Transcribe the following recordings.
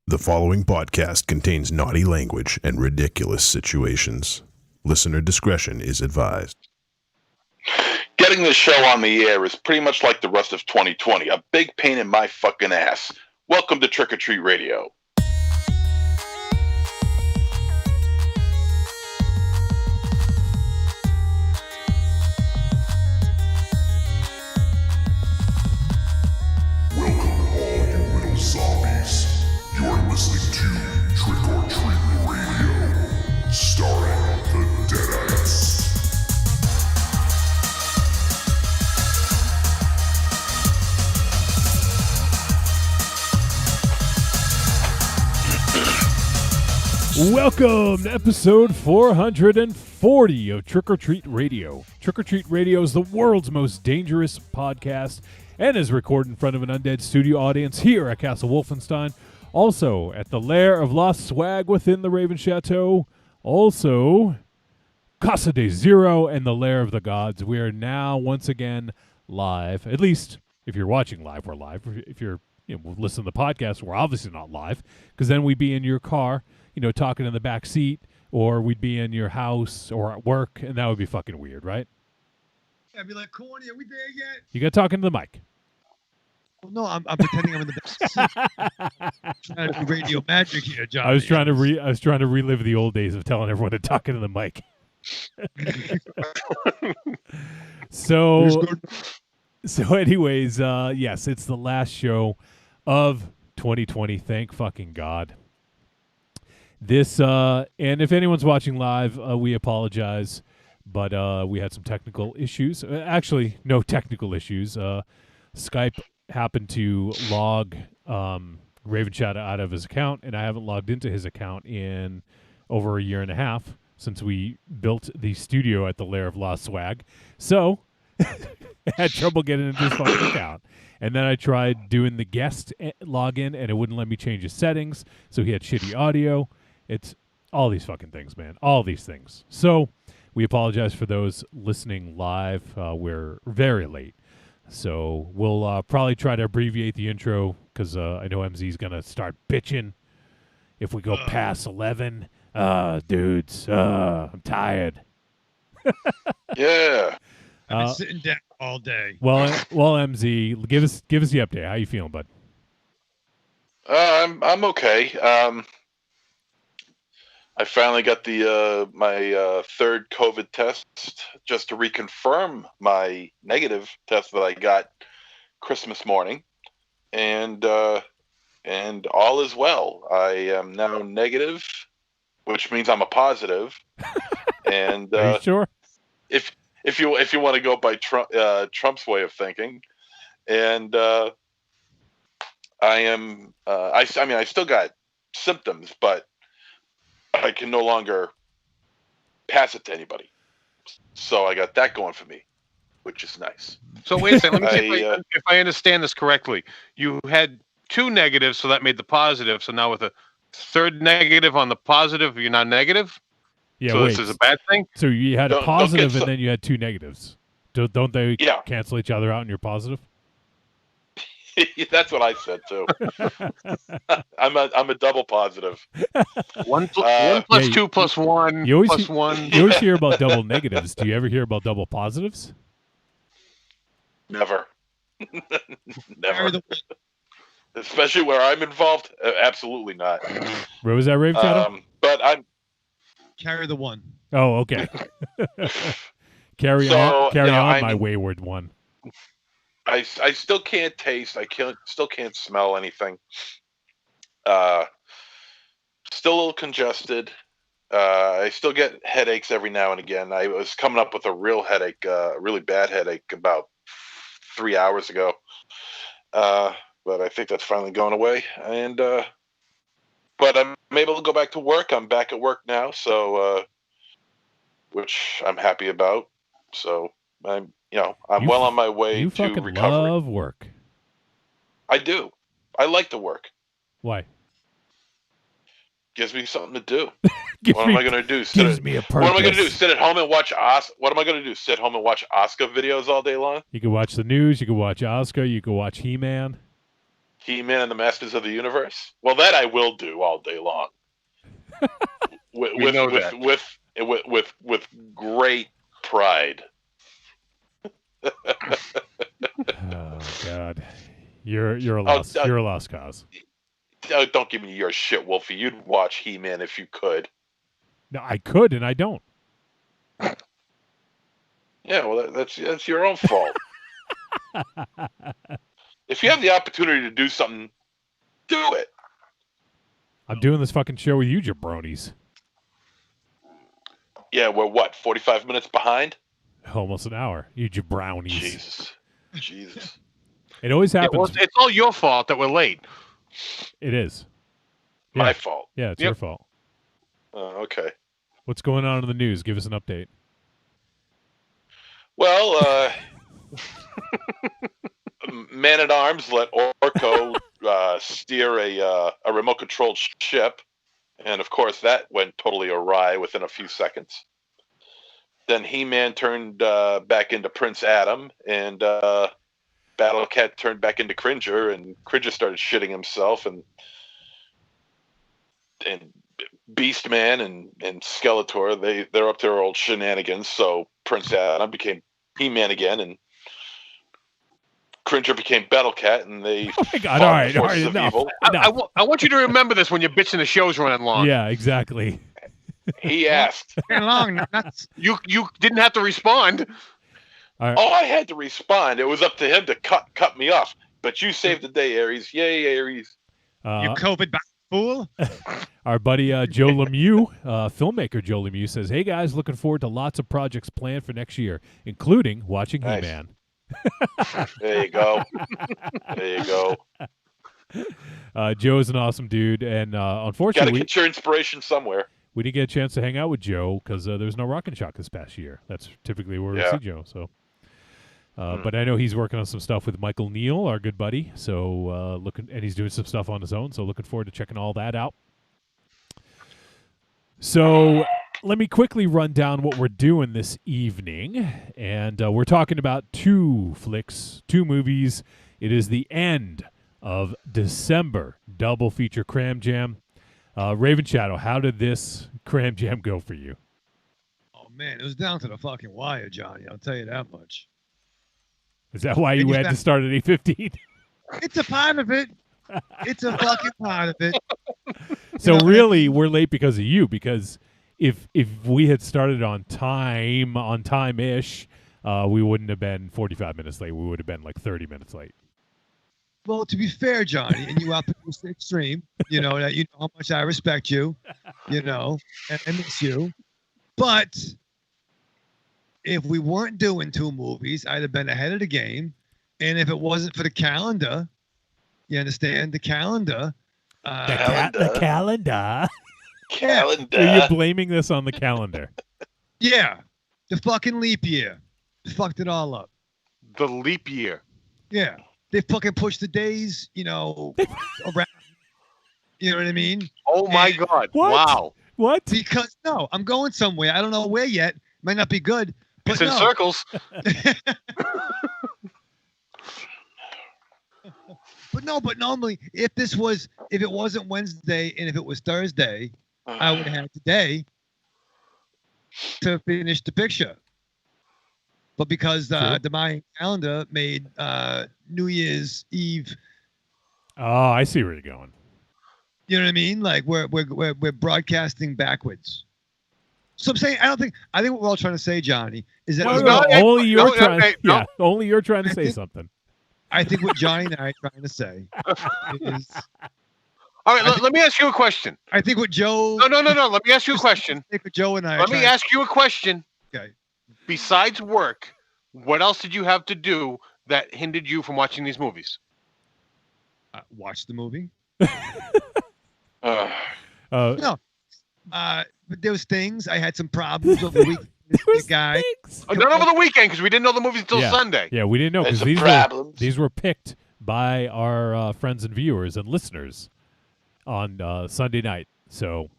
The following podcast contains naughty language and ridiculous situations. Listener discretion is advised. Getting this show on the air is pretty much like the rest of 2020, a big pain in my fucking ass. Welcome to Trick or Treat Radio. Listening to Trick or Treat Radio, starring the Deadites. Welcome to episode 440 of Trick or Treat Radio. Trick or Treat Radio is the world's most dangerous podcast and is recorded in front of an undead studio audience here at Castle Wolfenstein. Also, at the Lair of Lost Swag within the Raven Chateau. Also, Casa de Zero and the Lair of the Gods. We are now once again live. At least, if you're watching live, we're live. If you're listening to the podcast, we're obviously not live. Because then we'd be in your car, talking in the back seat. Or we'd be in your house or at work. And that would be fucking weird, right? Yeah, I'd be like, Corny, are we there yet? You got to talk into the mic. Well, no, I'm pretending I'm in the back seat. Trying to do radio magic here, John. I was trying to relive the old days of telling everyone to talk into the mic. So anyways, yes, it's the last show of 2020. Thank fucking God. This and if anyone's watching live, we apologize, but we had some technical issues. Actually, no technical issues. Skype happened to log Raven Chat out of his account, and I haven't logged into his account in over a year and a half since we built the studio at the Lair of Lost Swag. So I had trouble getting into his fucking account. And then I tried doing the guest login, and it wouldn't let me change his settings, so he had shitty audio. It's all these fucking things, man. All these things. So we apologize for those listening live. We're very late. So we'll probably try to abbreviate the intro because I know MZ's going to start bitching if we go past 11. Dudes, I'm tired. Yeah. I've been sitting down all day. Well, MZ, give us the update. How you feeling, bud? I'm okay. I finally got the my third COVID test just to reconfirm my negative test that I got Christmas morning, and all is well. I am now negative, which means I'm a positive. And Are you sure? If you want to go by Trump's way of thinking, and I am I still got symptoms, but I can no longer pass it to anybody. So I got that going for me, which is nice. So wait a second. Let me see if I understand this correctly. You had two negatives, so that made the positive. So now with a third negative on the positive, you're not negative? Yeah, so wait. This is a bad thing? So you had a positive and then you had two negatives. Don't they cancel each other out and you're positive? That's what I said too. I'm a double positive. 1 plus 2 plus 1 plus 1. You always hear about double negatives. Do you ever hear about double positives? Never. Never. Especially where I'm involved. Absolutely not. Where was that, Rave Shadow? But I'm carry the one. Oh, okay. carry on, my wayward one. I still can't taste. Still can't smell anything. Still a little congested. I still get headaches every now and again. I was coming up with a real headache, a really bad headache about 3 hours ago. But I think that's finally going away. And but I'm able to go back to work. I'm back at work now, so which I'm happy about. So I'm well on my way to recovery. You fucking love work. I do. I like to work. Why? Gives me something to do. What am I going to do? Gives me a purpose. What am I going to do? Sit at home and watch What am I going to do? Sit home and watch Oscar videos all day long? You can watch the news. You can watch Oscar. You can watch He-Man. He-Man and the Masters of the Universe? Well, that I will do all day long. We know that. With great pride. Oh God, you're a lost you're a lost cause. Don't give me your shit, Wolfie. You'd watch He-Man if you could. No, I could and I don't. Yeah, well, that's your own fault. If you have the opportunity to do something, do it. I'm doing this fucking show with you, jabronis. Yeah, we're what, 45 minutes behind? Almost an hour. You jabrownies. Jesus. It always Yeah, happens. well, it's all your fault that we're late. It is. My fault. Yeah, it's your fault. Okay. What's going on in the news? Give us an update. Well, Man-at-Arms let Orko steer a remote-controlled ship, and of course that went totally awry within a few seconds. Then He-Man turned back into Prince Adam, and Battle Cat turned back into Cringer, and Cringer started shitting himself, and Beastman and Skeletor, they're up to their old shenanigans, so Prince Adam became He-Man again, and Cringer became Battle Cat, and they Oh my God! All right, enough. I want you to remember this when you're bitching the show's running long. Yeah, exactly. He asked. long, nuts. You didn't have to respond. All right. Oh, I had to respond. It was up to him to cut me off. But you saved the day, Aries. Yay, Aries. You COVID fool. Our buddy Joe Lemieux, filmmaker Joe Lemieux, says, "Hey guys, looking forward to lots of projects planned for next year, including watching Nice. He-Man." There you go. There you go. Joe is an awesome dude, and Got to unfortunately, get your inspiration somewhere. we didn't get a chance to hang out with Joe because there was no Rock and Shock this past year. That's typically where we see Joe. So, but I know he's working on some stuff with Michael Neal, our good buddy. So and he's doing some stuff on his own. So looking forward to checking all that out. So let me quickly run down what we're doing this evening, and we're talking about two movies. It is the end of December double feature Cram Jam. Raven Shadow, how did this Cram Jam go for you? Oh man, it was down to the fucking wire, Johnny. I'll tell you that much. Is that why you had to start at 8:15? It's a part of it. It's a fucking part of it. So really, we're late because of you. Because if we had started on time-ish, we wouldn't have been 45 minutes late. We would have been like 30 minutes late. Well, to be fair, Johnny, and you up to the extreme, you know that you know how much I respect you, you know, and I miss you. But if we weren't doing two movies, I'd have been ahead of the game. And if it wasn't for the calendar, you understand the calendar. The calendar. Calendar. Are you blaming this on the calendar? Yeah, the fucking leap year fucked it all up. The leap year. Yeah, they fucking pushed the days, you know, around. You know what I mean? Oh my God! What? Wow. What? Because no, I'm going somewhere. I don't know where yet. Might not be good. But It's in no. circles. But normally, if it wasn't Wednesday and if it was Thursday, I would have had today to finish the picture. But because the Mayan calendar made New Year's Eve. Oh, I see where you're going. You know what I mean? Like we're broadcasting backwards. So I'm saying I think what we're all trying to say, Johnny, is that only you're trying. Yeah, only you're trying to say something. I think what Johnny and I are trying to say is. All right, let me ask you a question. I think what Joe. No. Let me ask you a question. I think what Joe and I. Let me ask you a question. Okay. Besides work, what else did you have to do that hindered you from watching these movies? Watch the movie. No. But there was things. I had some problems over the weekend. The guy. Not over the weekend because we didn't know the movies until Sunday. Yeah, we didn't know because these were picked by our friends and viewers and listeners on Sunday night. So,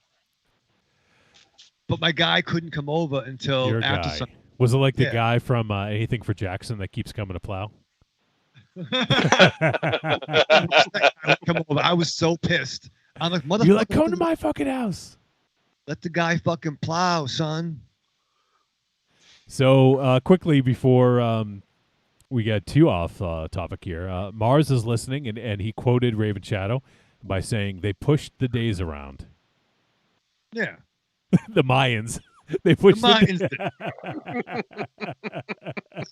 but my guy couldn't come over until your after guy. Sunday. Was it like the guy from Anything for Jackson that keeps coming to plow? Come over. I was so pissed. I'm like, motherfucker, You're like, come to my fucking house. let the guy fucking plow, son. So quickly before we get too off topic here, Mars is listening, and he quoted Raven Shadow by saying they pushed the days around. Yeah. The Mayans. They pushed The Mayans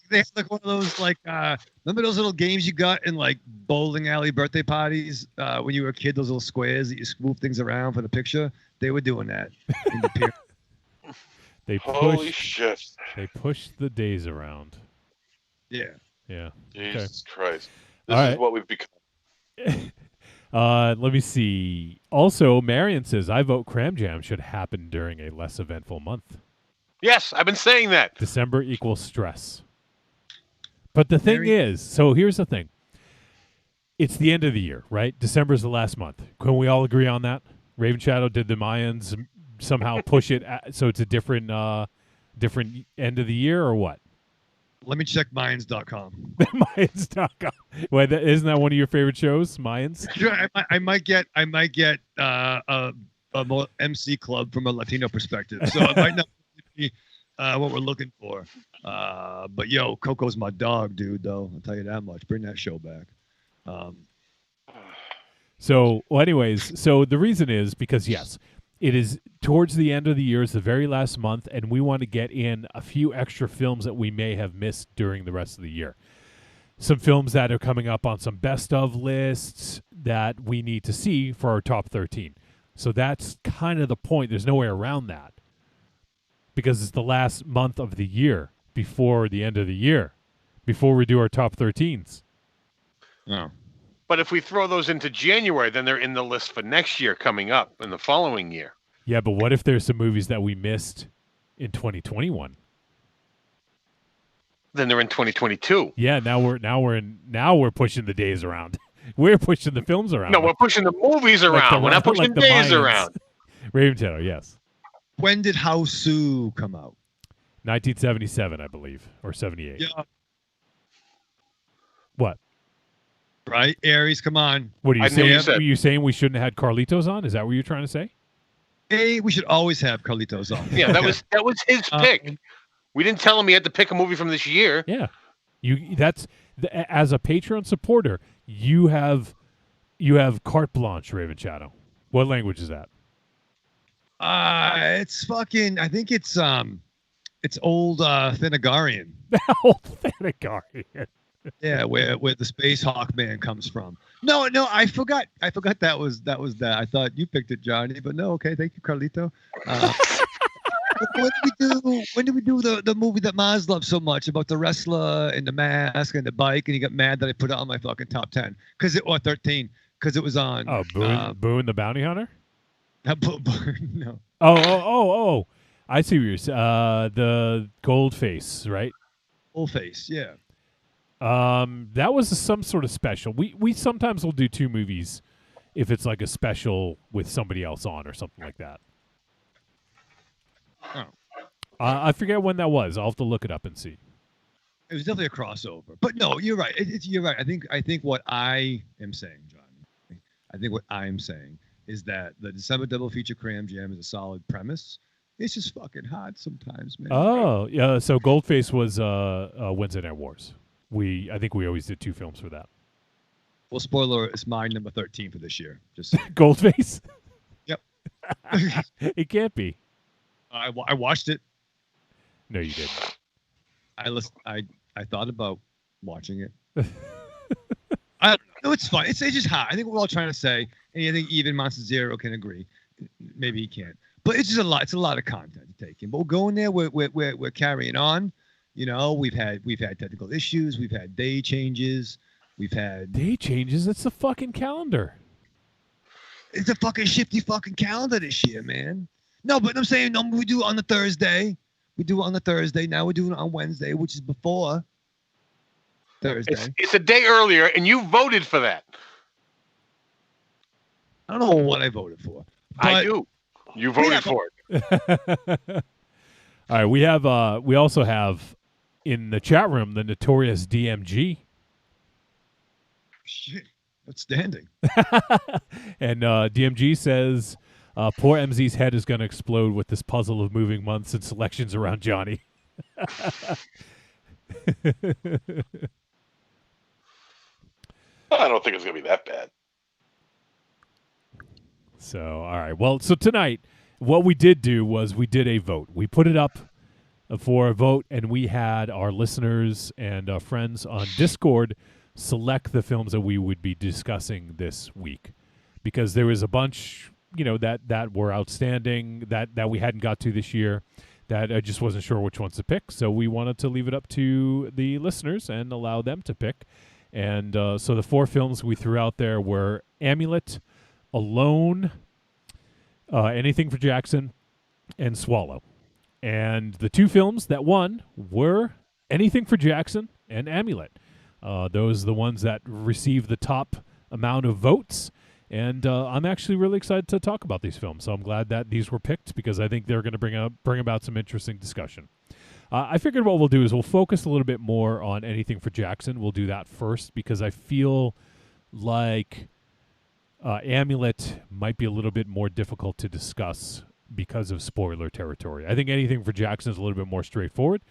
They had like one of those remember those little games you got in like bowling alley birthday parties when you were a kid, those little squares that you move things around for the picture? They were doing that in the pier. They Holy pushed, shit. they pushed the days around. Yeah. Yeah. Jesus Christ. This All is right. what we've become. Let me see. Also, Marianne says, I vote Cram Jam should happen during a less eventful month. Yes, I've been saying that. December equals stress. But the thing is, so here's the thing. It's the end of the year, right? December's the last month. Can we all agree on that? Raven Shadow, did the Mayans somehow push it so it's a different end of the year or what? Let me check Mayans.com. Mayans.com. Wait, isn't that one of your favorite shows, Mayans? Sure, I might get a more MC club from a Latino perspective, so it might not be what we're looking for. But yo, Coco's my dog, dude. Though I'll tell you that much. Bring that show back. So, anyways, so the reason is because yes, it is towards the end of the year, it's the very last month, and we want to get in a few extra films that we may have missed during the rest of the year. Some films that are coming up on some best of lists that we need to see for our top 13. So that's kind of the point. There's no way around that because it's the last month of the year before the end of the year, before we do our top 13s. Oh. But if we throw those into January, then they're in the list for next year coming up in the following year. Yeah, but what if there's some movies that we missed in 2021? Then they're in 2022. Yeah, now we're pushing the days around. We're pushing the films around. No, we're pushing the movies around. We're not pushing like the days Mayans. around. Raven Shadow, yes. When did How Sue come out? 1977, I believe, or 78. Yeah. What? Right, Aries, come on. What are you I knew you saying? said- Were you saying we shouldn't have had Carlitos on? Is that what you're trying to say? Hey, we should always have Carlitos on. Yeah, that was his pick. We didn't tell him he had to pick a movie from this year. Yeah. As a Patreon supporter, you have carte blanche, Raven Shadow. What language is that? It's fucking. I think it's old Thanagarian. Old Thanagarian. Yeah, where the Space Hawk Man comes from. No, I forgot. That was that. I thought you picked it, Johnny, but no. Okay, thank you, Carlito. When did we do the movie that Maz loves so much about the wrestler and the mask and the bike, and he got mad that I put it on my fucking top 10 or 13 because it was on. Oh, Boone the Bounty Hunter? No. Oh! I see what you're saying. The Goldface, right? Full-face, yeah. That was some sort of special. We sometimes will do two movies if it's like a special with somebody else on or something like that. Oh. I forget when that was. I'll have to look it up and see. It was definitely a crossover. But no, you're right. You're right. I think what I am saying, Johnny, is that the December double feature Cram Jam is a solid premise. It's just fucking hard sometimes, man. Oh, yeah. So Goldface was Wednesday Night Wars. I think we always did two films for that. Well, spoiler, it's my number 13 for this year. Just Goldface? Yep. It can't be. I watched it. No, you didn't. I thought about watching it. I don't know. It's fun. It's just hard. I think we're all trying to say, and I think even Monster Zero can agree. Maybe he can't. But it's just a lot. It's a lot of content to take in. But we're going there. We're carrying on. You know, we've had technical issues. We've had day changes. We've had day changes. It's the fucking calendar. It's a fucking shifty fucking calendar this year, man. No, but I'm saying we do it on the Thursday. We do it on the Thursday. Now we're doing it on Wednesday, which is before Thursday. It's a day earlier, and you voted for that. I don't know what I voted for. I do. You voted for it. All right, we also have in the chat room the notorious DMG. Shit. Outstanding. And DMG says, poor MZ's head is going to explode with this puzzle of moving months and selections around Johnny. I don't think it's gonna be that bad. So, all right. Well, so tonight, what we did do was we did a vote. We put it up for a vote, and we had our listeners and friends on Discord select the films that we would be discussing this week, because there was a bunch, that were outstanding that we hadn't got to this year, that I just wasn't sure which ones to pick. So we wanted to leave it up to the listeners and allow them to pick. And so the 4 films we threw out there were Amulet, Alone, Anything for Jackson, and Swallow. And the 2 films that won were Anything for Jackson and Amulet. Those are the ones that received the top amount of votes. And I'm actually really excited to talk about these films. So I'm glad that these were picked, because I think they're going to bring about some interesting discussion. I figured what we'll do is we'll focus a little bit more on Anything for Jackson. We'll do that first, because I feel like Amulet might be a little bit more difficult to discuss because of spoiler territory. I think Anything for Jackson is a little bit more straightforward.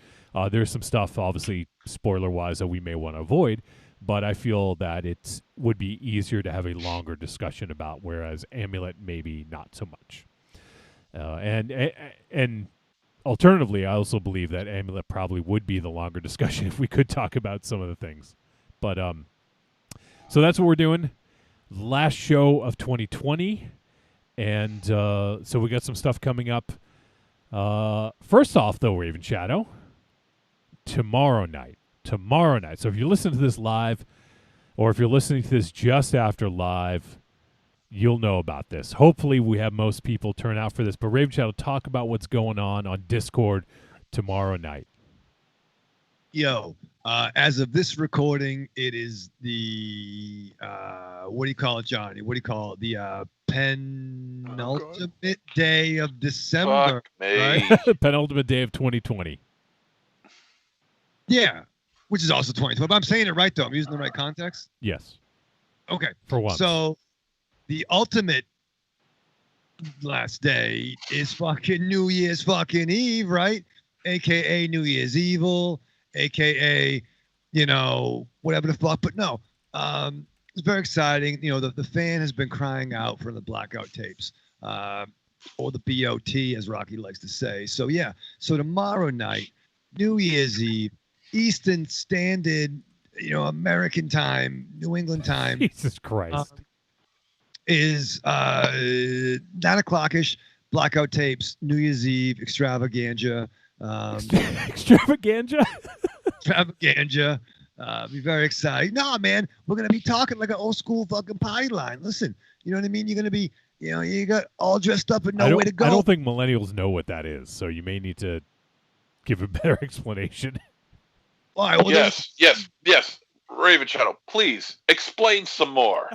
There's some stuff, obviously, spoiler-wise, that we may want to avoid, but I feel that it would be easier to have a longer discussion about, whereas Amulet maybe not so much. And alternatively, I also believe that Amulet probably would be the longer discussion if we could talk about some of the things. But so that's what we're doing. Last show of 2020, and so we got some stuff coming up. First off, though, Raven Shadow, tomorrow night. So if you listen to this live, or if you're listening to this just after live, you'll know about this. Hopefully we have most people turn out for this. But Raven Shadow, talk about what's going on Discord tomorrow night. Yo, as of this recording, it is the, what do you call it, Johnny? What do you call it? The penultimate day of December. Fuck me. Right? Penultimate day of 2020. Yeah, which is also 2020. But I'm saying it right, though. I'm using the right context. Yes. Okay. For once. So the ultimate last day is fucking New Year's fucking Eve, right? AKA New Year's Evil, AKA, whatever the fuck. But no, it's very exciting. The fan has been crying out for the blackout tapes, or the BOT, as Rocky likes to say. So yeah, so tomorrow night, New Year's Eve, Eastern Standard, American time, New England time. Jesus Christ. Is 9 o'clock-ish, blackout tapes, New Year's Eve, extravaganza. Extravaganza? Extravaganza. Be very excited. No, man, we're going to be talking like an old school fucking party line. Listen, you know what I mean? You're going to be, you got all dressed up and nowhere to go. I don't think millennials know what that is, so you may need to give a better explanation. All right, well, Yes. Raven Shadow, please explain some more.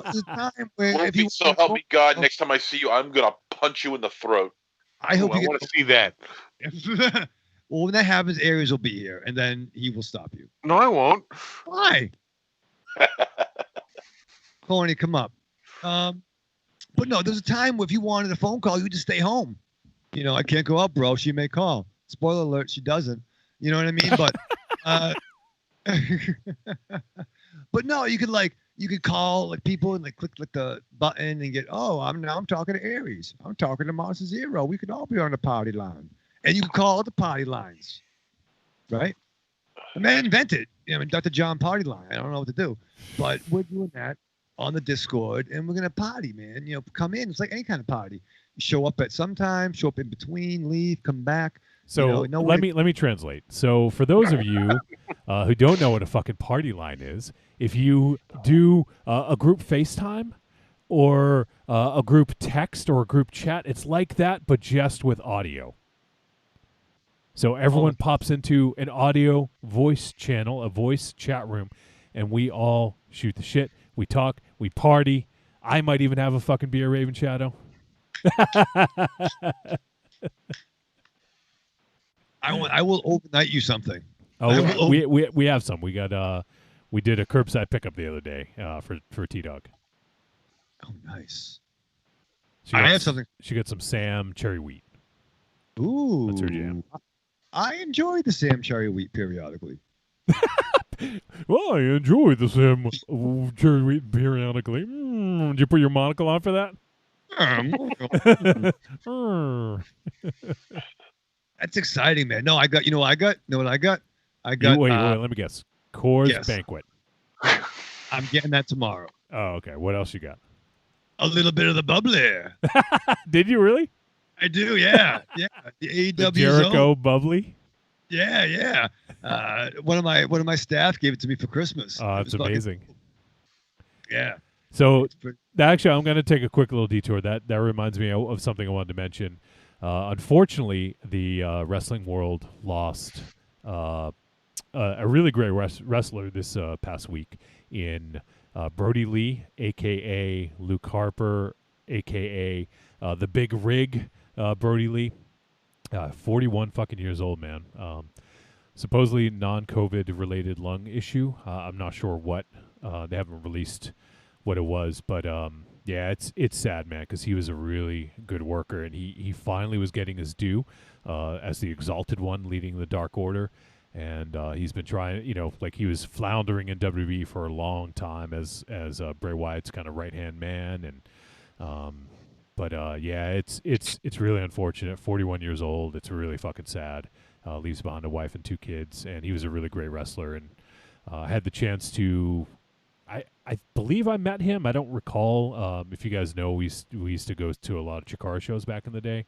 there's a time where Lord, if you so help me God, next time I see you, I'm gonna punch you in the throat. I hope I want to see that. Well, when that happens, Aries will be here, and then he will stop you. No, I won't. Why? Corny, come up. But no, there's a time where if you wanted a phone call, you just stay home. I can't go out, bro. She may call. Spoiler alert, she doesn't. You know what I mean? But but no, you could call people and click the button and get, I'm talking to Aries. I'm talking to Monster Zero. We could all be on the party line. And you can call the party lines. Right? The man invented, Dr. John party line. I don't know what to do. But we're doing that on the Discord, and we're gonna party, man. Come in. It's like any kind of party. You show up at some time, show up in between, leave, come back. So let me translate. So for those of you who don't know what a fucking party line is, if you do a group FaceTime or a group text or a group chat, it's like that, but just with audio. So everyone pops into an audio voice channel, a voice chat room, and we all shoot the shit. We talk, we party. I might even have a fucking beer, Raven Shadow. I will overnight you something. Oh, we have some. We got We did a curbside pickup the other day for T-Dog. Oh, nice. She I got have something. She got some Sam cherry wheat. Ooh. That's her jam. I enjoy the Sam cherry wheat periodically. Well, I enjoy the Sam cherry wheat periodically. Did you put your monocle on for that? That's exciting, man. No, I got. You know what I got? Know what I got? I You, got. wait, let me guess. Coors Yes. Banquet. I'm getting that tomorrow. Oh, okay. What else you got? A little bit of the bubbly. Did you really? I do, yeah, yeah. The The AEW Jericho zone. bubbly? Yeah, yeah. One of my staff gave it to me for Christmas. Oh, It that's was fucking- amazing. Yeah. So It's pretty- actually, I'm going to take a quick little detour. That reminds me of something I wanted to mention. Unfortunately, the wrestling world lost a really great wrestler this past week in Brody Lee, a.k.a. Luke Harper, a.k.a. The Big Rig, Brody Lee. 41 fucking years old, man. Supposedly non-COVID related lung issue. I'm not sure what. They haven't released what it was, but yeah, it's sad, man, because he was a really good worker, and he finally was getting his due as the exalted one leading the Dark Order, and he's been trying, like he was floundering in WWE for a long time as Bray Wyatt's kind of right hand man, and but yeah, it's really unfortunate. 41 years old. It's really fucking sad. Leaves behind a wife and 2 kids, and he was a really great wrestler, and had the chance to. I believe I met him. I don't recall. If you guys know, we used to go to a lot of Chikara shows back in the day,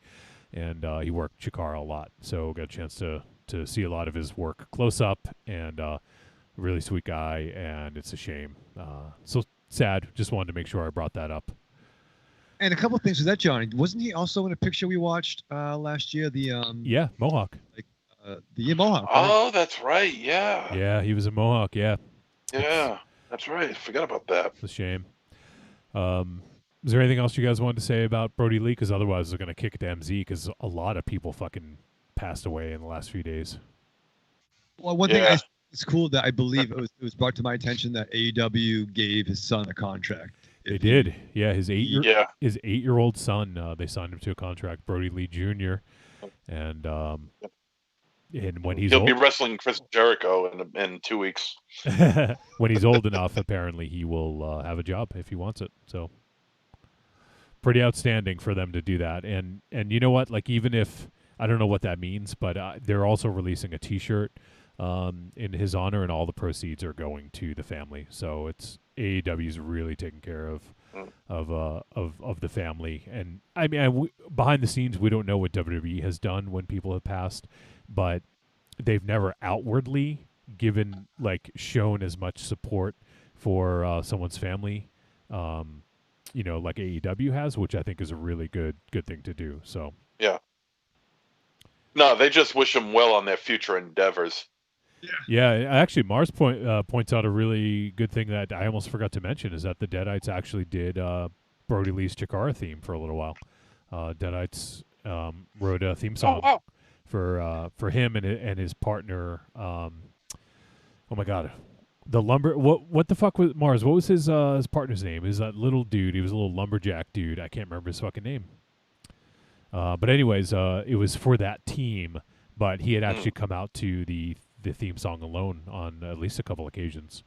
and he worked Chikara a lot. So got a chance to see a lot of his work close up, and really sweet guy. And it's a shame. So sad. Just wanted to make sure I brought that up. And a couple of things with that, Johnny. Wasn't he also in a picture we watched last year? The Yeah, Mohawk. the Mohawk. Right? Oh, that's right. Yeah. Yeah, he was a Mohawk. Yeah, Yeah. That's right. Forgot about that. it's a shame. Is there anything else you guys wanted to say about Brody Lee? Because otherwise, we're going to kick it to MZ because a lot of people fucking passed away in the last few days. Well, one thing Yeah. it's cool that I believe it was brought to my attention that AEW gave his son a contract. They did. Yeah, his Yeah. 8-year-old son. They signed him to a contract, Brody Lee Jr. And when he's He'll old, be wrestling Chris Jericho in 2 weeks. when he's old enough, apparently he will have a job if he wants it. So pretty outstanding for them to do that. And you know what? Like, even if I don't know what that means, but they're also releasing a T-shirt in his honor, and all the proceeds are going to the family. So it's AEW's really taking care of the family. And I mean, behind the scenes, we don't know what WWE has done when people have passed, but they've never outwardly shown as much support for someone's family, like AEW has, which I think is a really good thing to do. So No, they just wish him well on their future endeavors. yeah, actually, Mars points out a really good thing that I almost forgot to mention is that the Deadites actually did Brody Lee's Chikara theme for a little while. Deadites wrote a theme song. Oh, wow. For him and his partner. Oh my God, the lumber. What the fuck was Mars? What was his partner's name? Is that little dude? He was a little lumberjack dude. I can't remember his fucking name. But anyways, it was for that team. But he had actually come out to the theme song alone on at least a couple occasions.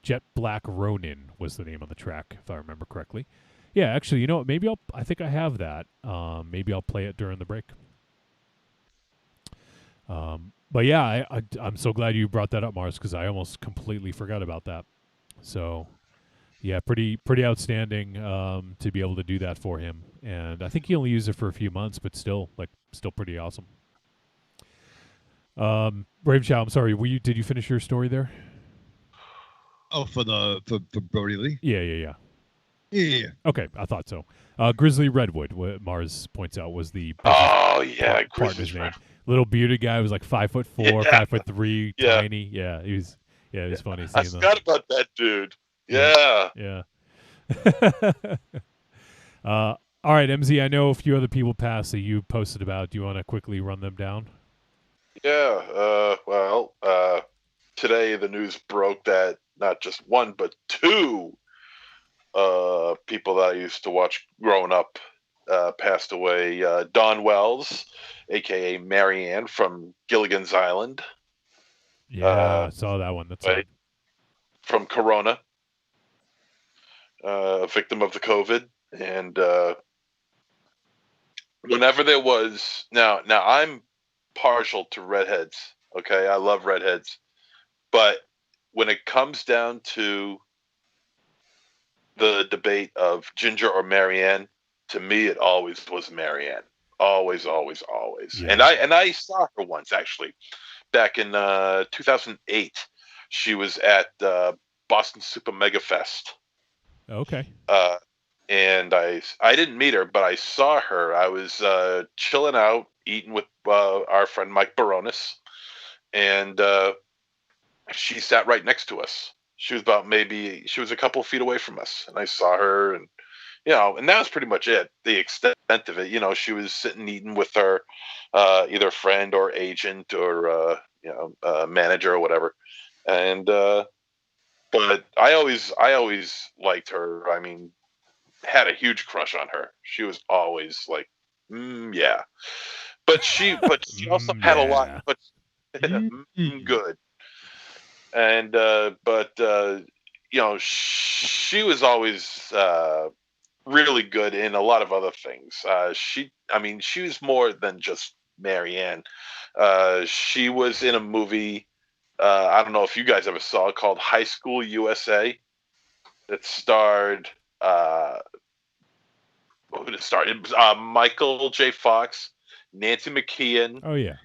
Jet Black Ronin was the name of the track, if I remember correctly. Yeah, actually, you know what? Maybe I think I have that. Maybe I'll play it during the break. But yeah, I'm so glad you brought that up, Mars, because I almost completely forgot about that. So, yeah, pretty outstanding to be able to do that for him. And I think he only used it for a few months, but still pretty awesome. Brave Chow, I'm sorry. Did you finish your story there? Oh, for Brody Lee. Yeah. Yeah. Okay, I thought so. Grizzly Redwood, what Mars points out, was the Oh, yeah. partner's Grizzly's name. right. Little bearded guy was like 5'4", Yeah. 5'3", Yeah. tiny. Yeah, he was. Yeah, it was funny I seeing them. forgot about that dude. Yeah. Yeah. All right, MZ. I know a few other people passed that you posted about. Do you want to quickly run them down? Yeah. Well, today the news broke that not just one but two people that I used to watch growing up passed away. Dawn Wells, aka Marianne from Gilligan's Island. Yeah, I saw that one. That's right. From Corona, a victim of the COVID, and whenever there was now I'm partial to redheads. Okay, I love redheads, but when it comes down to the debate of Ginger or Marianne, to me it always was Marianne. Always. Yeah. And I saw her once actually, back in 2008. She was at Boston Super Mega Fest. Okay. And I didn't meet her, but I saw her. I was chilling out, eating with our friend Mike Baronis, and she sat right next to us. She was a couple of feet away from us, and I saw her, and and that was pretty much it. The extent of it, she was sitting eating with her either friend or agent or manager or whatever, and but I always liked her. I mean, had a huge crush on her. She was always like, yeah. But she also had a lot, but good. And she was always really good in a lot of other things. She was more than just Marianne. She was in a movie. I don't know if you guys ever saw it, called High School USA. That starred. Who did it start? It was Michael J. Fox, Nancy McKeon. Oh yeah.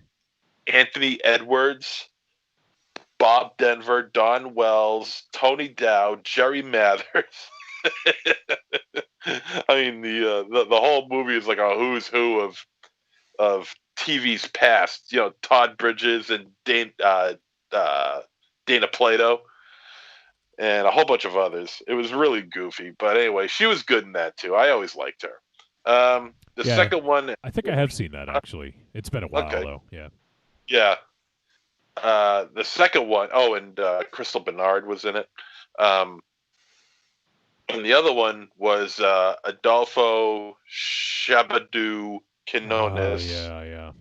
Anthony Edwards, Bob Denver, Don Wells, Tony Dow, Jerry Mathers. I mean, the whole movie is like a who's who of TV's past. Todd Bridges and Dana Plato, and a whole bunch of others. It was really goofy, but anyway, she was good in that too. I always liked her. The second one, I think I have seen that actually. It's been a while though. Yeah. Yeah. The second one, and Crystal Bernard was in it. And the other one was Adolfo Shabadoo Quinones. Yeah.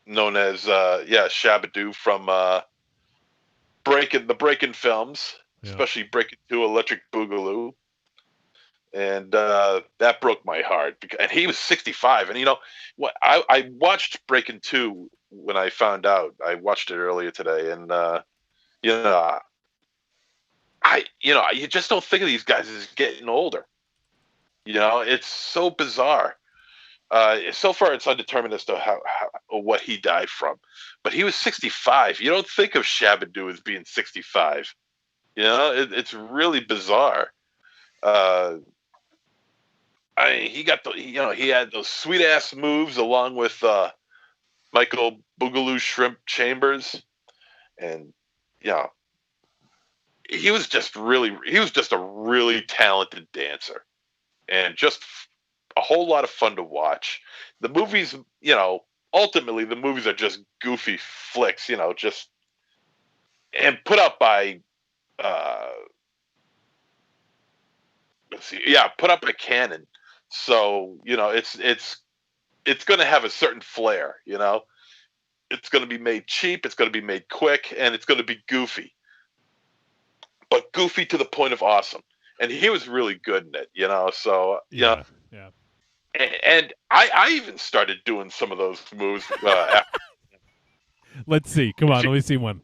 Known as Shabadoo from Breakin' films, especially Breakin' 2, Electric Boogaloo. And that broke my heart. And he was 65. And I watched Breakin' 2 when I found out. I watched it earlier today, and you just don't think of these guys as getting older. It's so bizarre. So far, it's undetermined as to how what he died from, but he was 65. You don't think of Shabadoo as being 65. It's really bizarre. He had those sweet ass moves along with Michael Boogaloo Shrimp Chambers, and he was just a really talented dancer, and just a whole lot of fun to watch. The movies, ultimately the movies are just goofy flicks, just and put up by put up by Canon. So, it's going to have a certain flair, It's going to be made cheap, it's going to be made quick, and it's going to be goofy. But goofy to the point of awesome. And he was really good in it, So, Yeah. And I even started doing some of those moves. Let's see. Come on, let me see one.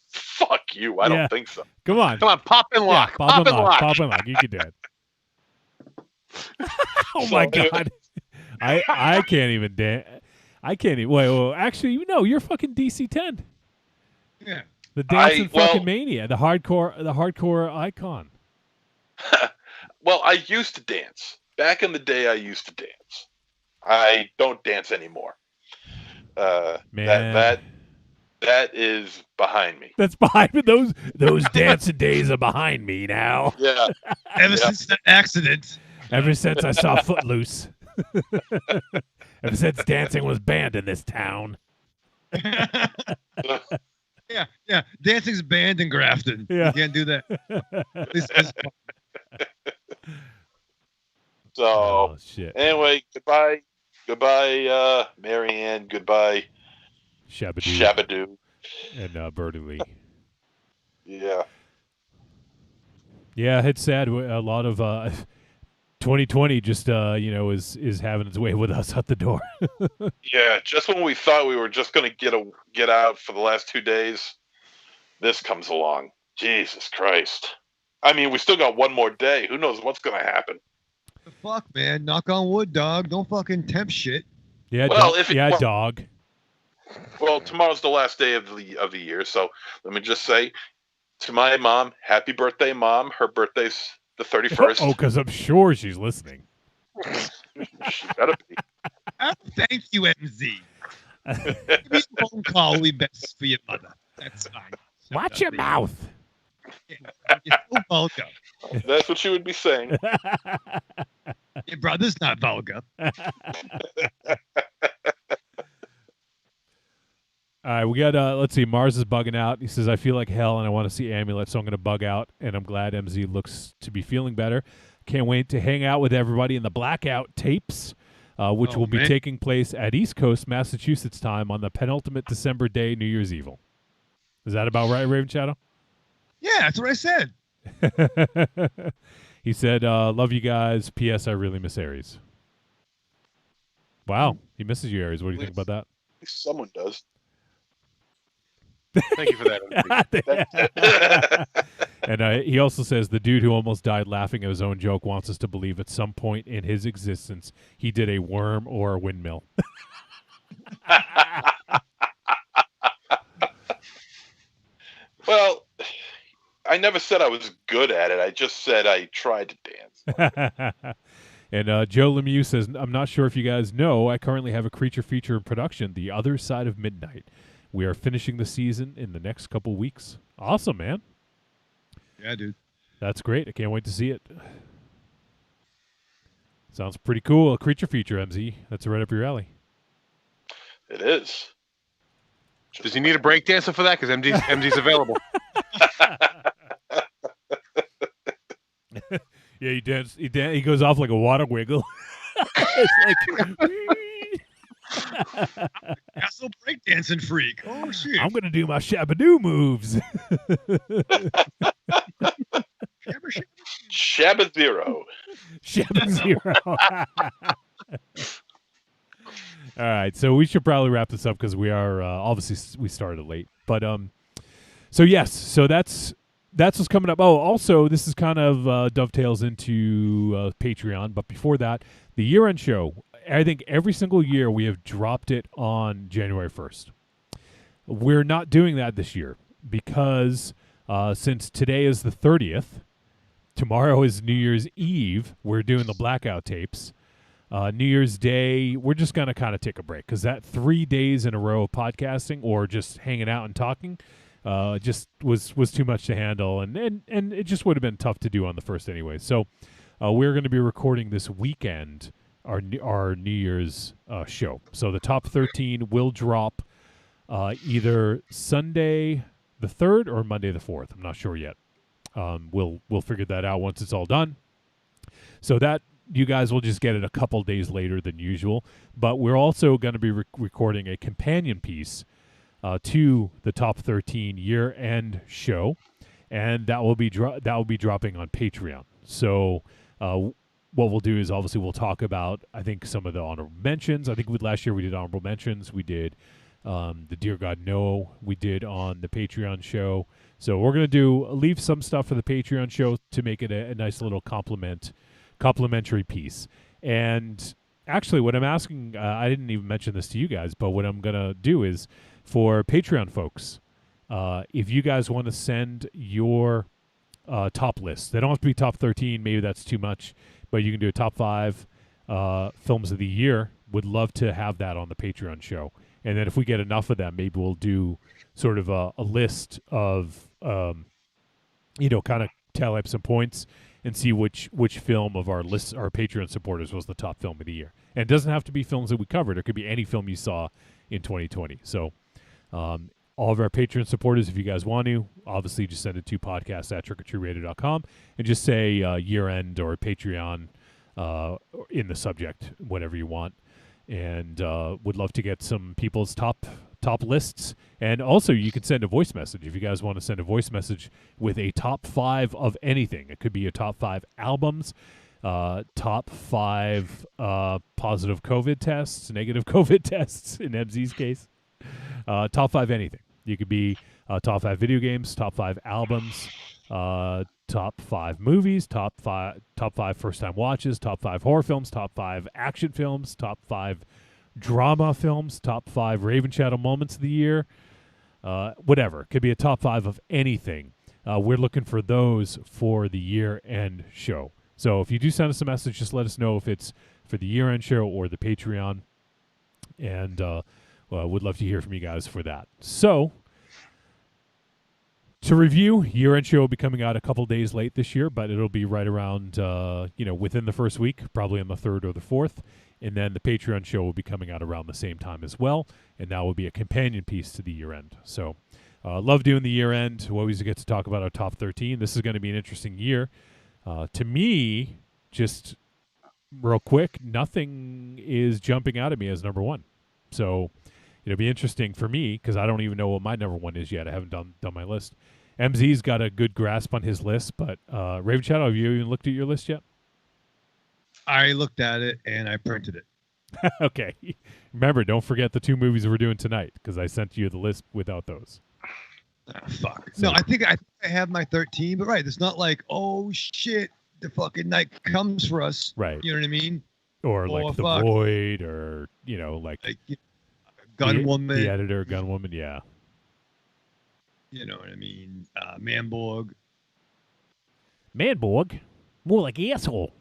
Fuck you. I don't think so. Come on, pop and lock. Yeah, pop and lock. You can do it. Oh my God. I can't even dance. I can't even. Wait. Actually, you're fucking DC-10. Yeah. The dancing fucking mania. The hardcore icon. Well, I used to dance. Back in the day, I used to dance. I don't dance anymore. Man. That is behind me. That's behind me. Those dancing days are behind me now. Yeah. Ever since that accident. Ever since I saw Footloose. Ever since dancing was banned in this town. Yeah. Dancing's banned in Grafton. Yeah. You can't do that. This- So Oh shit. anyway, goodbye, Marianne. Goodbye, Shabadoo Shabadoo. and Birdie Lee. Yeah. Yeah, it's sad. A lot of 2020 just is having its way with us out the door. Yeah, just when we thought we were just going to get out for the last 2 days, this comes along. Jesus Christ. I mean, we still got one more day. Who knows what's going to happen? the fuck, man. Knock on wood, dog. Don't fucking tempt shit. Yeah, Well, dog. Well, tomorrow's the last day of the year, so let me just say to my mom, happy birthday, Mom. Her birthday's the 31st. Oh, because I'm sure she's listening. She better be. Oh, thank you, MZ. Give me a phone call will be best for your mother. That's fine. Watch your mouth. You're so vulgar. That's what she would be saying. Your brother's not vulgar. All right, we got, let's see, Mars is bugging out. He says, I feel like hell and I want to see Amulet, so I'm going to bug out, and I'm glad MZ looks to be feeling better. Can't wait to hang out with everybody in the Blackout tapes, which will be taking place at East Coast, Massachusetts time on the penultimate December day, New Year's Eve. Is that about right, Raven Shadow? Yeah, that's what I said. He said, love you guys. P.S. I really miss Aries. Wow, he misses you, Aries. What do you think about that? At least someone does. Thank you for that. And he also says the dude who almost died laughing at his own joke wants us to believe at some point in his existence he did a worm or a windmill. Well, I never said I was good at it. I just said I tried to dance. And Joe Lemieux says, I'm not sure if you guys know, I currently have a creature feature in production, The Other Side of Midnight. We are finishing the season in the next couple weeks. Awesome, man. Yeah, dude. That's great. I can't wait to see it. Sounds pretty cool. A creature feature, MZ. That's right up your alley. It is. Does he need a break dancer for that? Because MZ's available. Yeah, he goes off like a water wiggle. It's like, Castle breakdancing freak. Oh shit. I'm gonna do my Shabadoo moves. Shabba Zero. Shabba Zero. All right, so we should probably wrap this up because we are obviously we started late, but so yes, so that's what's coming up. Oh, also this is kind of dovetails into Patreon, but before that, the year-end show. I think every single year we have dropped it on January 1st. We're not doing that this year because since today is the 30th, tomorrow is New Year's Eve, we're doing the blackout tapes. New Year's Day, we're just going to kind of take a break because that 3 days in a row of podcasting or just hanging out and talking just was too much to handle, and it just would have been tough to do on the first anyway. So we're going to be recording this weekend our New Year's show. So the top 13 will drop either Sunday the 3rd or Monday the 4th. I'm not sure yet. We'll figure that out once it's all done. So that you guys will just get it a couple days later than usual. But we're also going to be recording a companion piece to the top 13 year-end show, and that will be dropping on Patreon. So what we'll do is obviously we'll talk about, I think, some of the honorable mentions. I think last year we did honorable mentions. We did the Dear God No we did on the Patreon show. So we're going to leave some stuff for the Patreon show to make it a nice little complimentary piece. And actually what I'm asking, I didn't even mention this to you guys, but what I'm going to do is for Patreon folks, if you guys want to send your top lists, they don't have to be top 13, maybe that's too much, but you can do a top 5 films of the year. Would love to have that on the Patreon show. And then if we get enough of them, maybe we'll do sort of a list of, kind of tally up some points and see which film of our list, our Patreon supporters, was the top film of the year. And it doesn't have to be films that we covered. It could be any film you saw in 2020. So All of our Patreon supporters, if you guys want to, obviously just send it to podcast@trickortreatradio.com and just say year-end or Patreon in the subject, whatever you want. And would love to get some people's top lists. And also, you can send a voice message if you guys want to send a voice message with a top 5 of anything. It could be a top 5 albums, top 5 positive COVID tests, negative COVID tests in MZ's case, top 5 anything. You could be top 5 video games, top 5 albums, top 5 movies, top 5 first-time watches, top 5 horror films, top 5 action films, top 5 drama films, top 5 Raven Shadow moments of the year, whatever. Could be a top 5 of anything. We're looking for those for the year-end show. So if you do send us a message, just let us know if it's for the year-end show or the Patreon, and would love to hear from you guys for that. So, to review, year-end show will be coming out a couple days late this year, but it'll be right around, within the first week, probably on the 3rd or the 4th. And then the Patreon show will be coming out around the same time as well, and that will be a companion piece to the year-end. So, love doing the year-end. We always get to talk about our top 13. This is going to be an interesting year. To me, just real quick, nothing is jumping out at me as number one. So, it'll be interesting for me because I don't even know what my number one is yet. I haven't done my list. MZ's got a good grasp on his list, but Raven Shadow, have you even looked at your list yet? I looked at it and I printed it. Okay. Remember, don't forget the 2 movies we're doing tonight because I sent you the list without those. Fuck. So, no, I think I have my 13, but right, it's not like, oh shit, the fucking night comes for us. Right. You know what I mean? Or Oh, like The fuck. Void, or like Gun Woman. the editor, Gun Woman. Yeah. You know what I mean? Manborg. Manborg, more like asshole.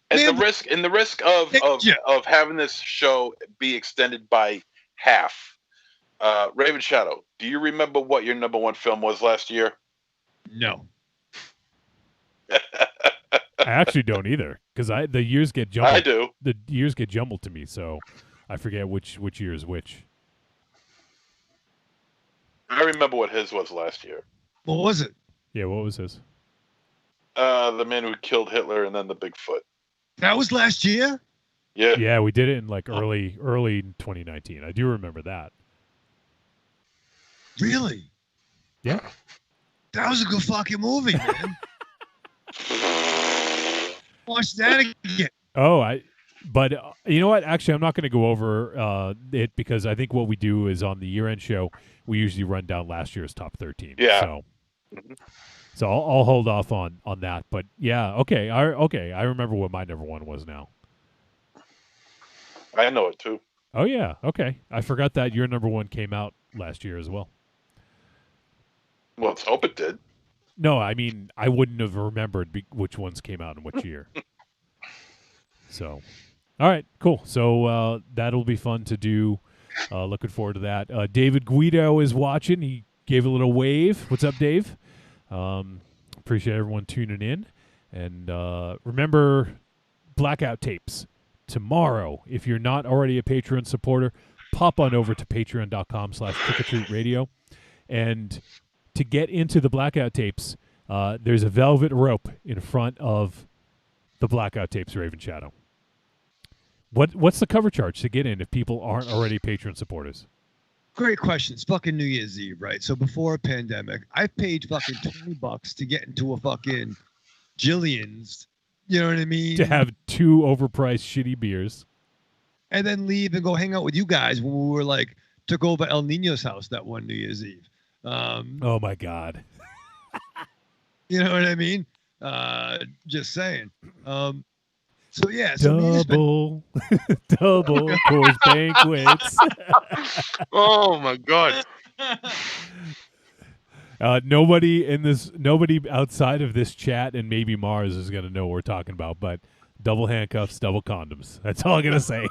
And the risk of Yeah. having this show be extended by half. Raven Shadow, do you remember what your number one film was last year? No. I actually don't either because the years get jumbled. I do. The years get jumbled to me, so I forget which year is which. I remember what his was last year. What was it? Yeah, what was his? The man who killed Hitler and then the Bigfoot. That was last year? Yeah. Yeah, we did it in like early 2019. I do remember that. Really? Yeah. That was a good fucking movie, man. Watch that again. Oh, but you know what? Actually, I'm not going to go over it because I think what we do is on the year-end show, we usually run down last year's top 13. Yeah. So I'll hold off on that. But yeah, okay. I remember what my number one was now. I know it too. Oh yeah, okay. I forgot that your number one came out last year as well. Well, let's hope it did. No, I mean I wouldn't have remembered which ones came out in which year. So, all right, cool. So that'll be fun to do. Looking forward to that. David Guido is watching. He gave a little wave. What's up, Dave? Appreciate everyone tuning in. And remember, Blackout Tapes. Tomorrow, if you're not already a Patreon supporter, pop on over to patreon.com/trickortreatradio. And to get into the Blackout Tapes, there's a velvet rope in front of the Blackout Tapes Raven Shadow. What's the cover charge to get in if people aren't already Patreon supporters? Great question. It's fucking New Year's Eve, right? So before a pandemic, I paid fucking $20 to get into a fucking Gilligan's. You know what I mean? To have 2 overpriced shitty beers. And then leave and go hang out with you guys when we were took over El Nino's house that one New Year's Eve. Oh my God. You know what I mean? Just saying. So yeah. So double course banquets. Oh my God. Nobody outside of this chat and maybe Mars is going to know what we're talking about, but double handcuffs, double condoms. That's all I'm going to say.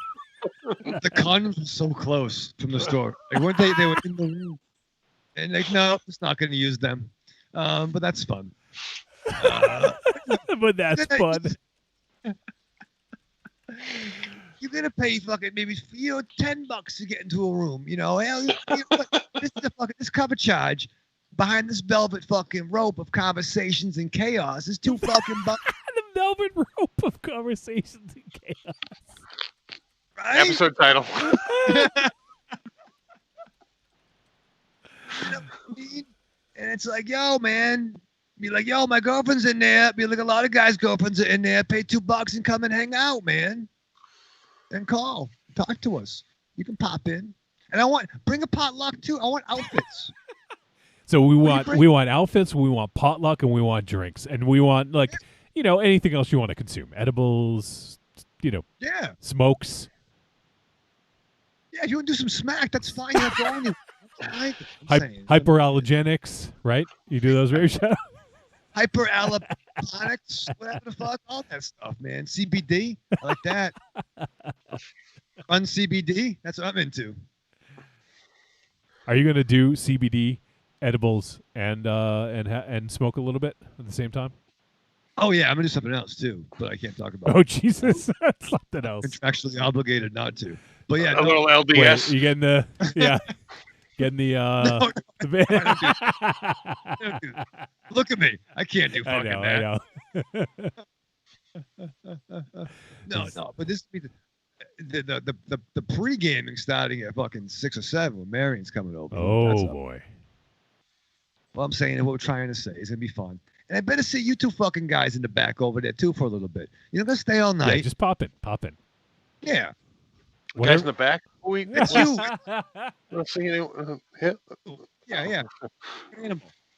The condoms were so close from the store. One day they were in the room, and no, it's not going to use them. But that's fun. But that's fun. you're gonna pay fucking maybe $10 to get into a room. Hell, this is this cover charge behind this velvet fucking rope of conversations and chaos is $2 fucking bucks. The velvet rope of conversations and chaos. Right? Episode title. You know what I mean? And it's like, yo, man. Be like, yo, my girlfriend's in there. Be like, a lot of guys' girlfriends are in there. Pay $2 and come and hang out, man. And call. Talk to us. You can pop in. And bring a potluck too. I want outfits. So we want outfits, we want potluck, and we want drinks. And we want anything else you want to consume. Edibles, Yeah. smokes. Yeah, if you want to do some smack, that's fine. You have to own you. Hyperallergenics, right? You do those, Rave Shadow? Hyperallergenics, whatever the fuck, all that stuff, man. CBD, I like that. Fun CBD, that's what I'm into. Are you gonna do CBD, edibles, and smoke a little bit at the same time? Oh yeah, I'm gonna do something else too, but I can't talk about it. Oh Jesus, that's something else. Contractually obligated not to. But yeah, A little LDS. Wait, you getting the getting the no, I don't do that. Look at me. I can't do fucking I that. know. No, but this would be the pre-gaming starting at fucking 6 or 7 when Marianne's coming over. Oh boy. Well, I'm saying what we're trying to say is gonna be fun. And I better see you two fucking guys in the back over there too for a little bit. You're not gonna stay all night. Yeah, just pop in. Yeah. Guys in the back. It's you. Yeah.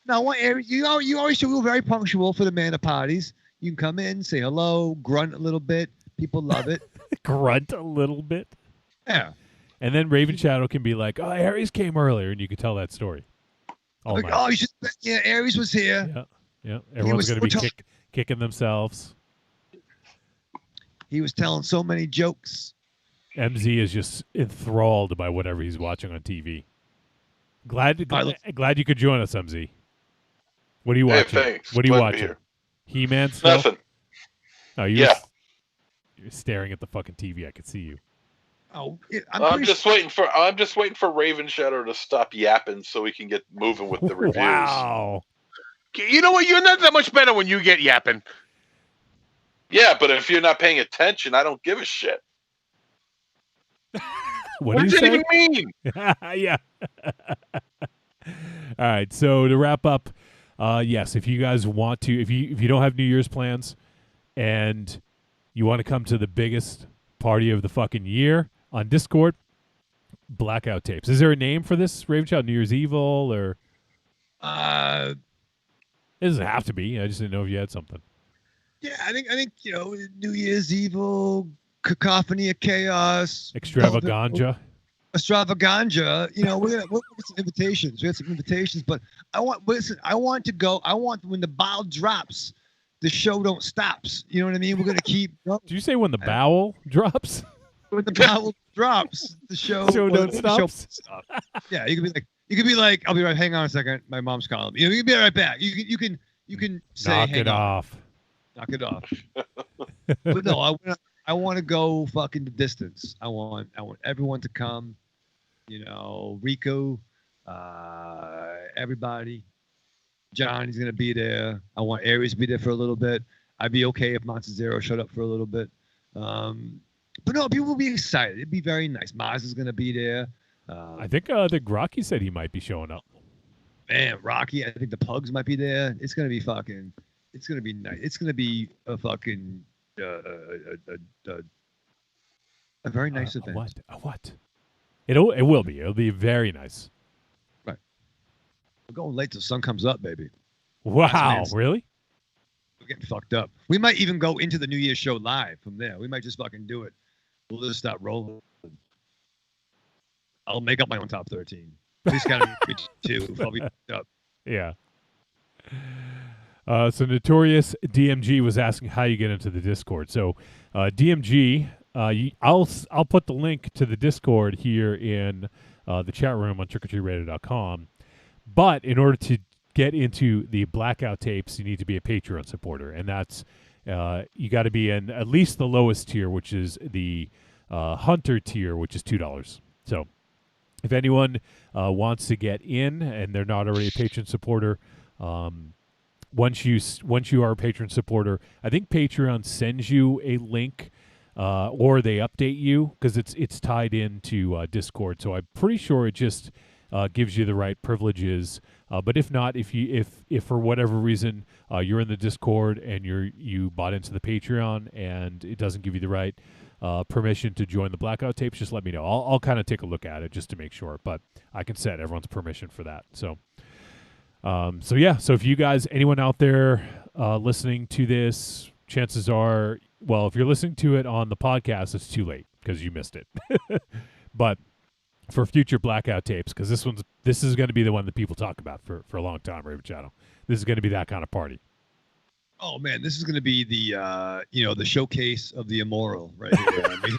Now, I want you always should be very punctual for the mana parties. You can come in, say hello, grunt a little bit. People love it. Grunt a little bit. Yeah. And then Raven Shadow can be like, "Oh, Aries came earlier," and you could tell that story. Like, oh, Aries was here. Yeah. Everyone's going to be kicking themselves. He was telling so many jokes. MZ is just enthralled by whatever he's watching on TV. Glad you could join us, MZ. What are you watching? Thanks. What are you Glad to watching? be here. He-Man still? Nothing. Oh, you're staring at the fucking TV. I could see you. Oh, I'm just waiting for Raven Shadow to stop yapping so we can get moving with the reviews. Wow. You know what? You're not that much better when you get yapping. Yeah, but if you're not paying attention, I don't give a shit. What does you it say? even mean? Yeah. All right. So to wrap up, yes, if you guys want to, if you don't have New Year's plans, and you want to come to the biggest party of the fucking year on Discord, Blackout Tapes. Is there a name for this, Raven Child? New Year's Evil or? It doesn't have to be. I just didn't know if you had something. Yeah, I think New Year's Evil, Cacophony of Chaos, Extravaganza. Extravaganza. We're gonna get some invitations. We had some invitations, but I want to go. I want when the ball drops, the show don't stops. You know what I mean? We're gonna keep going. Did you say when the bowel drops? When the bowel drops, the show don't stop. Yeah, you could be like, I'll be right. Hang on a second, my mom's calling me. You can be right back. You can say, Knock hang it on. off. Knock it off. But no, I want to go fucking the distance. I want everyone to come. Rico, everybody. Johnny's gonna be there. I want Aries to be there for a little bit. I'd be okay if Monster Zero showed up for a little bit. But no, people will be excited. It'd be very nice. Maz is gonna be there. I think Rocky said he might be showing up. Man, Rocky. I think the Pugs might be there. It's gonna be fucking. It's gonna be nice. It's gonna be a fucking a very nice event. What? It will be. It'll be very nice. Right. We're going late till the sun comes up, baby. Wow, really? We're getting fucked up. We might even go into the New Year's show live from there. We might just fucking do it. We'll just start rolling. I'll make up my own top 13. At least gotta be 2. I'll be fucked up. Yeah. So Notorious DMG was asking how you get into the Discord. So DMG, I'll put the link to the Discord here in the chat room on trickortreatradio.com. But in order to get into the Blackout Tapes, you need to be a Patreon supporter, and that's you got to be in at least the lowest tier, which is the Hunter tier, which is $2. So if anyone wants to get in and they're not already a patron supporter, once you are a patron supporter, I think Patreon sends you a link or they update you because it's tied into Discord. So I'm pretty sure it just gives you the right privileges. But if not, if for whatever reason you're in the Discord and you bought into the Patreon and it doesn't give you the right permission to join the Blackout Tapes, just let me know. I'll kind of take a look at it just to make sure. But I can set everyone's permission for that. So if you guys, anyone out there listening to this, chances are, well, if you're listening to it on the podcast, it's too late because you missed it. But for future Blackout Tapes, because this is going to be the one that people talk about for a long time, Raven Shadow. This is going to be that kind of party. Oh man, this is going to be the the showcase of the immoral right here. I mean,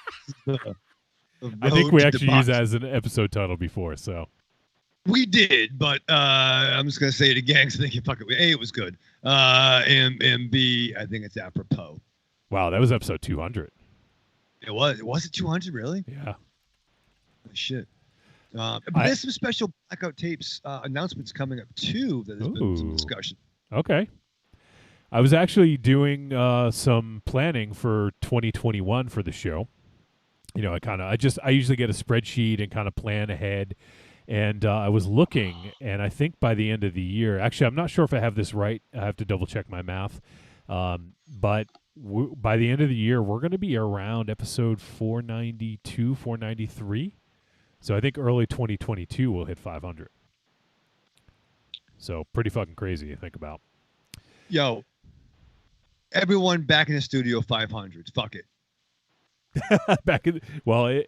I think we actually used that as an episode title before, so. We did, but I'm just going to say it again because I think A, it was good. And B, I think it's apropos. Wow, that was episode 200. It was. Was it 200, really? Yeah. Holy shit. But there's some special Blackout Tapes announcements coming up, too, that there's been some discussion. Okay. I was actually doing some planning for 2021 for the show. You know, I usually get a spreadsheet and kind of plan ahead. And I was looking, and I think by the end of the year, actually, I'm not sure if I have this right. I have to double check my math. But by the end of the year, we're going to be around episode 492, 493. So I think early 2022 we'll hit 500. So pretty fucking crazy to think about. Yo, everyone back in the studio 500. Fuck it.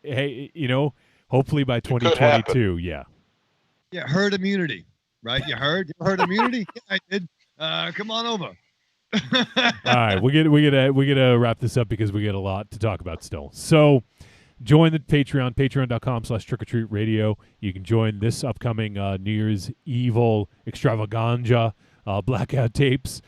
Hey, hopefully by 2022, yeah. Yeah, herd immunity, right? You heard immunity? Yeah, I did. Come on over. All right, we gotta wrap this up because we get a lot to talk about still. So join the Patreon, patreon.com/trickortreatradio. You can join this upcoming New Year's Evil extravaganza Blackout Tapes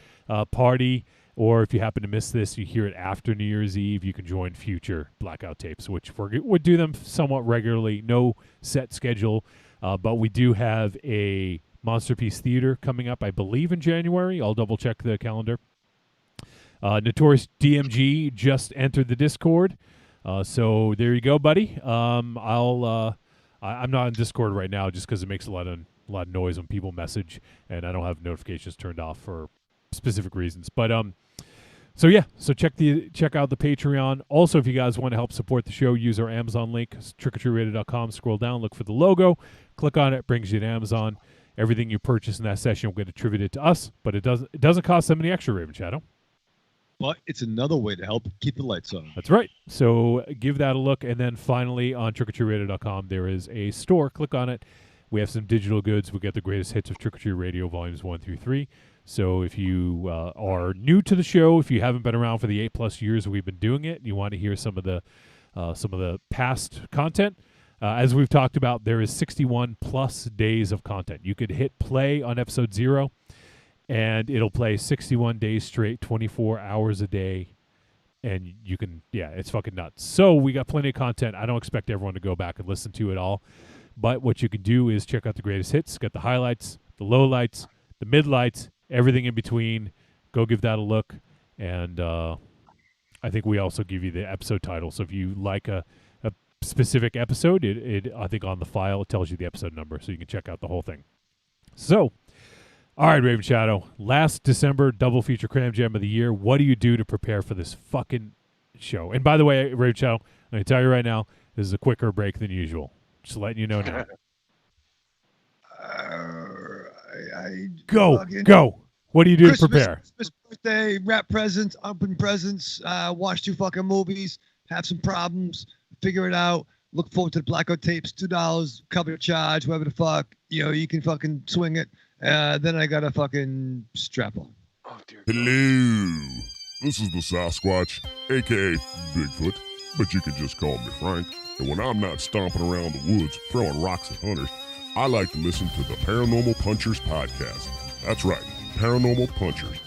party. Or if you happen to miss this, you hear it after New Year's Eve, you can join future Blackout Tapes, which we do them somewhat regularly. No set schedule, but we do have a Monster Piece Theater coming up, I believe, in January. I'll double-check the calendar. Notorious DMG just entered the Discord, so there you go, buddy. I'm not in Discord right now just because it makes a lot of noise when people message, and I don't have notifications turned off for specific reasons. But so check out the Patreon. Also, if you guys want to help support the show, use our Amazon link, trickortreatradio.com. Scroll down, look for the logo, click on it, brings you to Amazon. Everything you purchase in that session will get attributed to us, but it doesn't cost them any extra, Raven Shadow. But it's another way to help keep the lights on. That's right. So give that a look, and then finally on trickortreatradio.com there is a store. Click on it. We have some digital goods. We get the greatest hits of Trick or Treat Radio volumes 1 through 3. So if you are new to the show, if you haven't been around for the 8+ years we've been doing it, and you want to hear some of the past content, as we've talked about, there is 61+ days of content. You could hit play on episode 0, and it'll play 61 days straight, 24 hours a day, and you can, it's fucking nuts. So we got plenty of content. I don't expect everyone to go back and listen to it all, but what you can do is check out the greatest hits, get the highlights, the lowlights, the midlights, everything in between. Go give that a look, and I think we also give you the episode title. So if you like a specific episode, it I think on the file it tells you the episode number, so you can check out the whole thing. So, all right, Raven Shadow, last December double feature Cram Jam of the year. What do you do to prepare for this fucking show? And by the way, Raven Shadow, I'm going to tell you right now, this is a quicker break than usual. Just letting you know now. Go. What do you do to prepare? Christmas, birthday, wrap presents, open presents, watch 2 fucking movies, have some problems, figure it out, look forward to the Blackout Tapes, $2, cover charge, whatever the fuck, you can fucking swing it. Then I got a fucking strap on. Oh, dear. Hello, this is the Sasquatch, aka Bigfoot, but you can just call me Frank. And when I'm not stomping around the woods throwing rocks at hunters, I like to listen to the Paranormal Punchers podcast. That's right, Paranormal Punchers.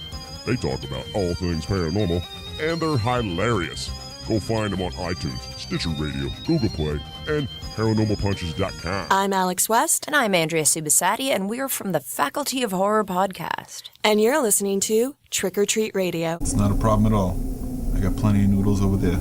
They talk about all things paranormal, and they're hilarious. Go find them on iTunes, Stitcher Radio, Google Play, and paranormalpunches.com. I'm Alex West. And I'm Andrea Subasati, and we're from the Faculty of Horror podcast. And you're listening to Trick or Treat Radio. It's not a problem at all. I got plenty of noodles over there.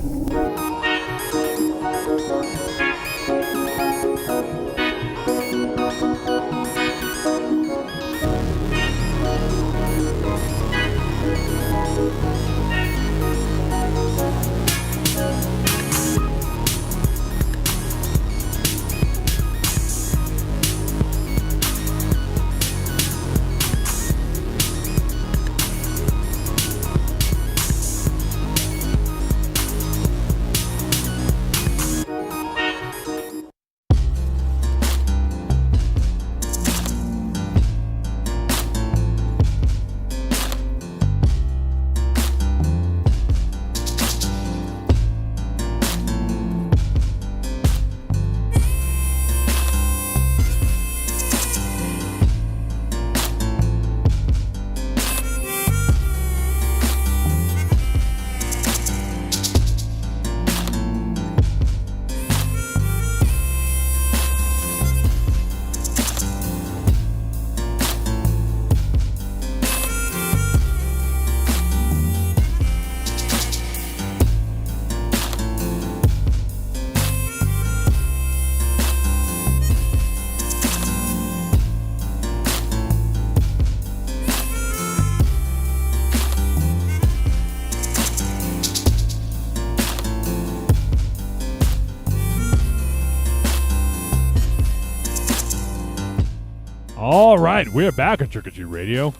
All right, we're back on Trick or Treat Radio.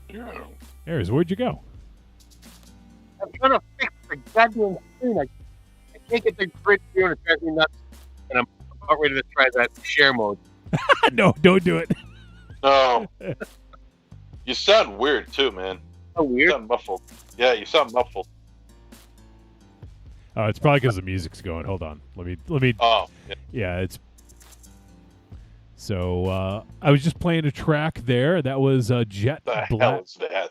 Yeah. Aries, where'd you go? I'm trying to fix the goddamn screen. I can't get the grid here, and it drives me nuts. And I'm about ready to try that share mode. No, don't do it. No. You sound weird too, man. So You weird. sound muffled. Yeah, you sound muffled. It's probably because the music's going. Hold on. Let me. Oh, yeah. Yeah, it's. So I was just playing a track there. That was Jet The hell Black. is that?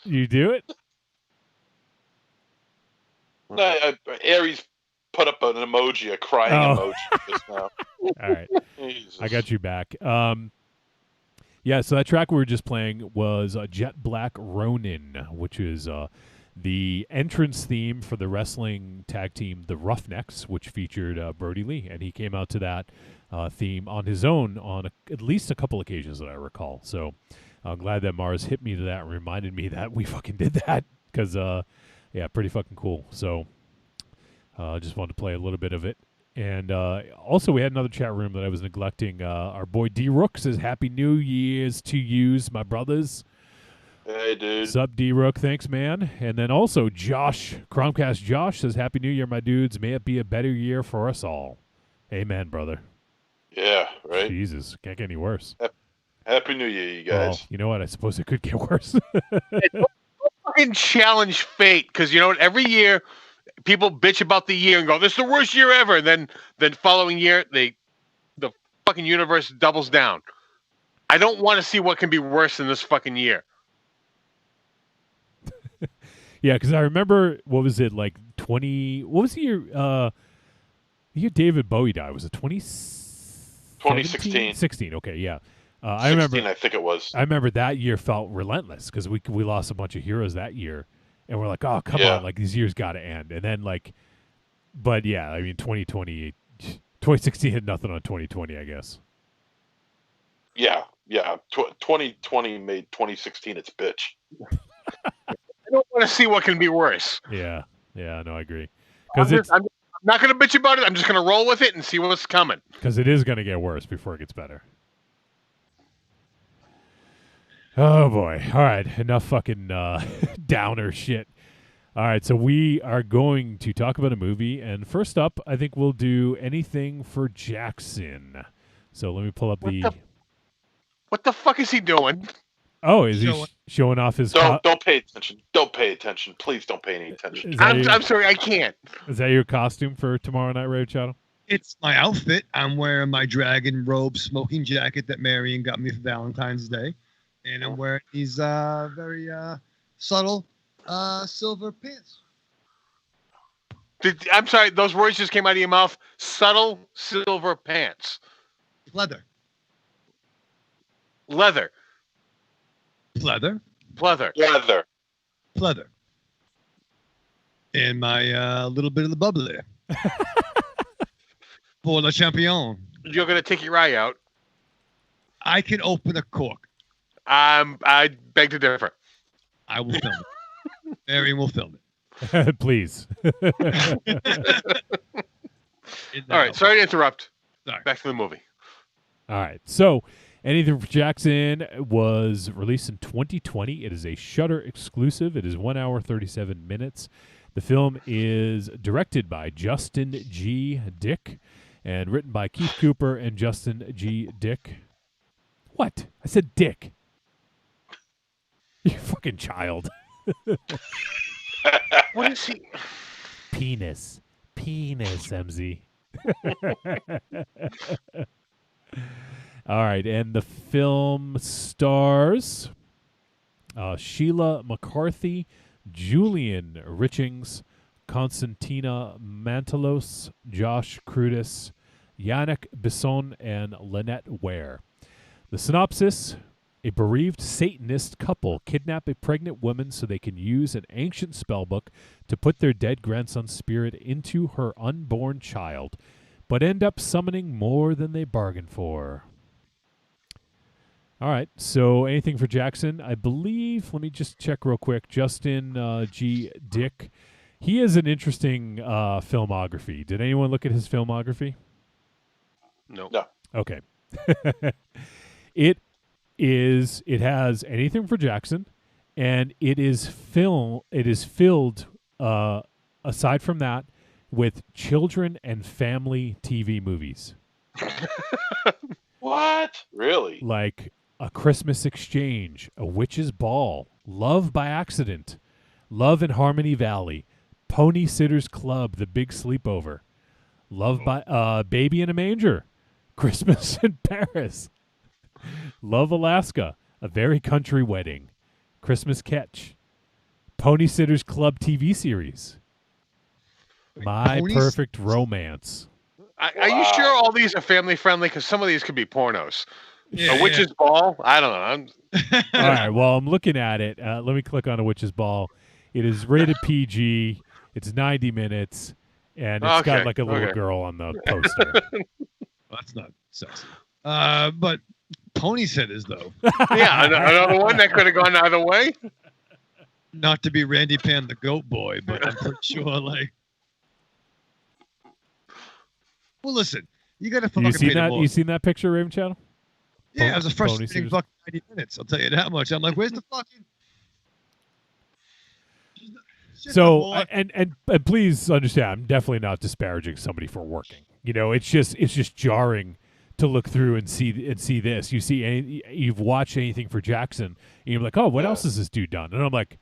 You do it? No, Aries put up an emoji, a crying emoji just now. All right. Jesus. I got you back. Yeah, so that track we were just playing was Jet Black Ronin, which is the entrance theme for the wrestling tag team, the Roughnecks, which featured Brody Lee, and he came out to that theme on his own on at least a couple occasions that I recall. So I'm glad that Mars hit me to that and reminded me that we fucking did that because, yeah, pretty fucking cool. So just wanted to play a little bit of it. And also, we had another chat room that I was neglecting. Our boy D-Rook says, Happy New Year's to yous, my brothers. Hey, dude. Sup, D-Rook. Thanks, man. And then also, Josh, Chromecast Josh says, Happy New Year, my dudes. May it be a better year for us all. Amen, brother. Yeah, right? Jesus, can't get any worse. Happy New Year, you Well, guys. you know what? I suppose it could get worse. Fucking challenge fate, because you know what? Every year, people bitch about the year and go, "This is the worst year ever." And then following year, the fucking universe doubles down. I don't want to see what can be worse than this fucking year. Yeah, because I remember, what was it, like 20... What was the year... the year David Bowie died? Was it 2016. 16, okay, yeah. I remember... 16, I think it was. I remember that year felt relentless because we lost a bunch of heroes that year, and we're like, oh, come Yeah. on, like these years got to end. And then like, but yeah, I mean, 2016 had nothing on 2020, I guess. Yeah. 2020 made 2016 its bitch. I don't want to see what can be worse. Yeah, no, I agree. I'm Because not going to bitch about it. I'm just going to roll with it and see what's coming. it is going to get worse before it gets better. Oh boy! All right, enough fucking downer shit. All right, so we are going to talk about a movie, and first up, I think we'll do Anything for Jackson. So let me pull up What the fuck is he doing? Oh, is he showing off his? Don't pay attention. Don't pay attention. Please don't pay any attention. I'm sorry, I can't. Is that your costume for tomorrow night, Radio Channel? It's my outfit. I'm wearing my dragon robe smoking jacket that Marianne got me for Valentine's Day. And I'm wearing these very subtle silver pants. I'm sorry, those words just came out of your mouth. Subtle silver pants. Leather. Leather. Pleather. Pleather. Leather. Pleather. And my little bit of the bubbly. Pour le champion. You're going to take your eye out. I can open a cork. I beg to differ. I will film it. Marianne will film it. Please. All right, sorry to interrupt. Sorry. Back to the movie. All right. So, Anything for Jackson was released in 2020. It is a Shudder exclusive. It is 1 hour, 37 minutes. The film is directed by Justin G. Dick and written by Keith Cooper and Justin G. Dick. What? I said Dick. You fucking child. What is he? Penis, MZ. All right, and the film stars Sheila McCarthy, Julian Richings, Constantina Mantelos, Josh Crudis, Yannick Bisson, and Lynette Ware. The synopsis: a bereaved Satanist couple kidnap a pregnant woman so they can use an ancient spellbook to put their dead grandson's spirit into her unborn child, but end up summoning more than they bargained for. All right, so anything for Jackson? I believe, let me just check real quick, Justin G. Dick, he has an interesting filmography. Did anyone look at his filmography? No. Okay. It has anything for Jackson, and it is filled aside from that with children and family TV movies. What? Really? Like A Christmas Exchange, A Witch's Ball, Love by Accident, Love in Harmony Valley, Pony Sitters Club, The Big Sleepover, Love by Baby in a Manger, Christmas in Paris, Love Alaska, A Very Country Wedding, Christmas Catch, Pony Sitters Club TV series, My Perfect Romance. Are you sure all these are family friendly? Because some of these could be pornos. Yeah, A Witch's Ball? I don't know. All right, well, I'm looking at it. Let me click on A Witch's Ball. It is rated PG. It's 90 minutes, and it's got like a little girl on the poster. That's not sexy. But Pony Sitters, though. Yeah, another one that could have gone either way. Not to be Randy Pan the Goat Boy, but I'm pretty sure, like. Well, listen, you got to fucking pay the You seen that picture, Raven Channel? Yeah, it was a frustrating fucking 90 minutes. I'll tell you that much. I'm like, where's the fucking? So, and please understand, I'm definitely not disparaging somebody for working. You know, it's just jarring to look through and see this. You've watched anything for Jackson, and you're like, oh, what else has this dude done? And I'm like,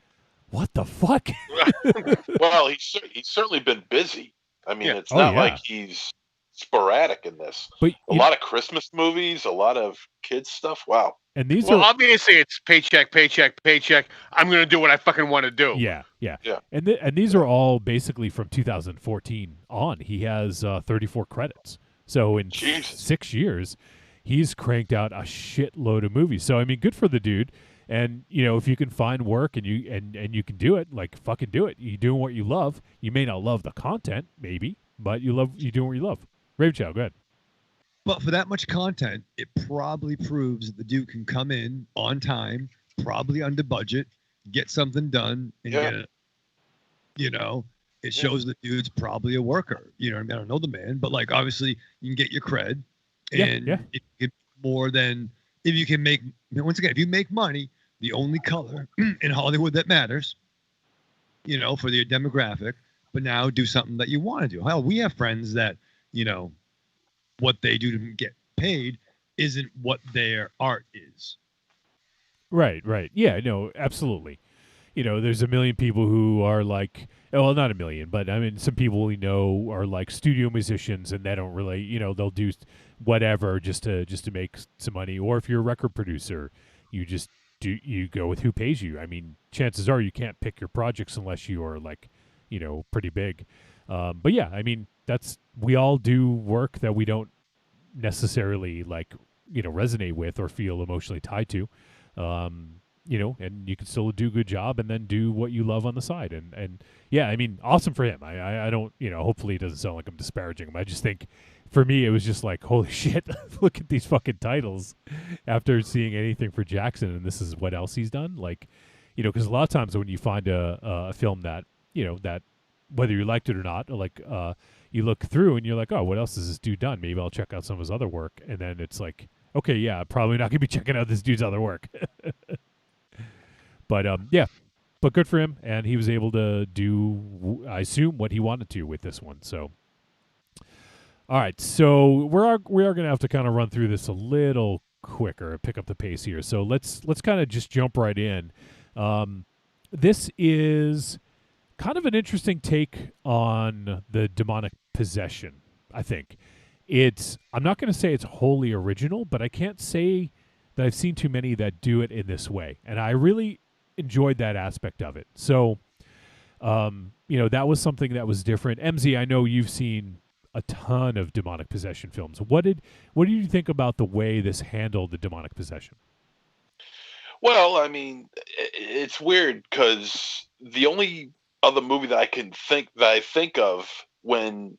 what the fuck? Well, he's certainly been busy. I mean, it's not like he's sporadic in this. But a lot of Christmas movies, a lot of kids stuff. Wow. And these are obviously it's paycheck. I'm going to do what I fucking want to do. Yeah. And these are all basically from 2014 on. He has 34 credits. So in 6 years, he's cranked out a shitload of movies. So I mean, good for the dude. And you know, if you can find work and you can do it, like fucking do it. You're doing what you love. You may not love the content, maybe, but you doing what you love. Rave Chow, go ahead. But for that much content, it probably proves that the dude can come in on time, probably under budget, get something done, and get it. You know, it shows the dude's probably a worker. You know what I mean? I don't know the man, but like obviously you can get your cred, and it more than if you can make. Once again, if you make money, the only color in Hollywood that matters, you know, for your demographic. But now do something that you want to do. Hell, we have friends that. You know, what they do to get paid isn't what their art is. Right. Yeah, no, absolutely. You know, there's a million people who are like, well, not a million, but I mean, some people we know are like studio musicians and they don't really, you know, they'll do whatever just to make some money. Or if you're a record producer, you go with who pays you. I mean, chances are you can't pick your projects unless you are like, you know, pretty big. But yeah, I mean, we all do work that we don't necessarily resonate with or feel emotionally tied to. And you can still do a good job and then do what you love on the side. And yeah, I mean, awesome for him. I don't, hopefully it doesn't sound like I'm disparaging him. I just think for me, it was just like, holy shit, look at these fucking titles after seeing anything for Jackson. And this is what else he's done. Because a lot of times when you find a film that, that whether you liked it or not, you look through and you're like, oh, what else has this dude done? Maybe I'll check out some of his other work. And then it's like, okay, yeah, probably not going to be checking out this dude's other work. But but good for him, and he was able to do, I assume, what he wanted to with this one. So, all right, so we are going to have to kind of run through this a little quicker, pick up the pace here. So let's kind of just jump right in. This is kind of an interesting take on the demonic possession. I think I'm not going to say it's wholly original, but I can't say that I've seen too many that do it in this way, and I really enjoyed that aspect of it. So, that was something that was different. MZ, I know you've seen a ton of demonic possession films. What did you think about the way this handled the demonic possession? Well, I mean, it's weird because the only other movie that I think of when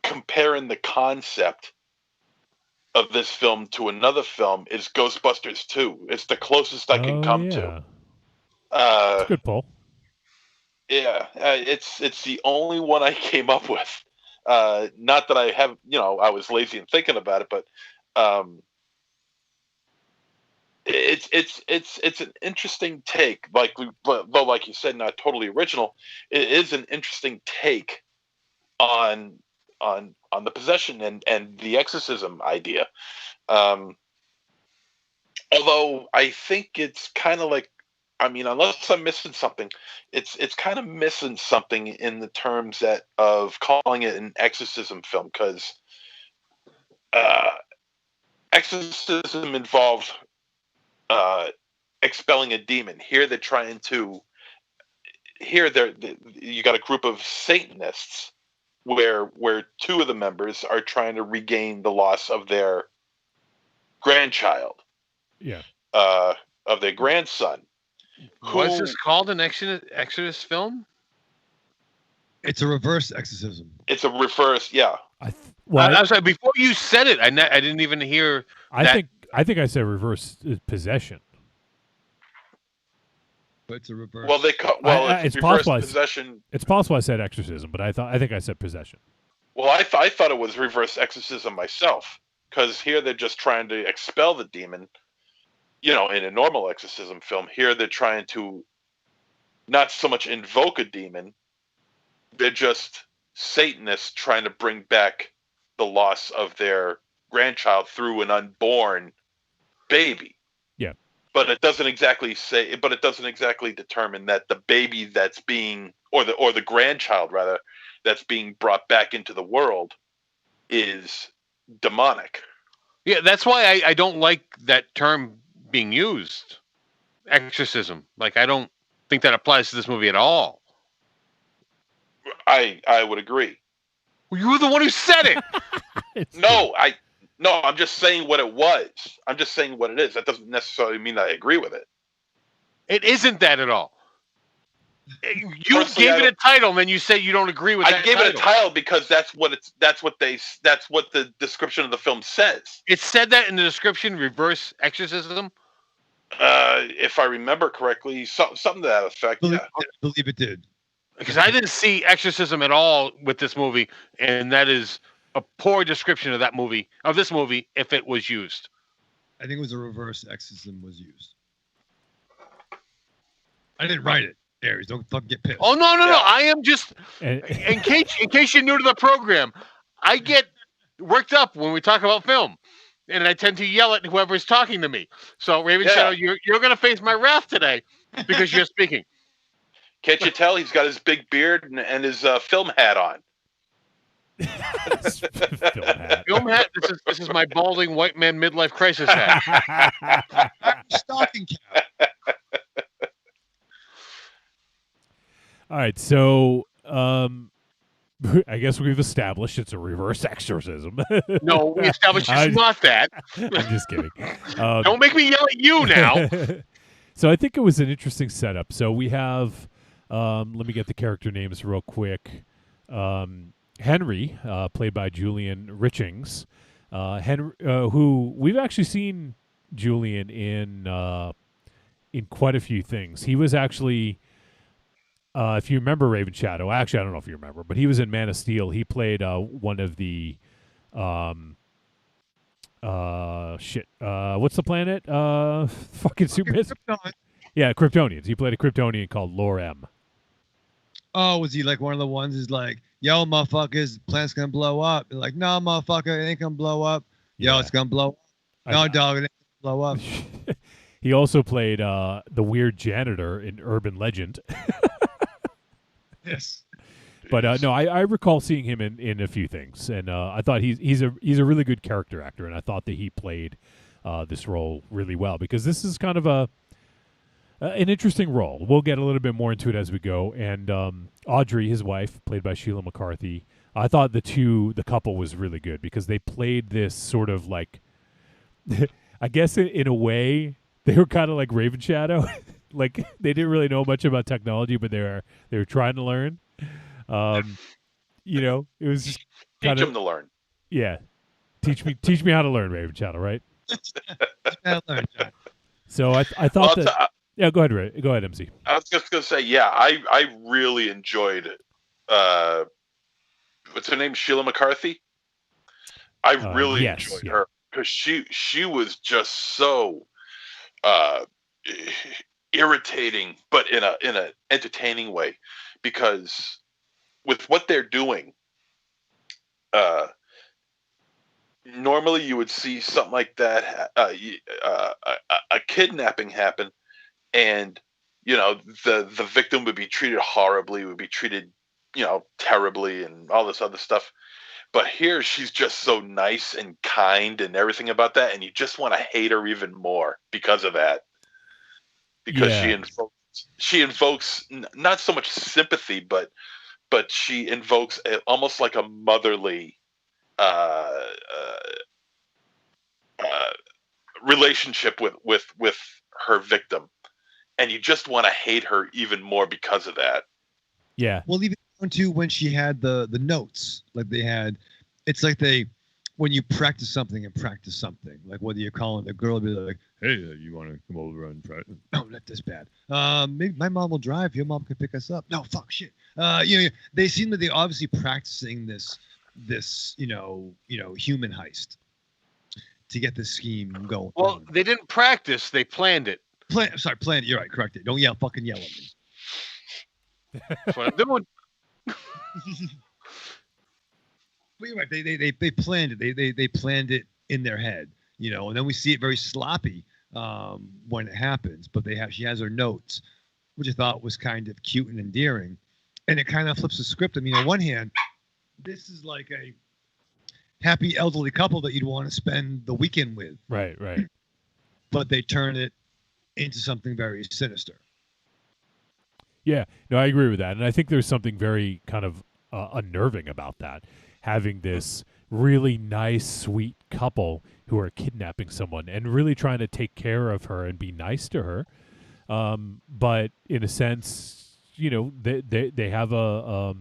comparing the concept of this film to another film is Ghostbusters 2. It's the closest I can come to. That's a good pull. Yeah, it's the only one I came up with. Not that I have, I was lazy in thinking about it, but it's an interesting take. Though, like you said, not totally original, it is an interesting take on the possession and the exorcism idea. Although I think it's kind of like, I mean, unless I'm missing something, it's kind of missing something in the terms of calling it an exorcism film, because exorcism involves expelling a demon. Here they're trying to. You got a group of Satanists where two of the members are trying to regain the loss of their grandchild. Yeah. Of their grandson. Was this called an Exodus film? It's a reverse exorcism. It's a reverse, yeah. I'm sorry. Before you said it, I didn't even hear. I think I said reverse possession. But it's a reverse. Well, it's reverse possession. It's possible I said exorcism, but I think I said possession. Well, I thought it was reverse exorcism myself, because here they're just trying to expel the demon. In a normal exorcism film, here they're trying to not so much invoke a demon, they're just Satanists trying to bring back the loss of their grandchild through an unborn baby. Yeah. But it doesn't exactly determine that the baby that's being, or the grandchild rather, that's being brought back into the world is demonic. Yeah, that's why I don't like that term being used, exorcism. I don't think that applies to this movie at all. I would agree. Well, you were the one who said it. No, I'm just saying what it was. I'm just saying what it is. That doesn't necessarily mean I agree with it. It isn't that at all. You gave it a title, and then you say you don't agree with that. I gave it a title because that's what the description of the film says. It said that in the description, reverse exorcism. If I remember correctly, something to that effect. I believe it did. Because I didn't see exorcism at all with this movie, and that is a poor description of this movie, if it was used. I think it was a reverse exorcism was used. I didn't write it. Aries, don't fucking get pissed. Oh no! I am just in case you're new to the program. I get worked up when we talk about film, and I tend to yell at whoever's talking to me. So Raven Shadow, you're going to face my wrath today because you're speaking. Can't you tell he's got his big beard and his film hat on? Film hat. This is my balding white man midlife crisis hat. Stocking cap. All right, so I guess we've established it's a reverse exorcism. No, we established it's not that. I'm just kidding. Don't make me yell at you now. So I think it was an interesting setup. So we have, let me get the character names real quick. Henry, played by Julian Richings, Henry, who we've actually seen Julian in quite a few things. He was actually, if you remember Raven Shadow, actually I don't know if you remember, but he was in Man of Steel. He played one of the what's the planet? Fucking Superman. Yeah, Kryptonians. He played a Kryptonian called Lorem. Oh, was he like one of the ones who's like, yo, motherfuckers, planet's gonna blow up? They're like, no, motherfucker, it ain't gonna blow up. Yo, it's gonna blow up. No, dog, it ain't gonna blow up. He also played the weird janitor in Urban Legend. Yes. But no, I recall seeing him in a few things, and I thought he's a really good character actor, and I thought that he played this role really well, because this is kind of an interesting role. We'll get a little bit more into it as we go. And Audrey, his wife, played by Sheila McCarthy, I thought the couple was really good, because they played this sort of like, I guess in a way, they were kind of like Raven Shadow. Like, they didn't really know much about technology, but they were trying to learn. You know, it was just teach them to learn. Yeah, teach me how to learn, Raven Shadow, right? So I thought that. Yeah, go ahead, Ray. Go ahead, MC. I was just gonna say, yeah, I really enjoyed what's her name, Sheila McCarthy. I really enjoyed her, because she was just so irritating, but in a entertaining way, because with what they're doing, normally you would see something like that, a kidnapping happen, and the victim would be treated horribly, would be treated terribly, and all this other stuff. But here she's just so nice and kind and everything about that, and you just want to hate her even more because of that. Because she invokes not so much sympathy, but she invokes almost like a motherly relationship with her victim, and you just want to hate her even more because of that. Yeah. Well, even to when she had the notes, like they had, it's like when you practice something, like whether you're calling the girl, be like, hey, you want to come over and practice? No, not this bad. Maybe my mom will drive. Your mom can pick us up. No, fuck shit. They seem that they're obviously practicing this human heist to get this scheme going. Well, they didn't practice; they planned it. Planned it. You're right. Correct it. Don't yell. Fucking yell at me. That's what I'm doing. But you're right. They planned it. They planned it in their head, and then we see it very sloppy when it happens. But she has her notes, which I thought was kind of cute and endearing, and it kind of flips the script. I mean, on one hand, this is like a happy elderly couple that you'd want to spend the weekend with. Right. But they turn it into something very sinister. Yeah, no, I agree with that. And I think there's something very kind of unnerving about that, having this really nice, sweet couple who are kidnapping someone and really trying to take care of her and be nice to her. But in a sense, they have a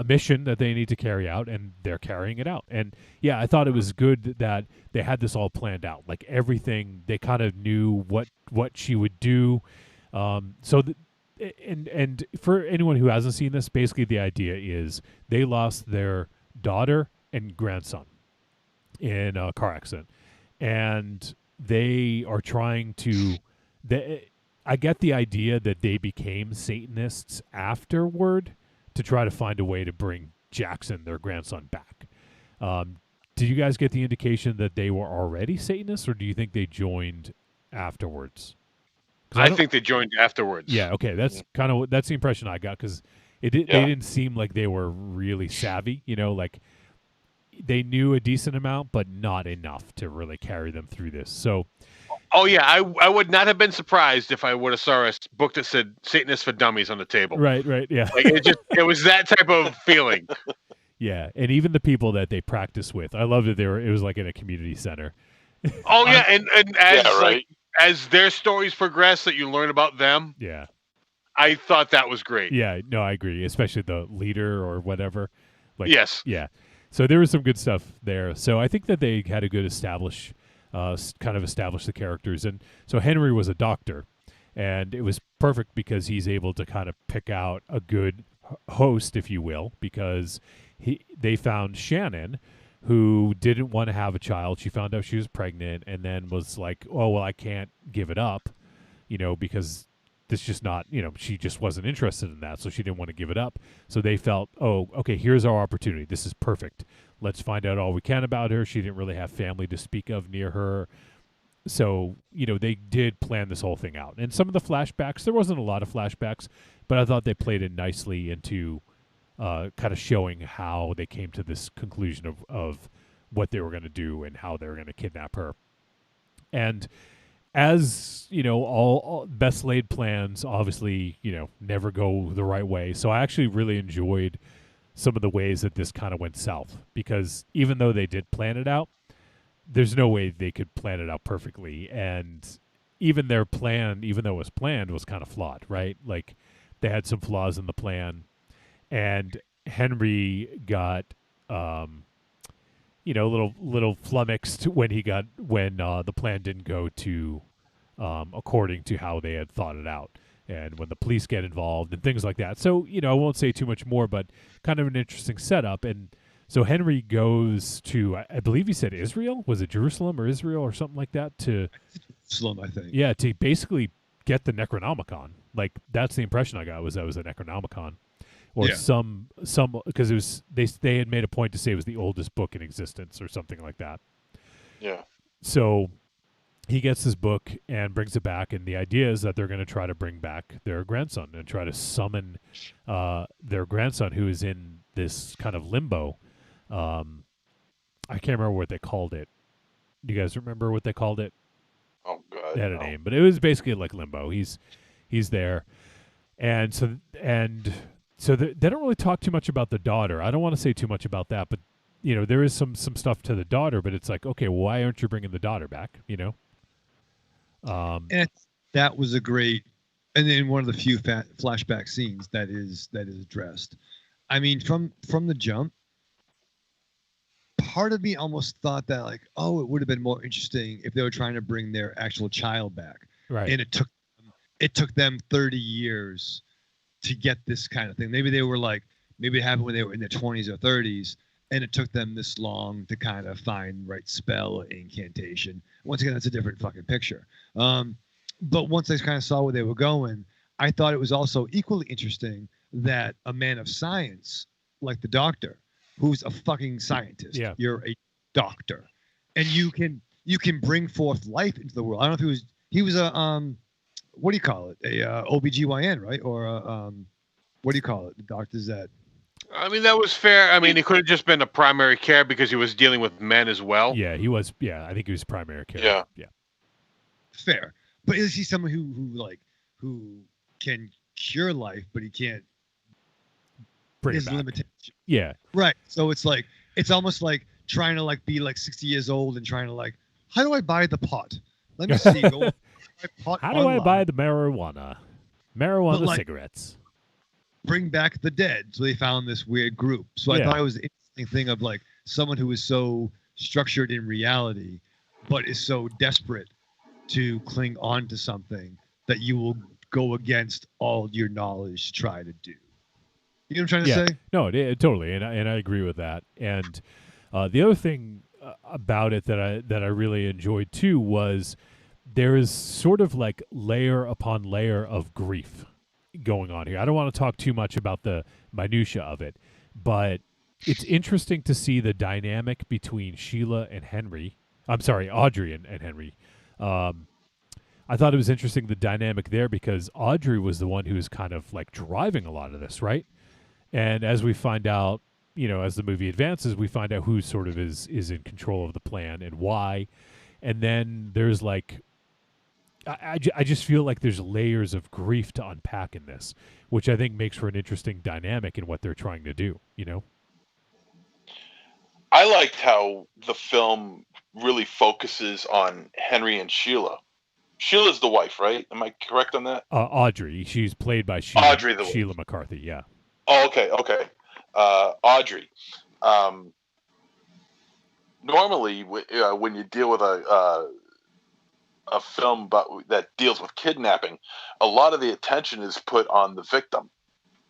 mission that they need to carry out, and they're carrying it out. And yeah, I thought it was good that they had this all planned out, like everything. They kind of knew what she would do. And for anyone who hasn't seen this, basically the idea is they lost their daughter and grandson in a car accident, and they are trying to. I get the idea that they became Satanists afterward to try to find a way to bring Jackson, their grandson, back. Did you guys get the indication that they were already Satanists, or do you think they joined afterwards? I think they joined afterwards. Yeah, okay, that's the impression I got, because they didn't seem like they were really savvy. Like they knew a decent amount, but not enough to really carry them through this. So, Oh yeah, I would not have been surprised if I would have saw a book that said Satanist for Dummies on the table. Right, yeah. Like it was that type of feeling. Yeah, and even the people that they practice with, I loved it. It was like in a community center. Oh yeah, and as Yeah, right. like as their stories progress, that you learn about them. Yeah, I thought that was great. yeah, no, I agree. Especially the leader or whatever. Like, Yes. yeah. So there was some good stuff there. So I think that they had a good establish the characters, and so Henry was a doctor, and it was perfect because he's able to kind of pick out a good host, if you will, because they found Shannon, who didn't want to have a child. She found out she was pregnant, and then was like, "Oh well, I can't give it up," because this just not, she just wasn't interested in that, so she didn't want to give it up. So they felt, oh, okay, here's our opportunity. This is perfect. Let's find out all we can about her. She didn't really have family to speak of near her. So, they did plan this whole thing out. And some of the flashbacks, there wasn't a lot of flashbacks, but I thought they played it nicely into kind of showing how they came to this conclusion of what they were going to do and how they were going to kidnap her. And as all best laid plans obviously never go the right way, so I actually really enjoyed some of the ways that this kind of went south, because even though they did plan it out, there's no way they could plan it out perfectly, and even their plan, even though it was planned, was kind of flawed, right? Like they had some flaws in the plan, and Henry got a little flummoxed when the plan didn't go to according to how they had thought it out, and when the police get involved and things like that. So I won't say too much more, but kind of an interesting setup. And so Henry goes to, I believe he said Israel. Was it Jerusalem or Israel or something like that? To Jerusalem, I think. Yeah, to basically get the Necronomicon. Like that's the impression I got, was that was a Necronomicon. Or some because it was they had made a point to say it was the oldest book in existence or something like that. Yeah. So he gets this book and brings it back, and the idea is that they're going to try to bring back their grandson and try to summon their grandson, who is in this kind of limbo. I can't remember what they called it. Do you guys remember what they called it? Oh God. They had a name, but it was basically like limbo. He's there, and so they don't really talk too much about the daughter. I don't want to say too much about that, but there is some stuff to the daughter. But it's like, okay, well, why aren't you bringing the daughter back? And that was a great, and then one of the few flashback scenes that is addressed. I mean, from the jump, part of me almost thought that like, oh, it would have been more interesting if they were trying to bring their actual child back, right? And it took them 30 years to get this kind of thing. Maybe they were like, maybe it happened when they were in their 20s or 30s, and it took them this long to kind of find right spell or incantation. Once again, that's a different fucking picture. But once I kind of saw where they were going, I thought it was also equally interesting that a man of science like the doctor, who's a fucking scientist, you're a doctor, and you can bring forth life into the world. I don't know if he was a what do you call it? A OBGYN, right? Or what do you call it? The doctors that. I mean, that was fair. I mean, he could have just been a primary care because he was dealing with men as well. Yeah, he was. Yeah, I think he was primary care. Yeah. Fair, but is he someone who can cure life, but he can't bring his it back? Limitation. Yeah. Right. So it's almost like trying to be 60 years old and trying to how do I buy the pot? Let me see. How do I buy the marijuana? Marijuana cigarettes. Bring back the dead. So they found this weird group. So I thought it was an interesting thing of someone who is so structured in reality, but is so desperate to cling on to something that you will go against all your knowledge to try to do. You know what I'm trying to say? No, totally, and I agree with that. And the other thing about it that I really enjoyed too was there is sort of layer upon layer of grief going on here. I don't want to talk too much about the minutia of it, but it's interesting to see the dynamic between Sheila and Henry. I'm sorry, Audrey and Henry. I thought it was interesting, the dynamic there, because Audrey was the one who was kind of driving a lot of this, right? And as we find out, as the movie advances, we find out who sort of is in control of the plan and why. And then there's I just feel like there's layers of grief to unpack in this, which I think makes for an interesting dynamic in what they're trying to do. I liked how the film really focuses on Henry and Sheila. Sheila's the wife, right? Am I correct on that? Audrey, she's played by Sheila, Audrey the Sheila McCarthy. Yeah. Oh, okay. Audrey. Normally, when you deal with a film that deals with kidnapping, a lot of the attention is put on the victim.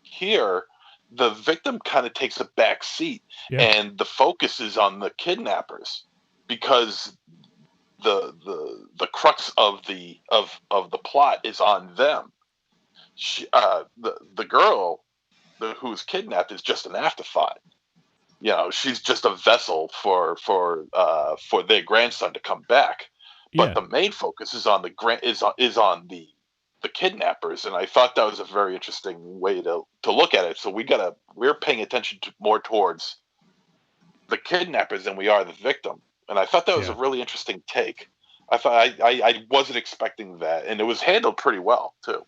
Here, the victim kind of takes a back seat, and the focus is on the kidnappers because the crux of the plot is on them. The girl who's kidnapped is just an afterthought. She's just a vessel for their grandson to come back. But the main focus is on the kidnappers, and I thought that was a very interesting way to look at it. So we're paying attention more towards the kidnappers than we are the victim, and I thought that was a really interesting take. I wasn't expecting that, and it was handled pretty well too.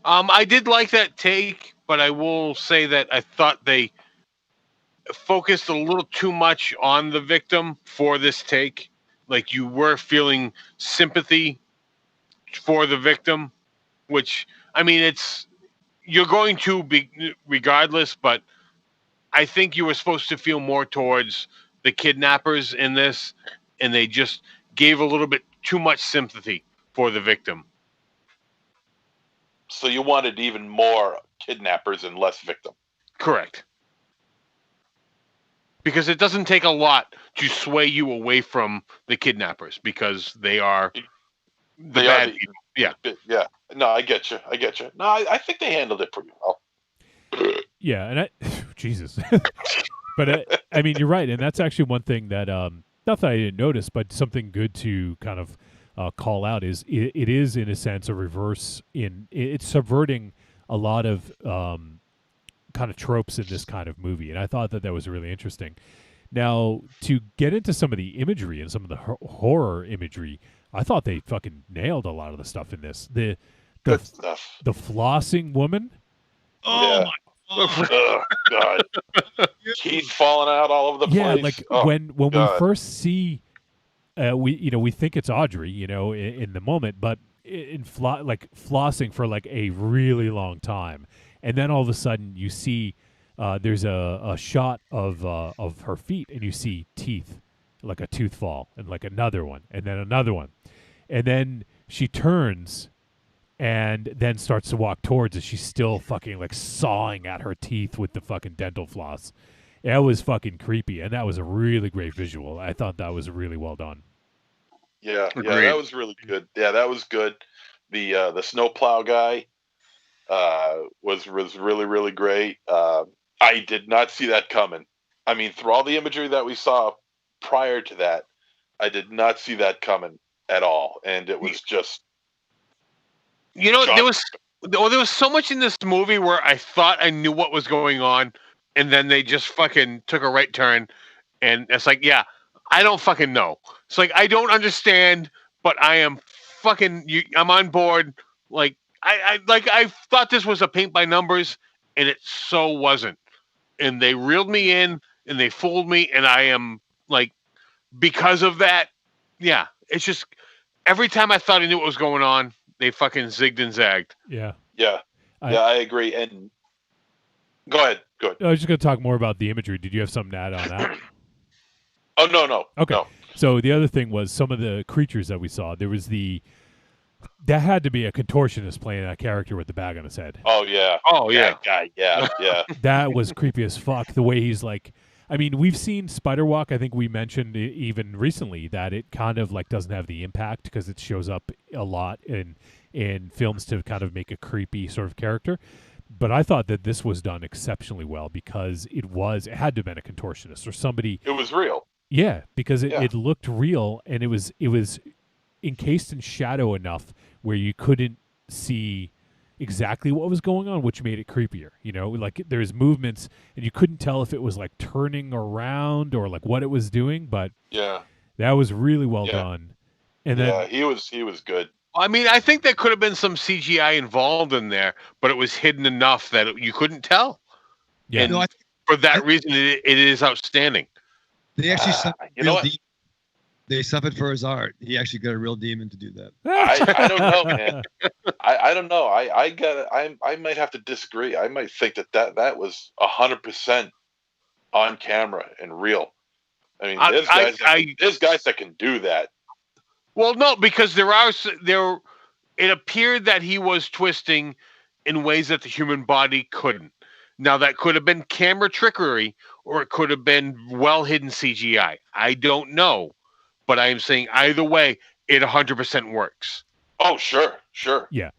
I did like that take, but I will say that I thought they focused a little too much on the victim for this take. Like, you were feeling sympathy for the victim, which, I mean, you're going to be regardless, but I think you were supposed to feel more towards the kidnappers in this, and they just gave a little bit too much sympathy for the victim. So you wanted even more kidnappers and less victim. Correct. Because it doesn't take a lot to sway you away from the kidnappers, because they are the bad people. Yeah. Yeah. No, I get you. No, I think they handled it pretty well. Yeah, and Jesus. But I mean, you're right, and that's actually one thing that not that I didn't notice, but something good to kind of call out is it is in a sense a reverse it's subverting a lot of kind of tropes in this kind of movie, and I thought that was really interesting. Now, to get into some of the imagery and some of the horror imagery, I thought they fucking nailed a lot of the stuff in this. The Good stuff. The flossing woman. Oh my Oh God! Teeth falling out all over the place. Yeah, like when we first see, we think it's Audrey, in the moment, but flossing for like a really long time, and then all of a sudden you see there's a shot of her feet, and you see teeth, like a tooth fall, and like another one, and then another one, and then she turns and then starts to walk towards it. She's still fucking like sawing at her teeth with the fucking dental floss. That was fucking creepy, and that was a really great visual. I thought that was really well done. Yeah, that was really good. Yeah, that was good. The snowplow guy was really, really great. I did not see that coming. I mean, through all the imagery that we saw prior to that, I did not see that coming at all, and it was just. There was so much in this movie where I thought I knew what was going on, and then they just fucking took a right turn, and it's like, yeah, I don't fucking know. It's like, I don't understand, but I am I'm on board. Like, I thought this was a paint by numbers, and it so wasn't. And they reeled me in, and they fooled me, and I am like, because of that, yeah, it's just every time I thought I knew what was going on, they fucking zigged and zagged. Yeah. I agree. And go ahead. I was just going to talk more about the imagery. Did you have something to add on that? Oh, no. Okay. No. So the other thing was some of the creatures that we saw. There was that had to be a contortionist playing that character with the bag on his head. Oh, yeah. That guy. Yeah. That was creepy as fuck. The way he's like, I mean, we've seen Spider Walk. I think we mentioned even recently that it kind of like doesn't have the impact because it shows up a lot in films to kind of make a creepy sort of character. But I thought that this was done exceptionally well because it had to have been a contortionist or somebody. It was real. Yeah, because it looked real, and it was encased in shadow enough where you couldn't see exactly what was going on, which made it creepier. Like there's movements, and you couldn't tell if it was like turning around or like what it was doing. But yeah, that was really well done. And Yeah, then he was good. I mean, I think there could have been some CGI involved in there, but it was hidden enough that you couldn't tell. yeah, And No, for that reason, it is outstanding. they actually suffered You know what? they suffered for his art. He actually got a real demon to do that. I don't know, man. I don't know. I might have to disagree. I might think that was 100% on camera and real. I mean, there's guys that can do that. Well, no, because it appeared that he was twisting in ways that the human body couldn't. Now, that could have been camera trickery, or it could have been well hidden CGI. I don't know, but I am saying either way, it 100% works. Oh, sure. yeah.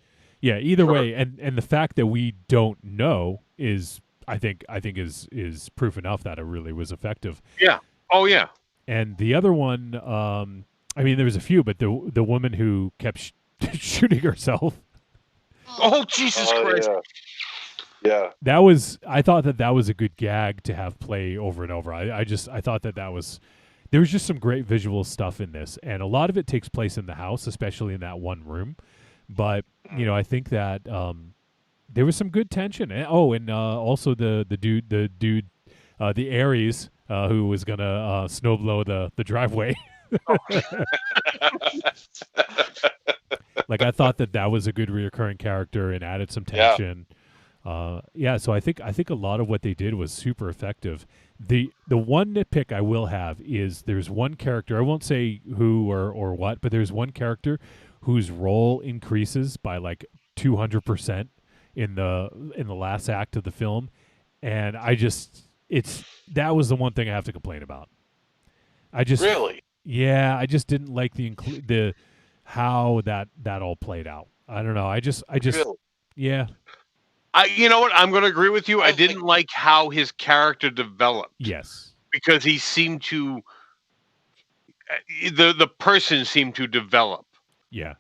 Either way, and the fact that we don't know is, I think is proof enough that it really was effective. Yeah. Oh yeah. And the other one, I mean, there was a few, but the woman who kept shooting herself. Oh Jesus Christ! Yeah. I thought that was a good gag to have play over and over. I thought that was, there was just some great visual stuff in this, and a lot of it takes place in the house, especially in that one room. But I think that there was some good tension. And also the dude, the Aries who was gonna snowblow the driveway. Like, I thought that was a good reoccurring character and added some tension. So I think a lot of what they did was super effective. The one nitpick I will have is there's one character, I won't say who or what, but there's one character whose role increases by like 200% in the last act of the film, and that was the one thing I have to complain about. I just didn't like the how that all played out. I don't know. I just Really? yeah. You know what? I'm going to agree with you. I didn't like how his character developed. Yes. Because he seemed to the person seemed to develop. Yeah.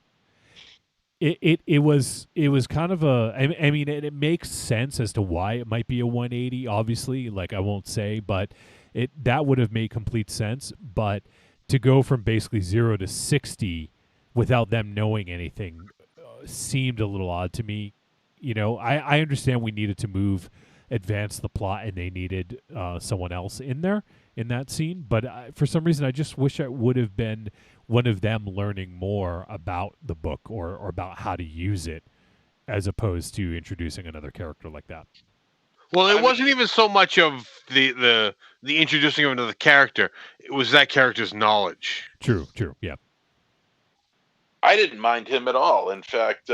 It was kind of I mean it makes sense as to why it might be a 180, obviously, like I won't say, but that would have made complete sense. But to go from basically 0 to 60 without them knowing anything seemed a little odd to me. I understand we needed to advance the plot, and they needed someone else in there in that scene. But for some reason, I just wish it would have been one of them learning more about the book or about how to use it, as opposed to introducing another character like that. Well, it wasn't even so much of the introducing of another character. It was that character's knowledge. True. Yeah. I didn't mind him at all. In fact,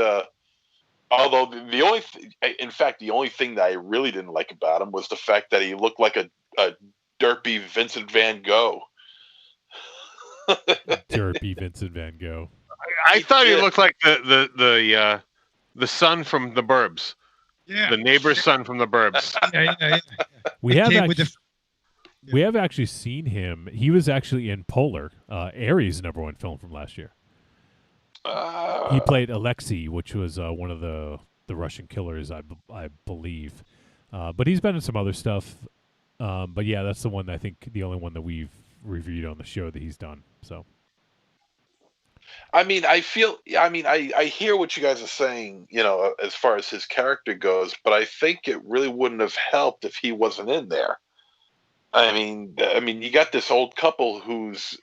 although the only thing that I really didn't like about him was the fact that he looked like a derpy Vincent Van Gogh. Derpy Vincent Van Gogh. I thought he looked like the son from the Burbs. Yeah. The neighbor's son from the Burbs. Yeah. We have actually seen him. He was actually in Polar, Aries' #1 film from last year. He played Alexei, which was one of the Russian killers, I believe. But he's been in some other stuff. But yeah, that's the one, I think, the only one that we've reviewed on the show that he's done. So, I mean, I hear what you guys are saying, as far as his character goes, but I think it really wouldn't have helped if he wasn't in there. I mean, you got this old couple who's,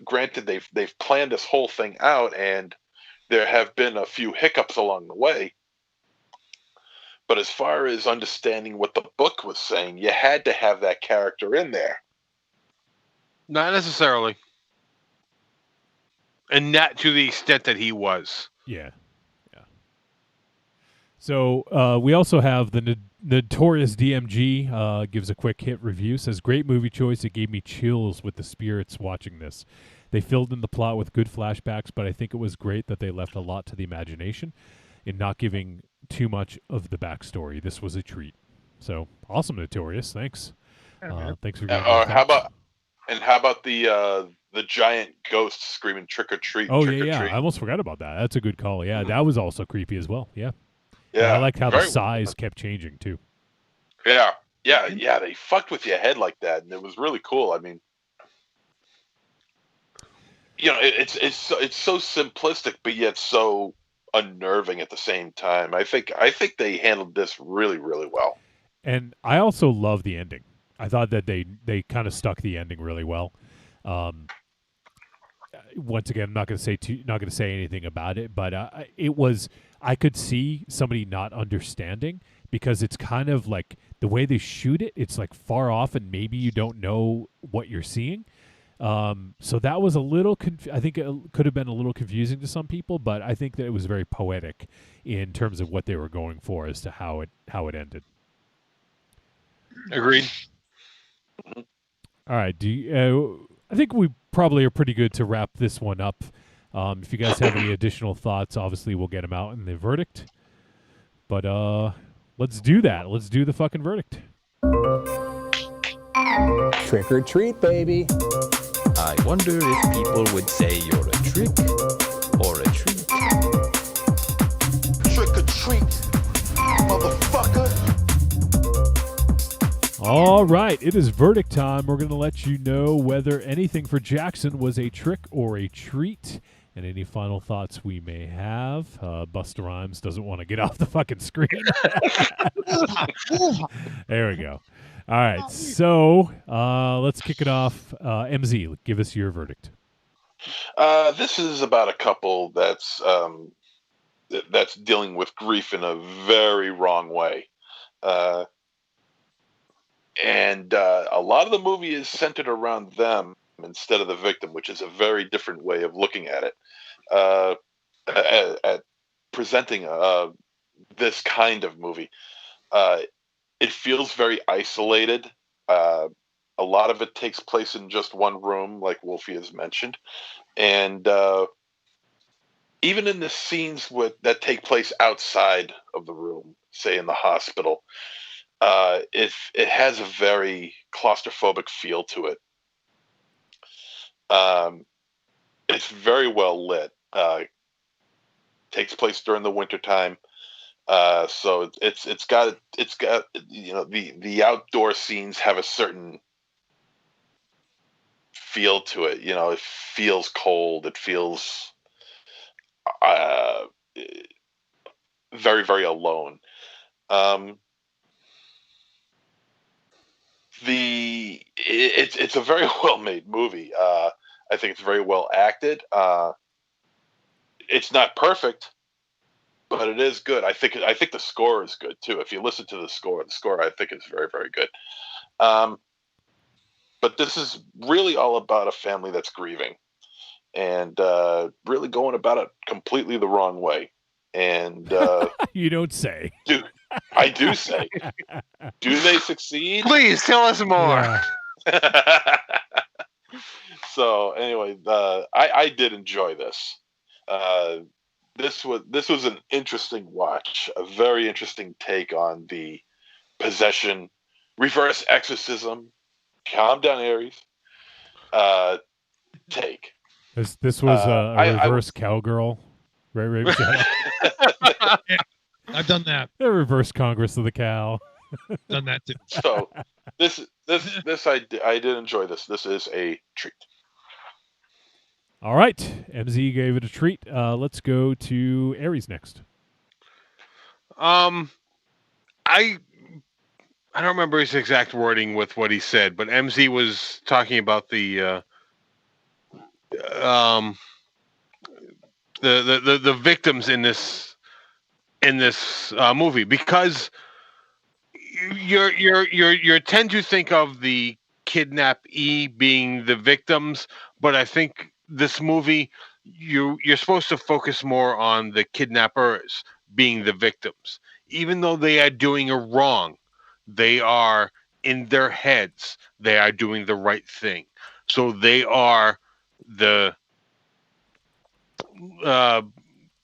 granted they've planned this whole thing out, and there have been a few hiccups along the way. But as far as understanding what the book was saying, you had to have that character in there. Not necessarily. And not to the extent that he was. Yeah. So we also have the Notorious DMG gives a quick hit review. Says, great movie choice. It gave me chills with the spirits watching this. They filled in the plot with good flashbacks, but I think it was great that they left a lot to the imagination in not giving too much of the backstory. This was a treat. So awesome, Notorious. Thanks. Thanks for giving me How about the giant ghost screaming "trick or treat"? Oh, trick or yeah. treat. I almost forgot about that. That's a good call. Yeah, that was also creepy as well. Yeah. Yeah. And I liked how the Very size kept changing too. Yeah. They fucked with your head like that, and it was really cool. I mean, it's so simplistic, but yet so unnerving at the same time. I think they handled this really, really well. And I also love the ending. I thought that they kind of stuck the ending really well. Once again, I'm not going to say anything about it, but it was. I could see somebody not understanding because it's kind of like the way they shoot it. It's like far off, and maybe you don't know what you're seeing. So that was a little. I think it could have been a little confusing to some people, but I think that it was very poetic in terms of what they were going for as to how it ended. Agreed. All right. I think we probably are pretty good to wrap this one up. If you guys have any additional thoughts, obviously we'll get them out in the verdict. But let's do that. Let's do the fucking verdict. Trick or treat, baby. I wonder if people would say you're a trick or a treat. Trick or treat, motherfucker. All right, it is verdict time. We're going to let you know whether anything for Jackson was a trick or a treat, and any final thoughts we may have. Busta Rhymes doesn't want to get off the fucking screen. There we go. All right, so let's kick it off. MZ, give us your verdict. This is about a couple that's dealing with grief in a very wrong way. And a lot of the movie is centered around them instead of the victim, which is a very different way of looking at it. At presenting this kind of movie. It feels very isolated. A lot of it takes place in just one room, like Wolfie has mentioned. And even in the scenes that take place outside of the room, say in the hospital, it has a very claustrophobic feel to it. It's very well lit. Takes place during the wintertime. So it's got the outdoor scenes have a certain feel to it. It feels cold. It feels very, very alone. It's a very well made movie. I think it's very well acted. It's not perfect, but it is good. I think the score is good too. If you listen to the score I think is very, very good. But this is really all about a family that's grieving and really going about it completely the wrong way. And you don't say. I do say. Do they succeed? Please tell us more. Yeah. So anyway, I did enjoy this. This was an interesting watch, a very interesting take on the possession, reverse exorcism, calm down Aries take. This was a reverse cowgirl, right? I've done that. The reverse Congress of the Cow. Done that too. So this I did enjoy this. This is a treat. All right, MZ gave it a treat. Let's go to Aries next. I don't remember his exact wording with what he said, but MZ was talking about the victims in this movie, because you tend to think of the kidnappee being the victims, but I think this movie you're supposed to focus more on the kidnappers being the victims. Even though they are doing a wrong, they are in their heads, they are doing the right thing. So they are the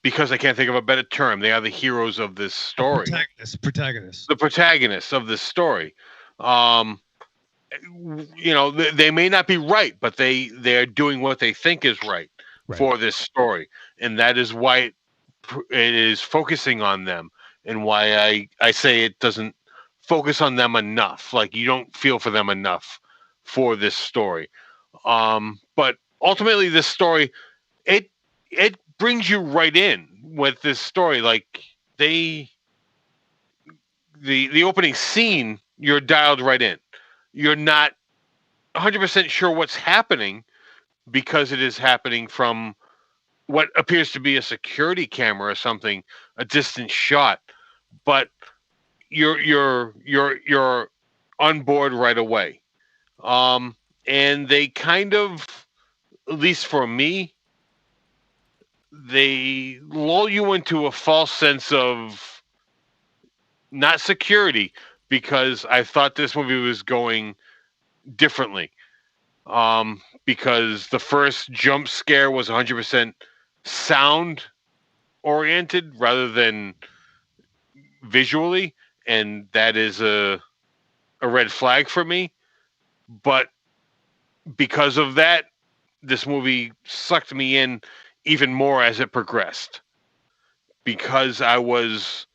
because I can't think of a better term, they are the heroes of this story. Protagonists. The protagonists of this story. They may not be right, but they're doing what they think is right for this story. And that is why it is focusing on them, and why I say it doesn't focus on them enough. Like, you don't feel for them enough for this story. But ultimately, this story, it brings you right in with this story. Like the opening scene, you're dialed right in. You're not 100% sure what's happening because it is happening from what appears to be a security camera or something, a distant shot, but you're on board right away. And they kind of, at least for me, they lull you into a false sense of not security, because I thought this movie was going differently. Because the first jump scare was 100% sound oriented rather than visually, and that is a red flag for me. But because of that, this movie sucked me in even more as it progressed, because I was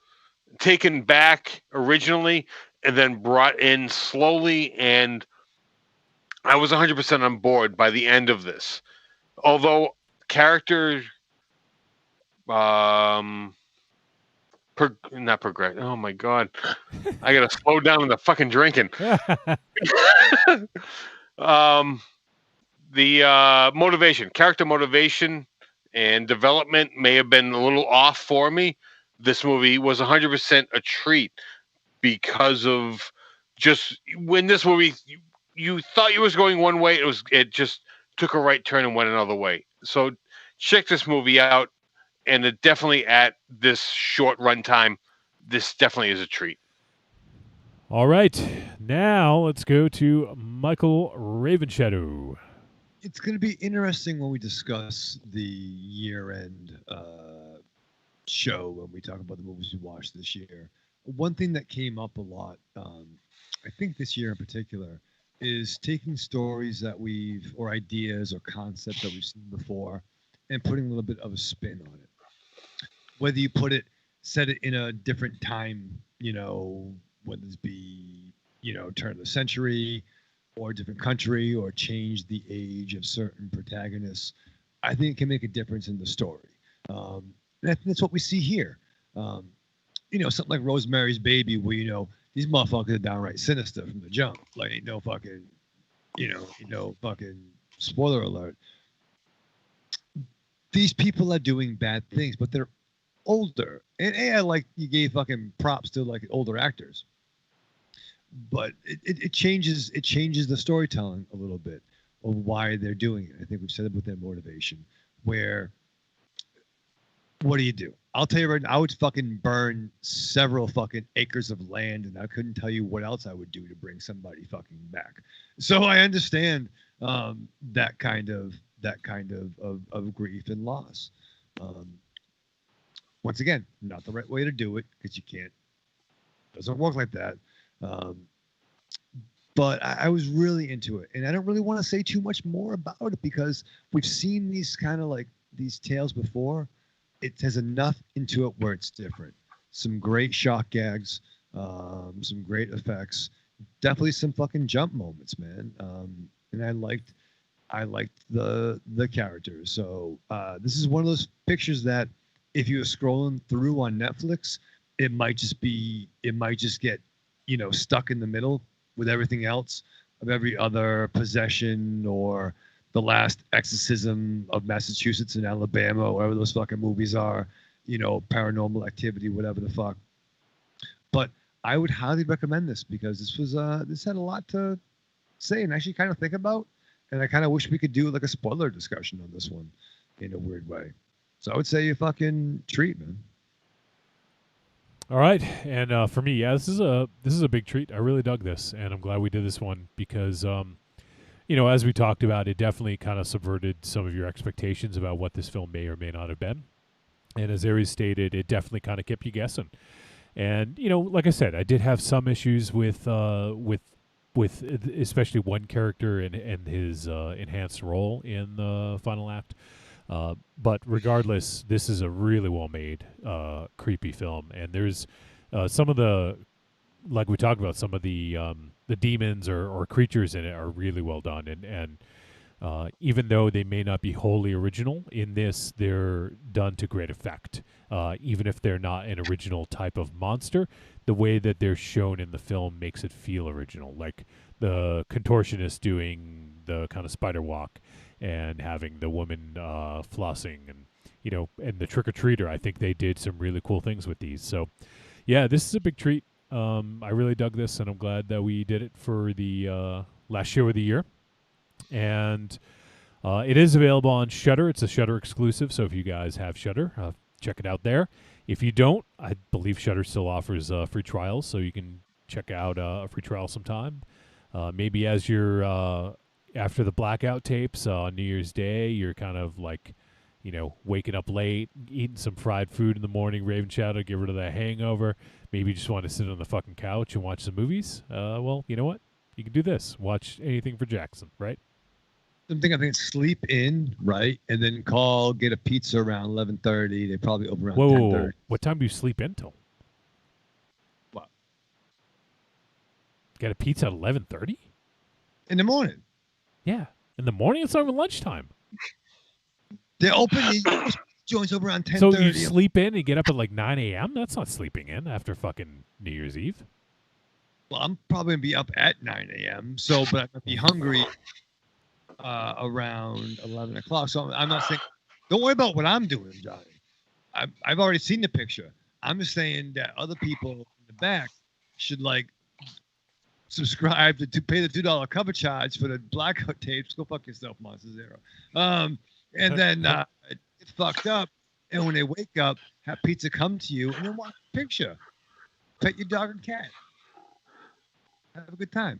taken back originally and then brought in slowly, and I was 100% on board by the end of this. Although character not progress. Oh my god, I gotta slow down in the fucking drinking. The character motivation and development may have been a little off for me. This movie was 100% a treat because of just when this movie you thought you was going one way, it just took a right turn and went another way. So check this movie out, and it definitely at this short runtime, this definitely is a treat. All right, now let's go to Michael Ravenshadow. It's going to be interesting when we discuss the year-end show, when we talk about the movies we watched this year. One thing that came up a lot, I think this year in particular, is taking stories that or ideas or concepts that we've seen before and putting a little bit of a spin on it. Whether you set it in a different time, whether it be, turn of the century or a different country, or change the age of certain protagonists, I think it can make a difference in the story. And I think that's what we see here. Something like Rosemary's Baby, where, these motherfuckers are downright sinister from the jump. Like, ain't no fucking, fucking spoiler alert. These people are doing bad things, but they're older. And I like you gave fucking props to like older actors. But it changes the storytelling a little bit of why they're doing it. I think we've said it with their motivation. Where, what do you do? I'll tell you right now, I would fucking burn several fucking acres of land, and I couldn't tell you what else I would do to bring somebody fucking back. So I understand that kind of grief and loss. Once again, not the right way to do it, because you can't. Doesn't work like that. But I was really into it, and I don't really want to say too much more about it because we've seen these kind of like these tales before. It has enough into it where it's different. Some great shock gags, some great effects, definitely some fucking jump moments, man. And I liked the characters. So this is one of those pictures that if you were scrolling through on Netflix, it might just get, stuck in the middle with everything else of every other possession or the last exorcism of Massachusetts and Alabama, or whatever those fucking movies are, Paranormal Activity, whatever the fuck. But I would highly recommend this because this had a lot to say and actually kind of think about. And I kind of wish we could do like a spoiler discussion on this one in a weird way. So I would say a fucking treat, man. All right, and for me, yeah, this is a big treat. I really dug this, and I'm glad we did this one because, as we talked about, it definitely kind of subverted some of your expectations about what this film may or may not have been. And as Aries stated, it definitely kind of kept you guessing. And like I said, I did have some issues with especially one character and his enhanced role in the final act. But regardless, this is a really well-made, creepy film, and there's some of the, like we talked about, some of the demons or creatures in it are really well done, and Even though they may not be wholly original, in this they're done to great effect. Even if they're not an original type of monster, the way that they're shown in the film makes it feel original. Like the contortionist doing the kind of spider walk and having the woman flossing and, and the trick-or-treater. I think they did some really cool things with these. So, yeah, this is a big treat. I really dug this, and I'm glad that we did it for the last show of the year. And it is available on Shudder. It's a Shudder exclusive, so if you guys have Shudder, check it out there. If you don't, I believe Shudder still offers free trials, so you can check out a free trial sometime. Maybe as you're after the blackout tapes on New Year's Day, you're kind of like, waking up late, eating some fried food in the morning, Raven Shadow, get rid of that hangover. Maybe you just want to sit on the fucking couch and watch some movies. Well, you know what? You can do this. Watch anything for Jackson, right? I think sleep in, right? And then get a pizza around 11:30. They probably open around 10:30. What time do you sleep in till? What? Get a pizza at 11:30? In the morning. Yeah. In the morning? It's not even lunchtime. They open the joints over around 10:30. So you sleep in and get up at like 9 a.m.? That's not sleeping in after fucking New Year's Eve. Well, I'm probably going to be up at 9 a.m. But I'm going to be hungry around 11 o'clock. So I'm not saying, don't worry about what I'm doing, Johnny. I've already seen the picture. I'm just saying that other people in the back should subscribe to pay the $2 cover charge for the blackout tapes. Go fuck yourself, Monster Zero. And then get fucked up. And when they wake up, have pizza come to you and then watch the picture. Pet your dog and cat. Have a good time.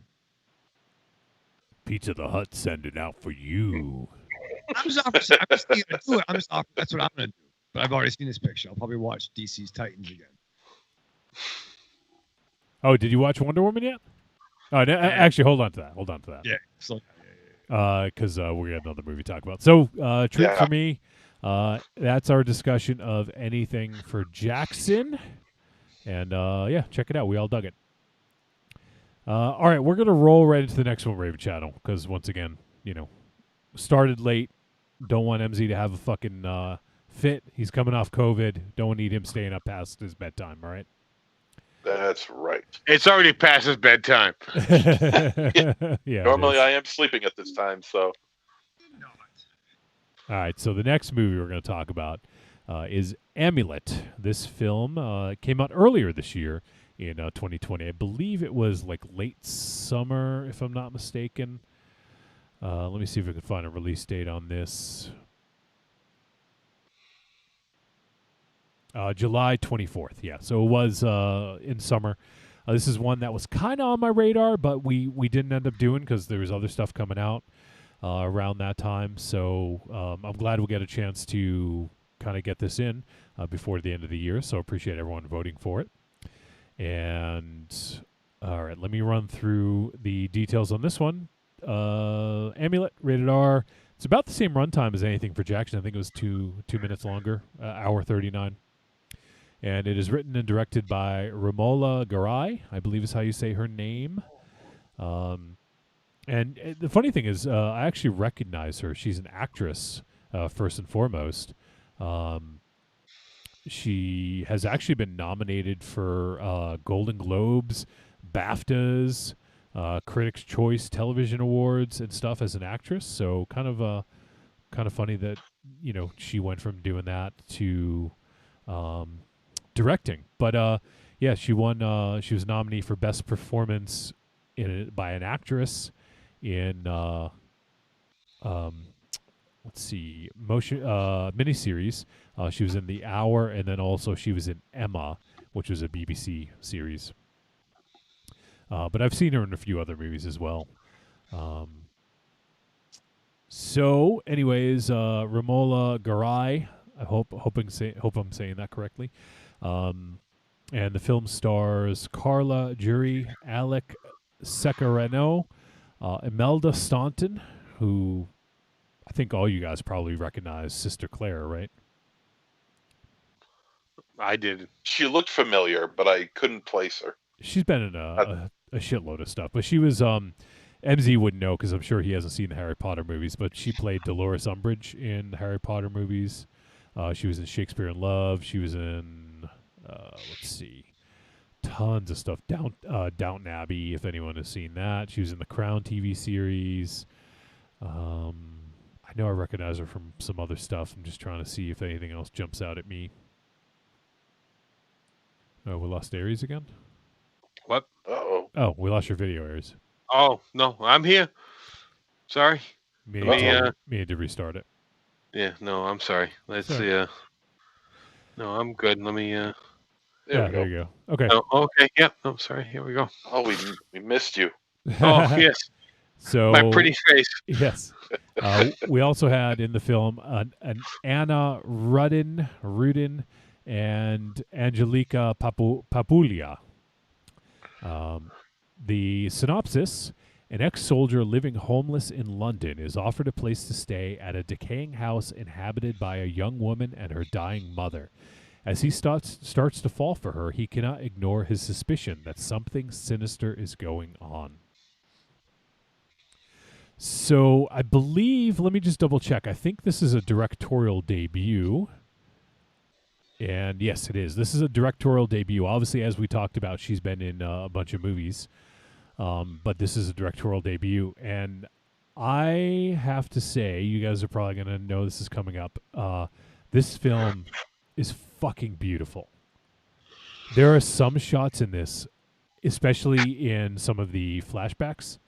Pizza the Hut sending out for you. I'm just going to do it. That's what I'm going to do. But I've already seen this picture. I'll probably watch DC's Titans again. Oh, did you watch Wonder Woman yet? Oh, no, actually, hold on to that. Yeah. So, because we're going to have another movie to talk about. So, treat for me. That's our discussion of anything for Jackson. And, check it out. We all dug it. All right, we're going to roll right into the next one, Raven Channel, because once again, started late. Don't want MZ to have a fucking fit. He's coming off COVID. Don't need him staying up past his bedtime, all right? That's right. It's already past his bedtime. Yeah. Normally I am sleeping at this time, so. All right, so the next movie we're going to talk about is Amulet. This film came out earlier this year in 2020. I believe it was like late summer, if I'm not mistaken. Let me see if I can find a release date on this. July 24th, yeah. So it was in summer. This is one that was kind of on my radar, but we didn't end up doing because there was other stuff coming out around that time. So I'm glad we get a chance to kind of get this in before the end of the year. So I appreciate everyone voting for it. And all right, let me run through the details on this one. Amulet, rated R. It's about the same runtime as anything for Jackson. I think it was 2 minutes longer, hour 39. And it is written and directed by Romola Garai, I believe is how you say her name. And the funny thing is, I actually recognize her. She's an actress, first and foremost. She has actually been nominated for Golden Globes, BAFTAs, Critics' Choice Television Awards and stuff as an actress. So kind of funny that she went from doing that to directing. But she won. She was nominated for Best Performance by an actress in let's see, motion miniseries. She was in The Hour, and then also she was in Emma, which was a BBC series. But I've seen her in a few other movies as well. So, anyways, Romola Garai. I hope I'm saying that correctly. And the film stars Carla Juri, Alec Secareno, Imelda Staunton, who I think all you guys probably recognize Sister Claire, right? I did. She looked familiar, but I couldn't place her. She's been in a shitload of stuff, but she was MZ wouldn't know because I'm sure he hasn't seen the Harry Potter movies, but she played Dolores Umbridge in the Harry Potter movies. She was in Shakespeare in Love. She was in, let's see, tons of stuff. Downton Abbey, if anyone has seen that. She was in the Crown TV series. I know I recognize her from some other stuff. I'm just trying to see if anything else jumps out at me. Oh, we lost Aries again? What? Uh-oh. Oh, we lost your video, Aries. Oh, no, I'm here. Sorry. Need to restart it. Yeah, no, I'm sorry. Let's see. No, I'm good. Let me. There you go. Okay. Oh, okay. Yep. Yeah. Oh, sorry. Here we go. Oh, we missed you. Oh, yes. So my pretty face. Yes. We also had in the film an Anna Rudin and Angelica Papulia. The synopsis: an ex-soldier living homeless in London is offered a place to stay at a decaying house inhabited by a young woman and her dying mother. As he starts to fall for her, he cannot ignore his suspicion that something sinister is going on. So I believe, let me just double check. I think this is a directorial debut. And yes, it is. This is a directorial debut. Obviously, as we talked about, she's been in a bunch of movies. But this is a directorial debut. And I have to say, you guys are probably going to know this is coming up. This film is fucking beautiful. There are some shots in this, especially in some of the flashbacks,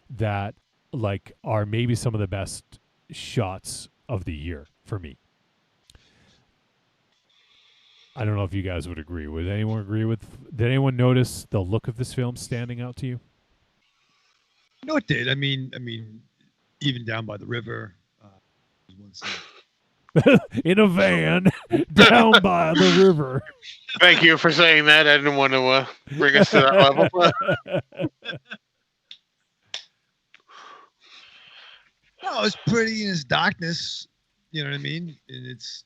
that like are maybe some of the best shots of the year for me. I don't know if you guys would agree. Would anyone agree with? Did anyone notice the look of this film standing out to you? No, it did. I mean, even down by the river. In a van down by the river. Thank you for saying that. I didn't want to bring us to that level. No, it's pretty in its darkness. You know what I mean? And it's,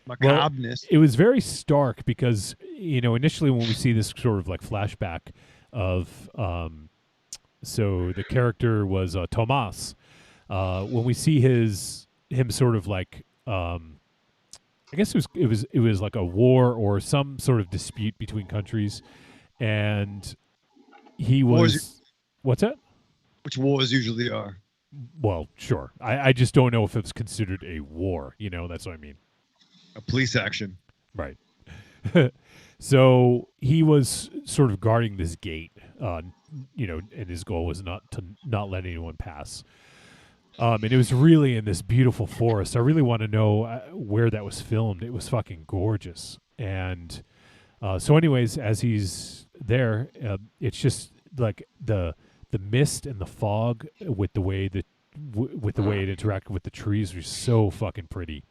macabreness. Well, it was very stark because, initially when we see this sort of like flashback of, so the character was Tomas. When we see him sort of like, I guess it was like a war or some sort of dispute between countries, and he was. What's that? Which wars usually are. Well, sure. I just don't know if it's considered a war. That's what I mean. A police action. Right. So he was sort of guarding this gate, and his goal was not let anyone pass. And it was really in this beautiful forest. I really want to know where that was filmed. It was fucking gorgeous. And so anyways, as he's there, it's just like the mist and the fog with the way that it interacted with the trees was so fucking pretty.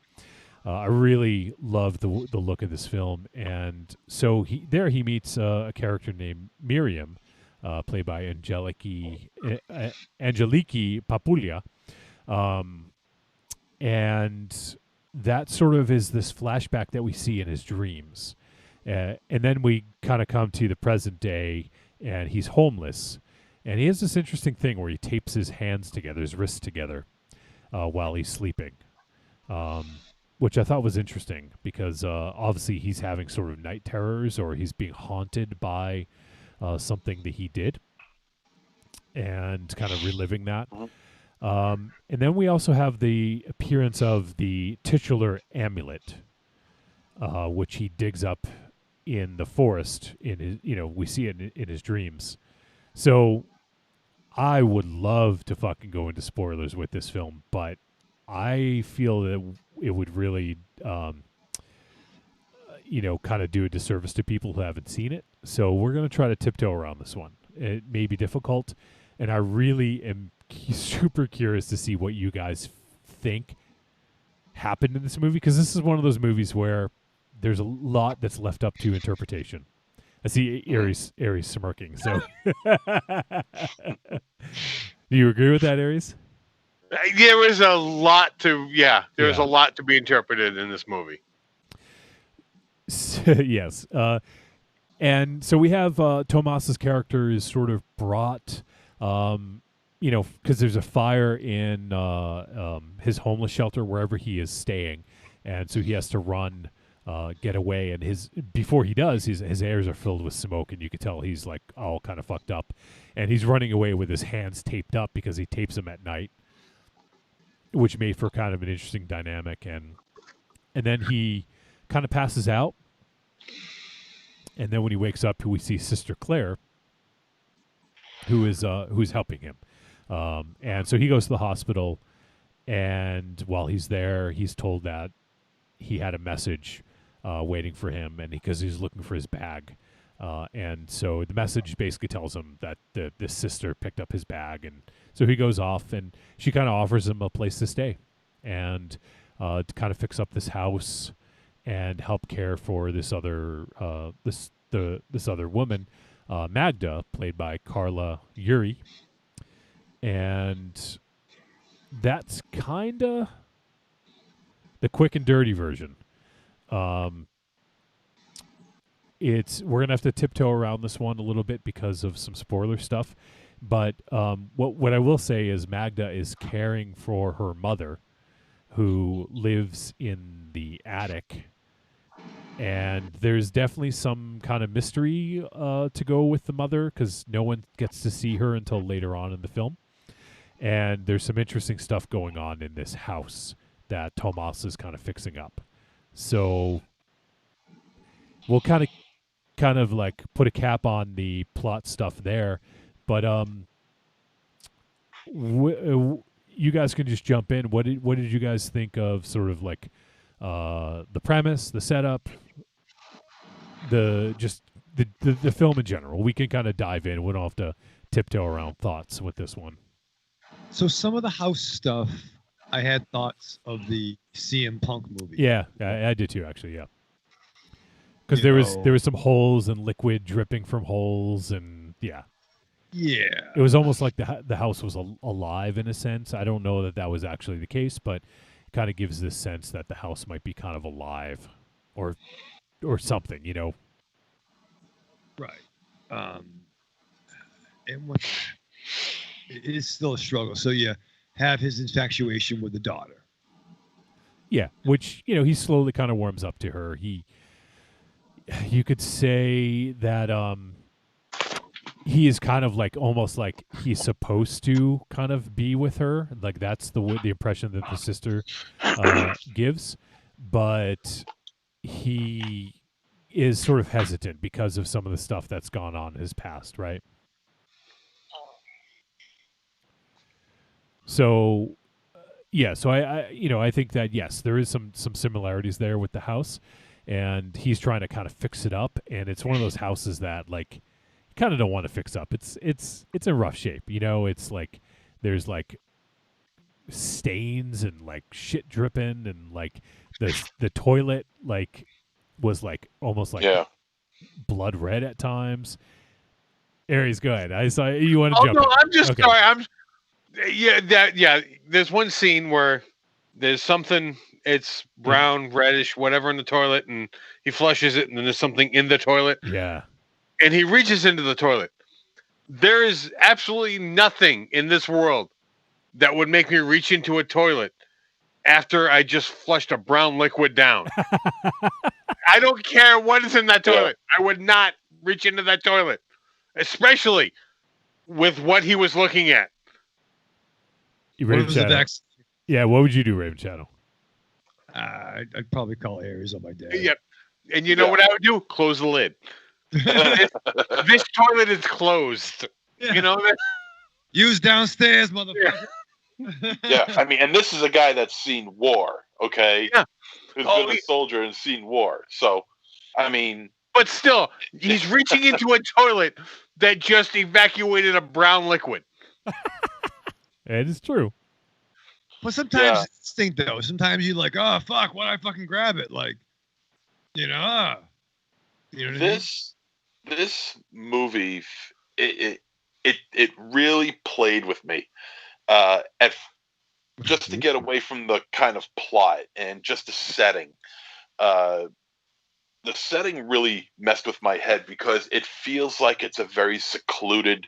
I really love the look of this film. And so he meets a character named Miriam, played by Angeliki Papulia. And that sort of is this flashback that we see in his dreams. And then we kind of come to the present day, and he's homeless. And he has this interesting thing where he tapes his hands together, his wrists together, while he's sleeping, which I thought was interesting because obviously he's having sort of night terrors, or he's being haunted by something that he did, and kind of reliving that. And then we also have the appearance of the titular amulet, which he digs up in the forest. We see it in his dreams. So I would love to fucking go into spoilers with this film, but I feel that it would really, kind of do a disservice to people who haven't seen it. So we're going to try to tiptoe around this one. It may be difficult, and I really am super curious to see what you guys think happened in this movie, because this is one of those movies where there's a lot that's left up to interpretation. I see Aries smirking. So, do you agree with that, Aries? There was a lot to a lot to be interpreted in this movie. Yes, and so we have Tomas's character is sort of brought because there's a fire in his homeless shelter wherever he is staying, and so he has to run, get away. And before he does, his ears are filled with smoke, and you can tell he's like all kind of fucked up, and he's running away with his hands taped up because he tapes them at night, which made for kind of an interesting dynamic. And then he kind of passes out, and then when he wakes up, we see Sister Claire, who's helping him. And so he goes to the hospital, and while he's there, he's told that he had a message waiting for him, and because he's looking for his bag. And so the message basically tells him that this sister picked up his bag, and so he goes off, and she kind of offers him a place to stay, and to kind of fix up this house and help care for this other this other woman, Magda, played by Carla Yuri. And that's kind of the quick and dirty version. We're gonna have to tiptoe around this one a little bit because of some spoiler stuff. But what I will say is Magda is caring for her mother, who lives in the attic, and there's definitely some kind of mystery to go with the mother because no one gets to see her until later on in the film. And there's some interesting stuff going on in this house that Tomas is kind of fixing up. So we'll kind of like put a cap on the plot stuff there. But you guys can just jump in. What did you guys think of sort of like the premise, the setup, the film in general? We can kind of dive in. We don't have to tiptoe around thoughts with this one. So some of the house stuff, I had thoughts of the CM Punk movie. Yeah, I did too, actually. Yeah, because there was some holes and liquid dripping from holes, and yeah, it was almost like the house was alive in a sense. I don't know that was actually the case, but it kind of gives this sense that the house might be kind of alive, or something, Right. And when it is still a struggle. So you have his infatuation with the daughter. Yeah, which, he slowly kind of warms up to her. You could say that he is kind of like almost like he's supposed to kind of be with her. Like that's the impression that the sister gives. But he is sort of hesitant because of some of the stuff that's gone on in his past, right? So, so I think that yes, there is some similarities there with the house, and he's trying to kind of fix it up, and it's one of those houses that like you kind of don't want to fix up. It's in rough shape, It's like there's like stains and like shit dripping, and like the toilet like was like almost like blood red at times. Aries, go ahead. I saw you want to jump. Oh no, I'm just okay. sorry. There's one scene where there's something, it's brown, reddish, whatever in the toilet, and he flushes it, and then there's something in the toilet. Yeah. And he reaches into the toilet. There is absolutely nothing in this world that would make me reach into a toilet after I just flushed a brown liquid down. I don't care what is in that toilet. I would not reach into that toilet, especially with what he was looking at. Raven Shadow. Yeah, what would you do, Raven Shadow? I'd probably call Aries on my day. Yep. And you know what I would do? Close the lid. This toilet is closed. Yeah. Use downstairs, motherfucker. Yeah, I mean, and this is a guy that's seen war, okay? Yeah. Who's been a soldier and seen war. So, I mean... But still, he's reaching into a toilet that just evacuated a brown liquid. It is true. But sometimes it's instinct, though. Sometimes you're like, oh, fuck, why'd I fucking grab it? Like, you know what I mean? This movie, it really played with me. Just to get away from the kind of plot and just the setting. The setting really messed with my head because it feels like it's a very secluded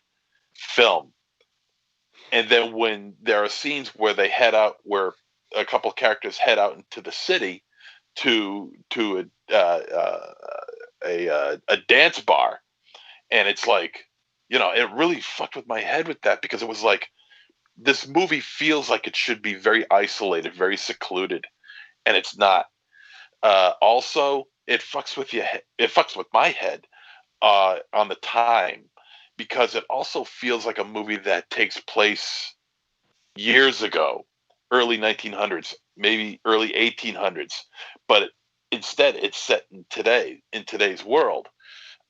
film. And then when there are scenes where they head out, where a couple of characters head out into the city to a dance bar, and it's like, it really fucked with my head with that, because it was like, this movie feels like it should be very isolated, very secluded, and it's not. Also, it fucks with you. It fucks with my head on the time, because it also feels like a movie that takes place years ago, early 1900s, maybe early 1800s, but instead it's set in today's world.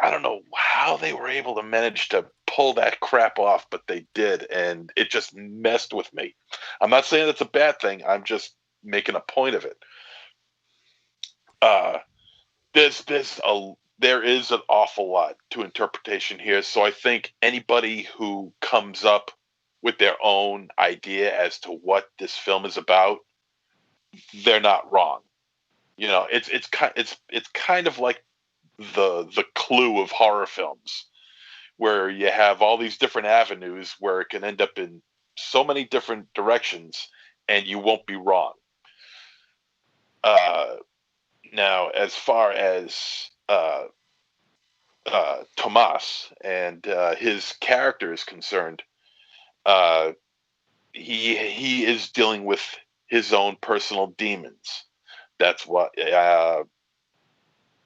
I don't know how they were able to manage to pull that crap off, but they did, and it just messed with me. I'm not saying it's a bad thing. I'm just making a point of it. There is an awful lot to interpretation here, so I think anybody who comes up with their own idea as to what this film is about, they're not wrong. It's kind of like the clue of horror films, where you have all these different avenues where it can end up in so many different directions, and you won't be wrong. Now, as far as Tomas and his character is concerned, he is dealing with his own personal demons. That's what,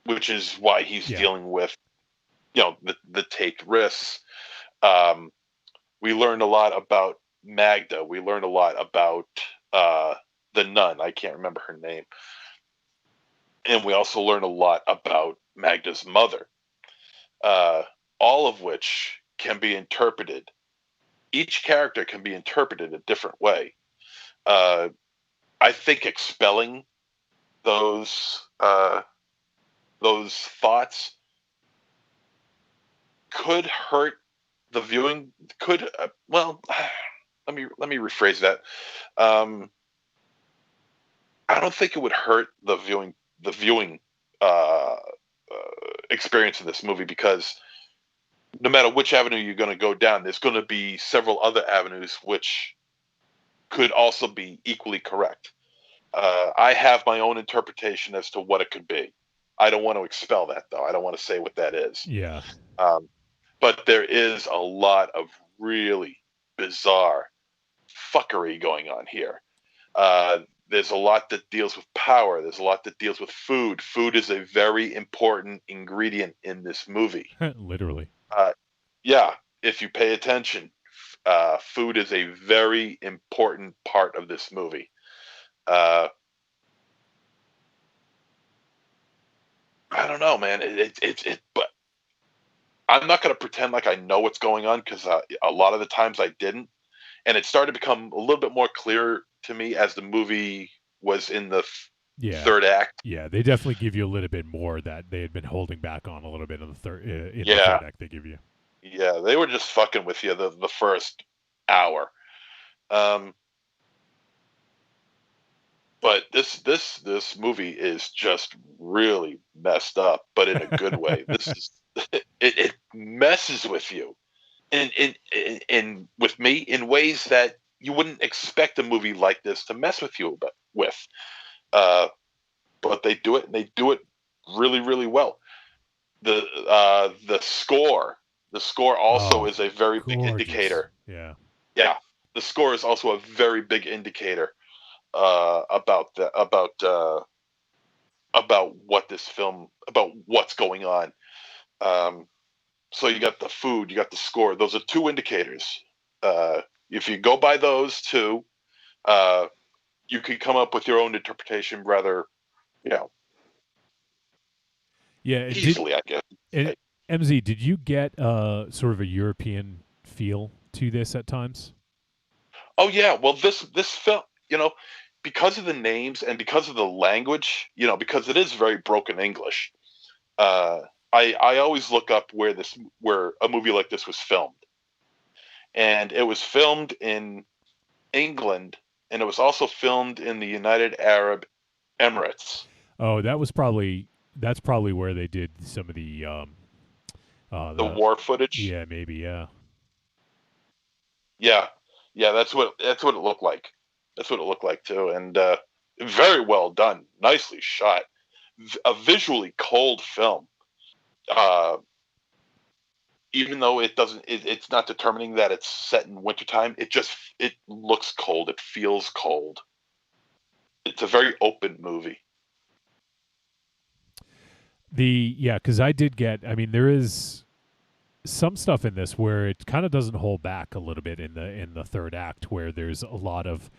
which is why he's dealing with, the take risks. We learned a lot about Magda. We learned a lot about the nun. I can't remember her name. And we also learned a lot about Magda's mother, all of which can be interpreted. Each character can be interpreted a different way. I think expelling those thoughts could hurt the viewing. Let me rephrase that. I don't think it would hurt the viewing experience of this movie, because no matter which avenue you're going to go down, there's going to be several other avenues which could also be equally correct. I have my own interpretation as to what it could be. I don't want to expel that, though. I don't want to say what that is. Yeah. But there is a lot of really bizarre fuckery going on here. There's a lot that deals with power. There's a lot that deals with food. Food is a very important ingredient in this movie. Literally. Yeah, if you pay attention, food is a very important part of this movie. I don't know, man. But I'm not going to pretend like I know what's going on, because a lot of the times I didn't, and it started to become a little bit more clear to me as the movie was in the third act. Yeah, they definitely give you a little bit more that they had been holding back on a little bit in the third act. They give you. Yeah, they were just fucking with you the first hour. But this movie is just really messed up, but in a good way. It messes with you, and with me in ways that you wouldn't expect a movie like this to mess with you with. But they do it, and they do it really, really well. The score also is a very big indicator. Yeah. The score is also a very big indicator about what's going on. So you got the food, you got the score. Those are two indicators. If you go by those two, you can come up with your own interpretation rather, easily, I guess. And MZ, did you get sort of a European feel to this at times? Oh yeah, well this film, because of the names and because of the language, because it is very broken English. I always look up where a movie like this was filmed, and it was filmed in England, and it was also filmed in the United Arab Emirates. Oh, that's probably where they did some of the war footage. Yeah, maybe. Yeah. Yeah, that's what it looked like. That's what it looked like too, and very well done, nicely shot. A visually cold film. Even though it's not determining that it's set in wintertime. It looks cold. It feels cold. It's a very open movie. Because I did get. I mean, there is some stuff in this where it kind of doesn't hold back a little bit in the third act, where there's a lot of,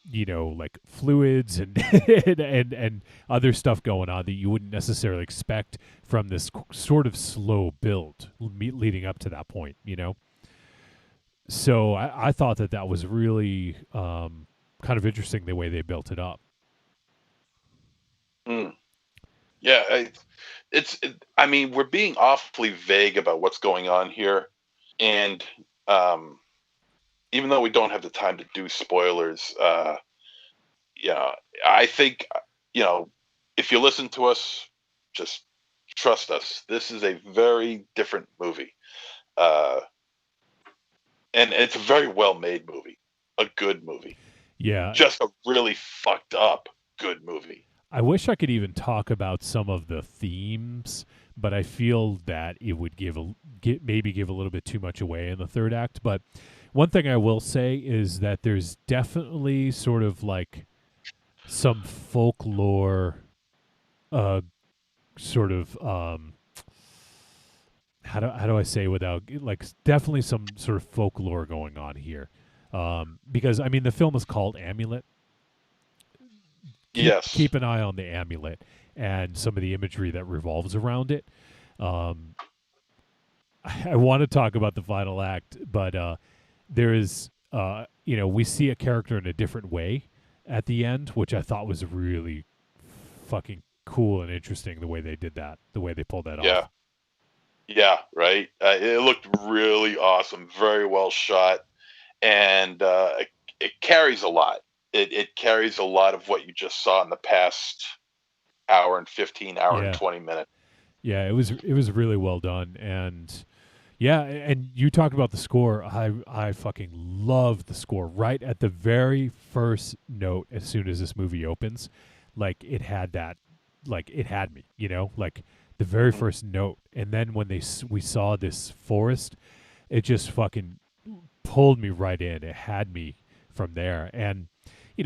like fluids and and other stuff going on that you wouldn't necessarily expect from this sort of slow build leading up to that point. So I thought that was really kind of interesting the way they built it up. Yeah, I mean, we're being awfully vague about what's going on here, and even though we don't have the time to do spoilers, I think if you listen to us, just trust us. This is a very different movie, and it's a very well-made movie, a good movie. Yeah, just a really fucked up good movie. I wish I could even talk about some of the themes, but I feel that it would maybe give a little bit too much away in the third act. But one thing I will say is that there's definitely sort of like some folklore, sort of how do I say without like definitely some sort of folklore going on here, because I mean the film is called Amulet. Keep an eye on the amulet and some of the imagery that revolves around it. I want to talk about the final act, but there is, we see a character in a different way at the end, which I thought was really fucking cool and interesting the way they did that, the way they pulled that off. Yeah, right. It looked really awesome, very well shot, and it carries a lot. It carries a lot of what you just saw in the past hour and 15, and 20 minutes. Yeah, it was really well done, and and you talked about the score. I fucking love the score. Right at the very first note, as soon as this movie opens, like it had that, like it had me, like the very first note, and then when we saw this forest, it just fucking pulled me right in. It had me from there, and.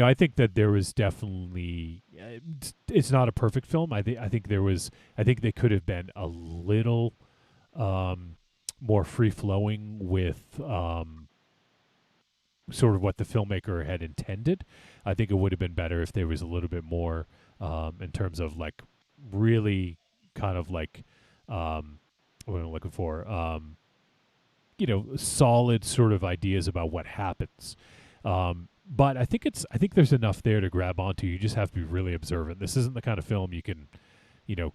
I think that there was definitely. It's not a perfect film. I think they could have been a little more free flowing with sort of what the filmmaker had intended. I think it would have been better if there was a little bit more in terms of like really kind of like what I'm looking for. Solid sort of ideas about what happens. But I think there's enough there to grab onto. You just have to be really observant. This isn't the kind of film you can,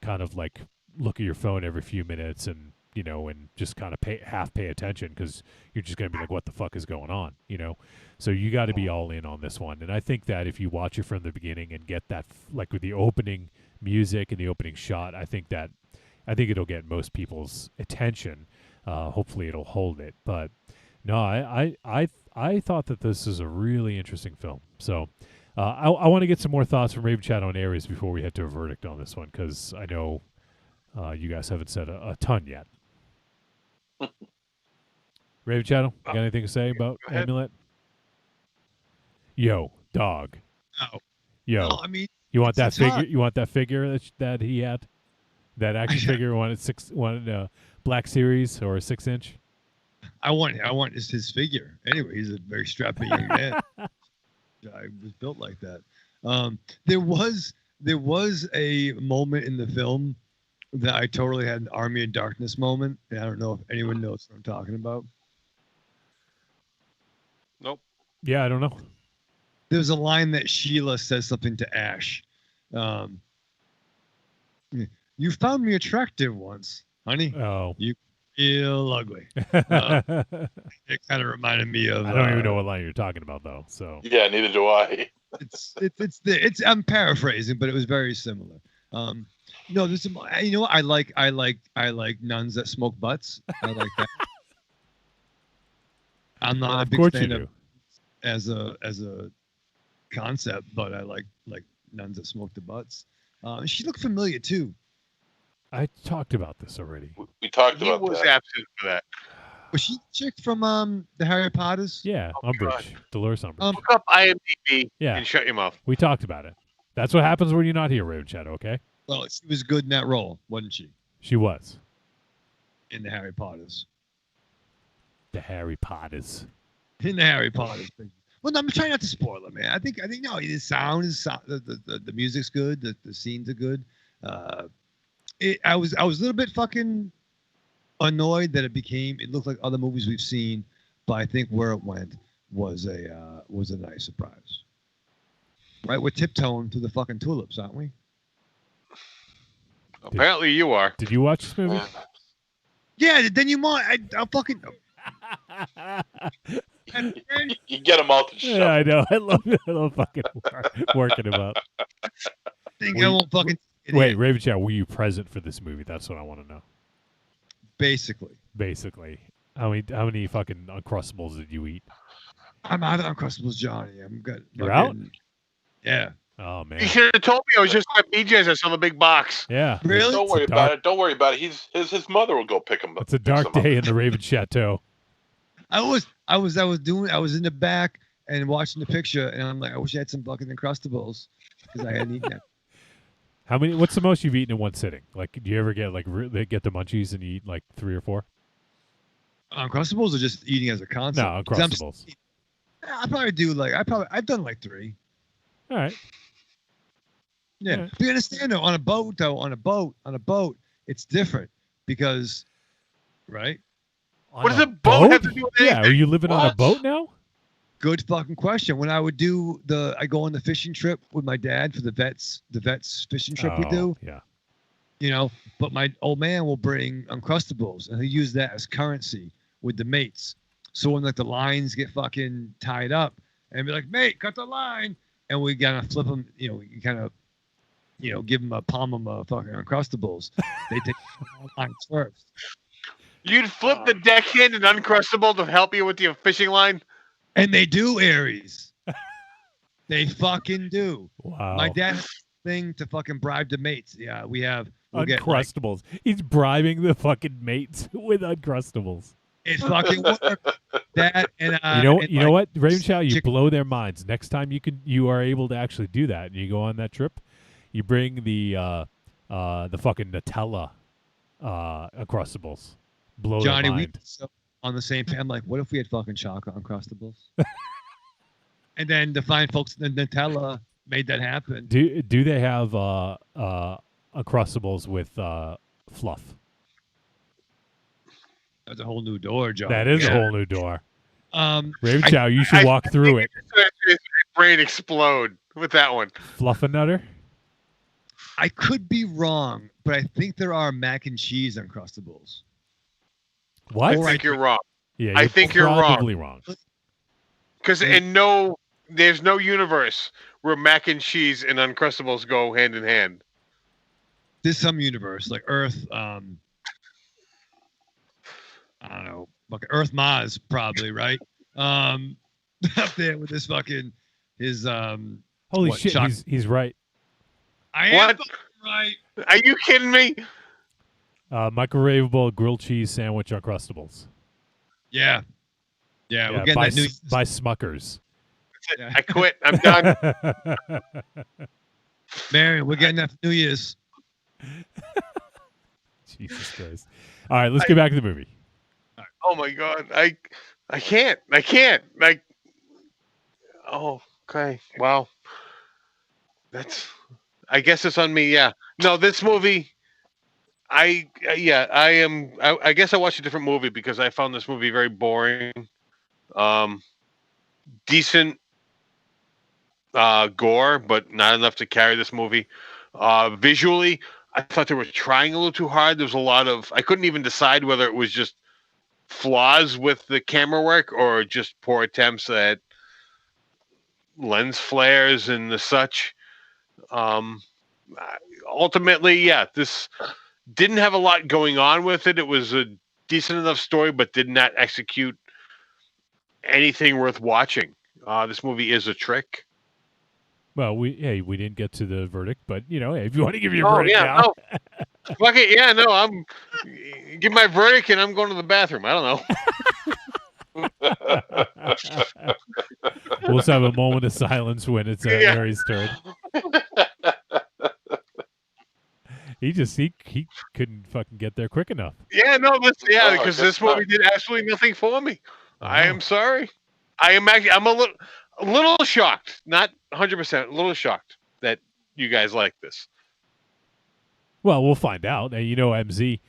kind of like look at your phone every few minutes and, and just kind of pay attention because you're just going to be like, what the fuck is going on, So you got to be all in on this one. And I think that if you watch it from the beginning and get that, like with the opening music and the opening shot, I think it'll get most people's attention. Hopefully it'll hold it. But no, I thought that this is a really interesting film. So I want to get some more thoughts from Raven Chat on Aries before we head to a verdict on this one, because I know you guys haven't said a ton yet. Raven Chat, you got anything to say about Amulet? Yo, dog. No. Yo, no, I mean, you want that figure? You want that figure that he had? That action figure wanted Black Series or a 6-inch? I want his figure. Anyway, he's a very strapping young man. I was built like that. There was a moment in the film that I totally had an Army of Darkness moment. And I don't know if anyone knows what I'm talking about. Nope. Yeah, I don't know. There's a line that Sheila says something to Ash. You found me attractive once, honey. Oh. You feel ugly. It kind of reminded me of. I don't even know what line you're talking about, though. So yeah, neither do I. I'm paraphrasing, but it was very similar. No, there's some. You know what? I like nuns that smoke butts. I like that. I'm not a Of big course you fan do. of as a concept, but I like nuns that smoke the butts. She looked familiar too. I talked about this already. We talked He about was that. absent for that. Was she the chick from the Harry Potters? Yeah, Umbridge. Dolores Umbridge. Look up IMDb Yeah. and shut your mouth. We talked about it. That's what happens when you're not here, Raven Shadow, okay? Well, she was good in that role, wasn't she? She was. In the Harry Potters. The Harry Potters. In the Harry Potters. Well, no, I'm trying not to spoil it, man. I think no, the sound is the music's good, the scenes are good. I was a little bit fucking annoyed that it looked like other movies we've seen, but I think where it went was a nice surprise. Right, we're tiptoeing through the fucking tulips, aren't we? Apparently, you are. Did you watch this movie? Yeah, then you might. I'll fucking. You get them all to shut. Yeah, I know. I love fucking working about. I think I won't fucking. Wait, Raven Shadow, were you present for this movie? That's what I want to know. Basically. How many fucking Uncrustables did you eat? I'm out of Uncrustables, Johnny. I'm good. You're out? Yeah. Oh man. You should have told me I was just at BJ's. I saw the big box. Yeah. Really? Don't worry about it. Don't worry about it. His mother will go pick him up. It's a dark day in the Raven Chateau. I was in the back and watching the picture, and I'm like, I wish I had some fucking Uncrustables because I hadn't eaten that. What's the most you've eaten in one sitting? Like, do you ever get get the munchies and you eat like 3 or 4? Uncrustables or just eating as a concept? No, Uncrustables. I probably do I've done like 3. All right. Yeah. Right. But you understand though, on a boat, it's different because, right? What does a boat have to do with Yeah, anything? are you living on a What? boat now? Good fucking question. When I would I go on the fishing trip with my dad for the vets fishing trip we do. Yeah. But my old man will bring Uncrustables and he'll use that as currency with the mates. So when like the lines get fucking tied up and be like, mate, cut the line. And we gotta flip them, you kind of, give them a palm of fucking Uncrustables. They take the lines first. You'd flip the deckhand and Uncrustable to help you with your fishing line? And they do, Aries. They fucking do. Wow. My dad has a thing to fucking bribe the mates. Yeah, we'll get, Uncrustables. He's bribing the fucking mates with Uncrustables. it fucking worked. That and You know what, Raven Shadow, you blow their minds. Next time you are able to actually do that, and you go on that trip, you bring the fucking Nutella Uncrustables. Blow Johnny, their we mind. on the same page. I'm like, what if we had fucking chocolate Uncrustables? And then the fine folks in the Nutella made that happen. Do they have Uncrustables with fluff? That's a whole new door, John. That is a whole new door. Raven I- Shadow, you should walk through it. His brain explode with that one. Fluffernutter? I could be wrong, but I think there are mac and cheese Uncrustables. What? I think you're wrong. Yeah, I think you're probably wrong. Because there's no universe where mac and cheese and Uncrustables go hand in hand. There's some universe like Earth. I don't know, fucking Earth Maz probably right. Up there with this fucking his Holy what, shit, shock- he's right. I am What? fucking right. Are you kidding me? Microwavable grilled cheese sandwich Uncrustables. Yeah, we're getting by, that new. by Smuckers. Yeah. I quit. I'm done. Marianne, we're getting that for New Year's. Jesus Christ. All right, let's get back to the movie. Oh my god. I can't. Oh, okay. Wow. I guess it's on me. Yeah. No, this movie. I guess I watched a different movie because I found this movie very boring. Decent gore, but not enough to carry this movie. Visually, I thought they were trying a little too hard. There was a lot of. I couldn't even decide whether it was just flaws with the camera work or just poor attempts at lens flares and the such. Ultimately, yeah, this didn't have a lot going on with it. It was a decent enough story, but did not execute anything worth watching. This movie is a trick. Well, we didn't get to the verdict, but hey, if you want to give your verdict now. No. Fuck it, yeah, no, I'm give my verdict and I'm going to the bathroom. I don't know. We'll just have a moment of silence when it's Harry's turn. He couldn't fucking get there quick enough. Yeah, no, because this movie did absolutely nothing for me. I am sorry. I'm a little shocked, not 100%, a little shocked that you guys like this. Well, we'll find out. MZ.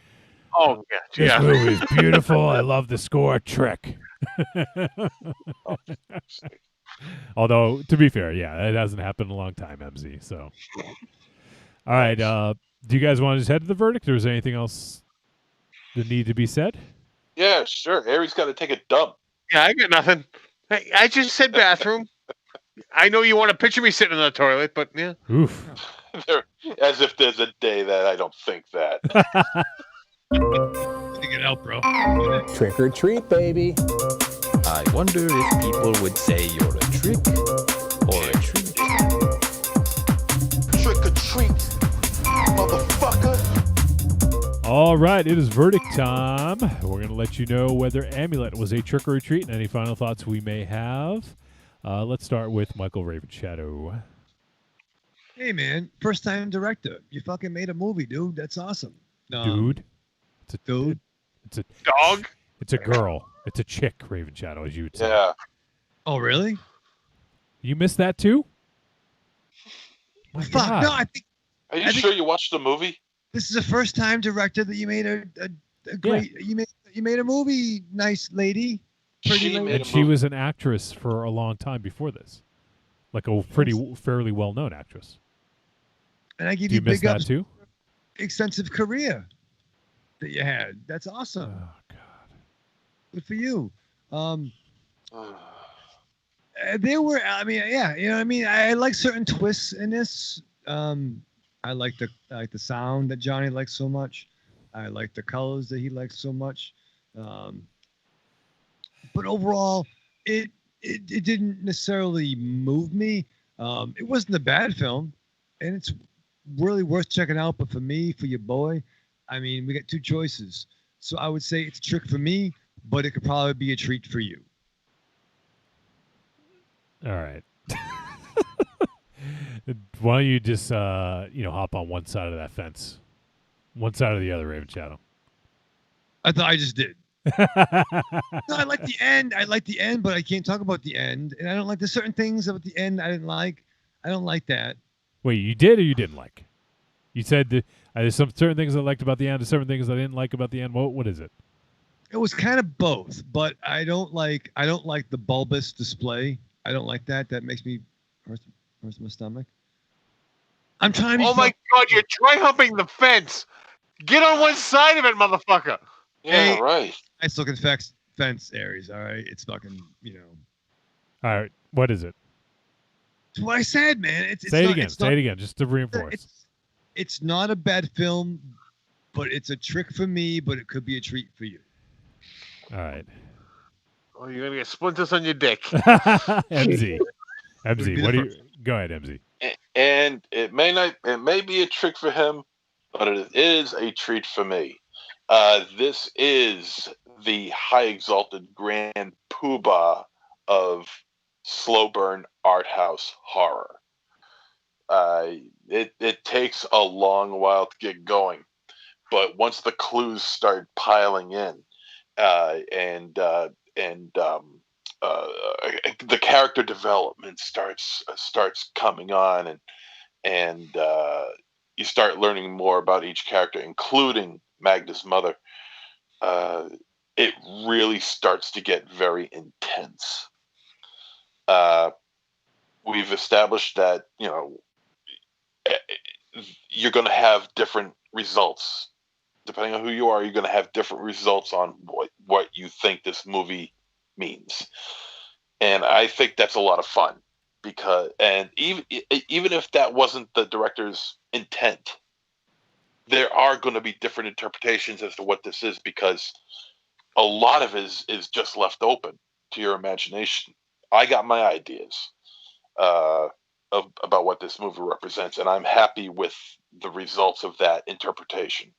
Oh, This movie is beautiful. I love the score. Trick. Although, to be fair, it hasn't happened in a long time, MZ. So, all right. Do you guys want to just head to the verdict, or is there anything else that need to be said? Yeah, sure. Harry's got to take a dump. Yeah, I got nothing. Hey, I just said bathroom. I know you want to picture me sitting in the toilet, but yeah. Oof. As if there's a day that I don't think that. Get out, bro. Trick or treat, baby. I wonder if people would say you're a trick or a treat. Trick or treat, motherfucker. All right, it is verdict time. We're going to let you know whether Amulet was a trick or a treat and any final thoughts we may have. Let's start with Michael Ravenshadow. Hey, man, first-time director. You fucking made a movie, dude. That's awesome. Dude? It's a dude? It's a dog? It's a girl. It's a chick, Ravenshadow, as you would say. Yeah. Oh, really? You missed that, too? Fuck, God. No, I think... Are you sure you watched the movie? This is a first-time director that you made a great... Yeah. You made a movie, nice lady. Pretty lady. And she was an actress for a long time before this. Like a fairly well-known actress. And I give you big ups that too? Extensive career that you had. That's awesome. Oh, God. Good for you. There were, I mean, yeah, you know what I mean? I like certain twists in this. I like the sound that Johnny likes so much. I like the colors that he likes so much. But overall, it didn't necessarily move me. It wasn't a bad film, and it's really worth checking out. But for me, for your boy, I mean, we got two choices. So I would say it's a trick for me, but it could probably be a treat for you. All right. Why don't you just hop on one side of that fence, one side or the other, Ravenshadow? I thought I just did. No, I like the end. But I can't talk about the end. And I don't like. There's certain things about the end I didn't like. I don't like that. Wait, you did or you didn't like? You said there's some certain things I liked about the end, there's certain things I didn't like about the end. What is it? It was kind of both, but I don't like the bulbous display. I don't like that. That makes me hurts my stomach. I'm trying to. Oh my God! You're tri-humping the fence. Get on one side of it, motherfucker. Yeah, right. Nice looking fence, Aries. All right, it's fucking, All right, what is it? It's what I said, man. Say it again, just to reinforce. It's not a bad film, but it's a trick for me. But it could be a treat for you. All right. Oh, you're gonna get splinters on your dick. MZ, what do you? Go ahead, MZ. And it may be a trick for him, but it is a treat for me. This is the high exalted grand poobah of slow burn art house horror. It takes a long while to get going, but once the clues start piling in, and the character development starts coming on, and you start learning more about each character, including Magda's mother. It really starts to get very intense. We've established that you're going to have different results. Depending on who you are, you're going to have different results on what you think this movie means. And I think that's a lot of fun, because even if that wasn't the director's intent, there are going to be different interpretations as to what this is, because a lot of it is just left open. to your imagination. I got my ideas about what this movie represents, and I'm happy with the results of that interpretation.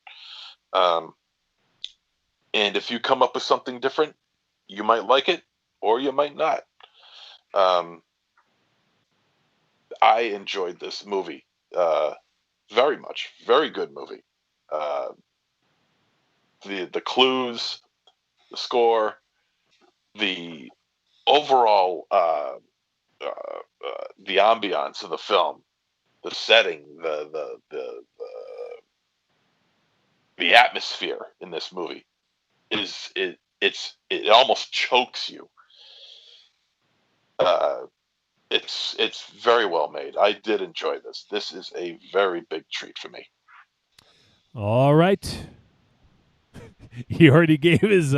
And if you come up with something different, you might like it or you might not. I enjoyed this movie very much. Very good movie. The clues, the score, the overall the ambiance of the film, the setting, the atmosphere in this movie it almost chokes you. It's very well made. I did enjoy this. This is a very big treat for me. All right. He already gave his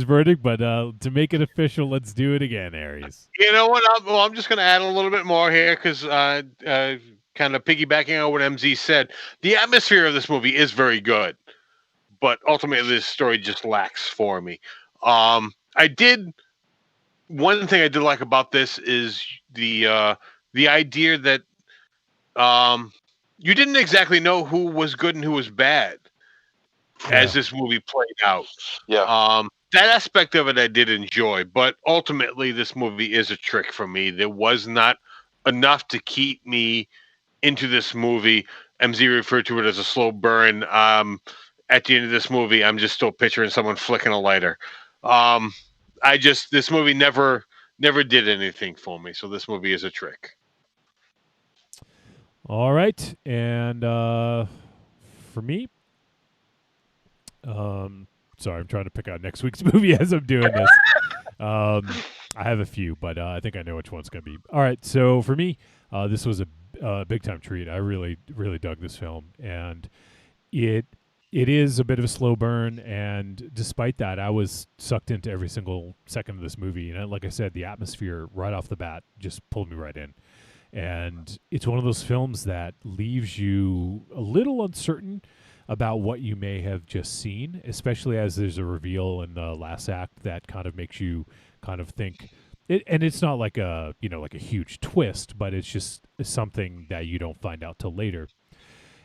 verdict, but to make it official, let's do it again, Aries. You know what? I'm just going to add a little bit more here because kind of piggybacking on what MZ said, the atmosphere of this movie is very good, but ultimately this story just lacks for me. One thing I did like about this is the idea that you didn't exactly know who was good and who was bad as this movie played out. Yeah. That aspect of it I did enjoy, but ultimately this movie is a trick for me. There was not enough to keep me into this movie. MZ referred to it as a slow burn. At the end of this movie, I'm just still picturing someone flicking a lighter. This movie never did anything for me, so this movie is a trick. All right, and for me, sorry, I'm trying to pick out next week's movie as I'm doing this. I have a few, but I think I know which one's going to be. All right, so for me, this was a big-time treat. I really, really dug this film, and it is a bit of a slow burn, and despite that, I was sucked into every single second of this movie. And like I said, the atmosphere right off the bat just pulled me right in. And it's one of those films that leaves you a little uncertain about what you may have just seen, especially as there's a reveal in the last act that kind of makes you kind of think. And it's not like a huge twist, but it's just something that you don't find out till later.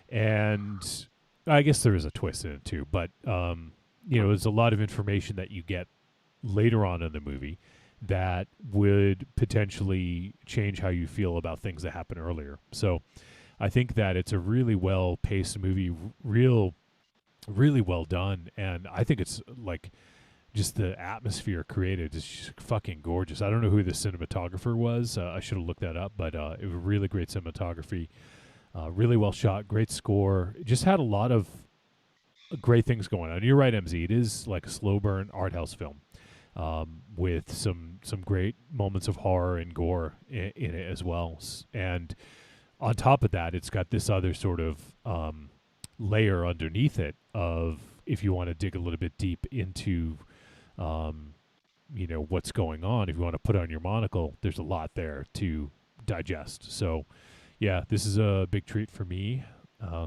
And I guess there is a twist in it too, but there's a lot of information that you get later on in the movie that would potentially change how you feel about things that happened earlier. So I think that it's a really well-paced movie, really well done, and I think it's like just the atmosphere created is just fucking gorgeous. I don't know who the cinematographer was. I should have looked that up, but it was really great cinematography. Really well shot, great score. It just had a lot of great things going on. You're right, MZ. It is like a slow burn art house film with some great moments of horror and gore in it as well. And on top of that, it's got this other sort of layer underneath it of, if you want to dig a little bit deep into what's going on, if you want to put on your monocle, there's a lot there to digest. So yeah, this is a big treat for me.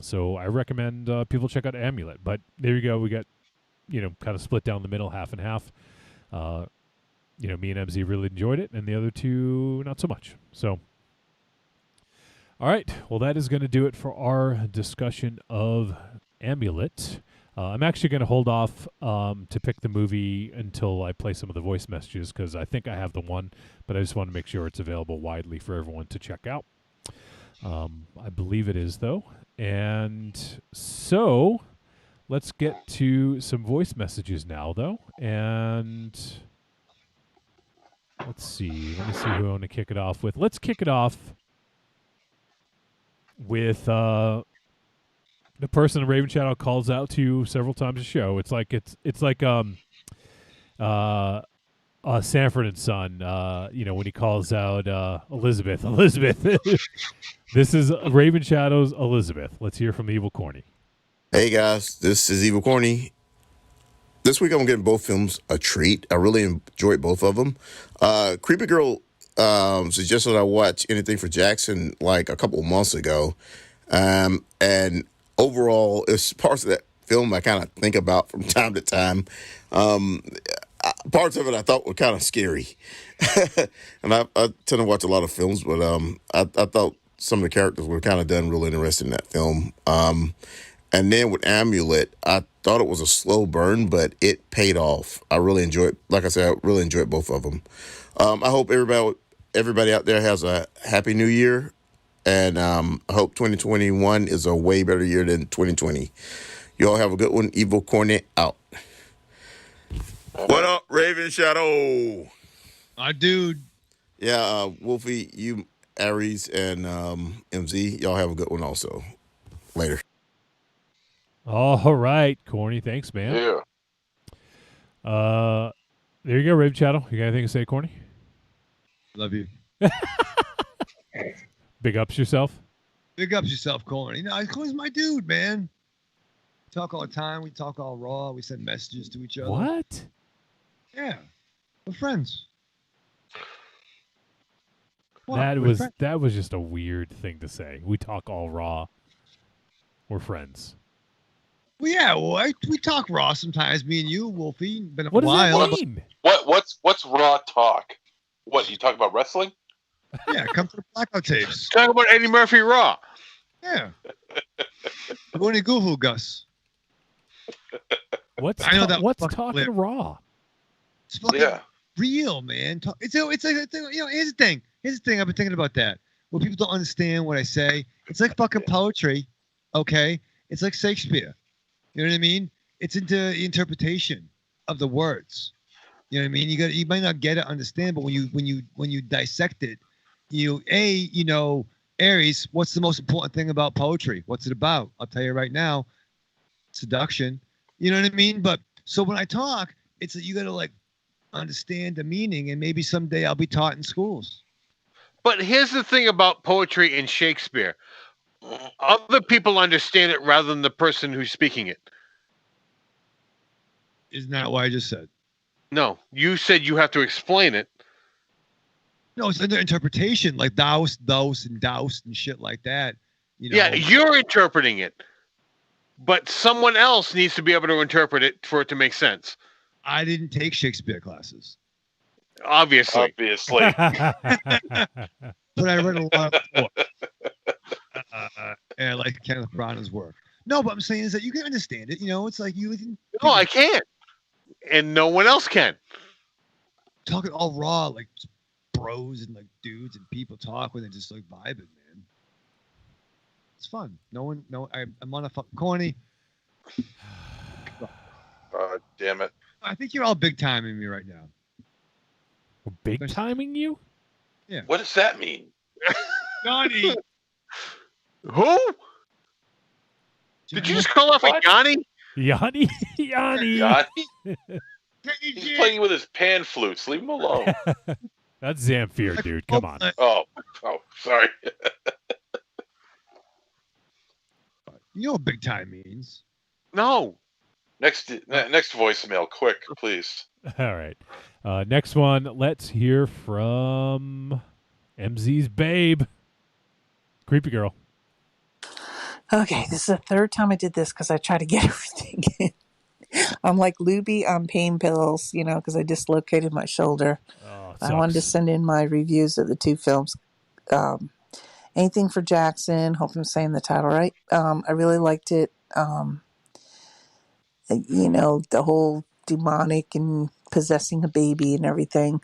So I recommend people check out Amulet. But there you go. We got, kind of split down the middle, half and half. Me and MZ really enjoyed it, and the other two not so much. So, all right. Well, that is going to do it for our discussion of Amulet. I'm actually going to hold off to pick the movie until I play some of the voice messages, because I think I have the one, but I just want to make sure it's available widely for everyone to check out. I believe it is, though. And so let's get to some voice messages now, though. And let's see. Let me see who I want to kick it off with. Let's kick it off with the person Raven Shadow calls out to several times a show. It's like Sanford and Son, when he calls out Elizabeth. This is Raven Shadow's Elizabeth. Let's hear from Evil Corny. Hey guys, this is Evil Corny. This week I'm giving both films a treat. I really enjoyed both of them. Creepy Girl suggested I watch Anything for Jackson like a couple of months ago. And overall, it's parts of that film I kind of think about from time to time. parts of it I thought were kind of scary. And I tend to watch a lot of films, but I thought some of the characters were kind of done real interesting in that film. And then with Amulet, I thought it was a slow burn, but it paid off. I really enjoyed, like I said, I really enjoyed both of them. I hope everybody out there has a happy new year. And I hope 2021 is a way better year than 2020. You all have a good one. Evil Cornet out. What up, Raven Shadow? My dude. Yeah, Wolfie, you, Aries, and MZ, y'all have a good one also. Later. All right, Corny. Thanks, man. Yeah. There you go, Raven Shadow. You got anything to say, Corny? Love you. Big ups yourself. Big ups yourself, Corny. Corny's my dude, man. We talk all the time. We talk all raw. We send messages to each other. What? Yeah. We're friends. That was just a weird thing to say. We talk all raw. We're friends. Well, yeah. Well, we talk raw sometimes. Me and you, Wolfie. Been a What while. does that mean? What's raw talk? What, you talk about wrestling? Yeah, come to the blackout tapes. Talk about Eddie Murphy Raw. Yeah. Goony Google Gus. What's what's talking raw? It's fucking real, man. It's here's the thing. Here's the thing. I've been thinking about that. When people don't understand what I say, it's like fucking poetry. Okay, it's like Shakespeare. You know what I mean? It's into interpretation of the words. You know what I mean? You might not get it, understand, but when you dissect it, Aries, what's the most important thing about poetry? What's it about? I'll tell you right now. Seduction. You know what I mean? But so when I talk, it's that you got to like understand the meaning, and maybe someday I'll be taught in schools. But here's the thing about poetry and Shakespeare. Other people understand it rather than the person who's speaking it. Isn't that what I just said? No, you said you have to explain it. No, it's under interpretation, like douse, and douse and shit like that. You know? Yeah, you're interpreting it. But someone else needs to be able to interpret it for it to make sense. I didn't take Shakespeare classes. Obviously. But I read a lot of books. And I like Kenneth Branagh's work. No, but I'm saying is that you can understand it. It's like you can. No, I can't. And no one else can. Talking all raw, like bros and like dudes and people talk when they're just like vibing, man. It's fun. I'm on a fucking Corny. Damn it. I think you're all big timing me right now. Big timing you? Yeah. What does that mean? Johnny. Who? Did you just call off a Yanni? Yanni? Yanni. He's playing with his pan flutes. Leave him alone. That's Zamfir, dude. Come on. Oh, sorry. You know what big time means? No. Next voicemail, quick, please. All right. Next one. Let's hear from MZ's babe, Creepy Girl. Okay, this is the third time I did this because I try to get everything in. I'm like Luby on pain pills, because I dislocated my shoulder. I wanted to send in my reviews of the two films. Anything for Jackson. Hope I'm saying the title right. I really liked it. The whole demonic and possessing a baby and everything.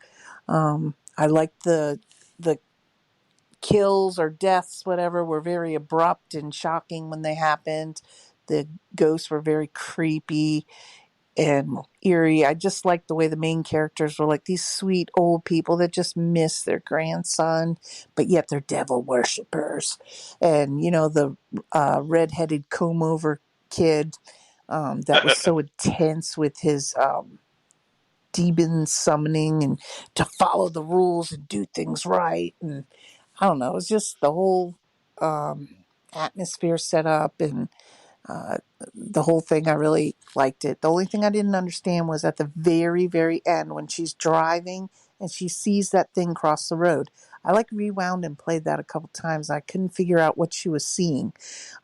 I liked the kills or deaths, whatever, were very abrupt and shocking when they happened. The ghosts were very creepy and eerie. I just liked the way the main characters were like these sweet old people that just miss their grandson, but yet they're devil worshippers. And, the redheaded comb-over kid that was so intense with his demon summoning and to follow the rules and do things right. And I don't know, it was just the whole atmosphere set up and the whole thing. I really liked it. The only thing I didn't understand was at the very, very end when she's driving and she sees that thing cross the road. I rewound and played that a couple times. I couldn't figure out what she was seeing.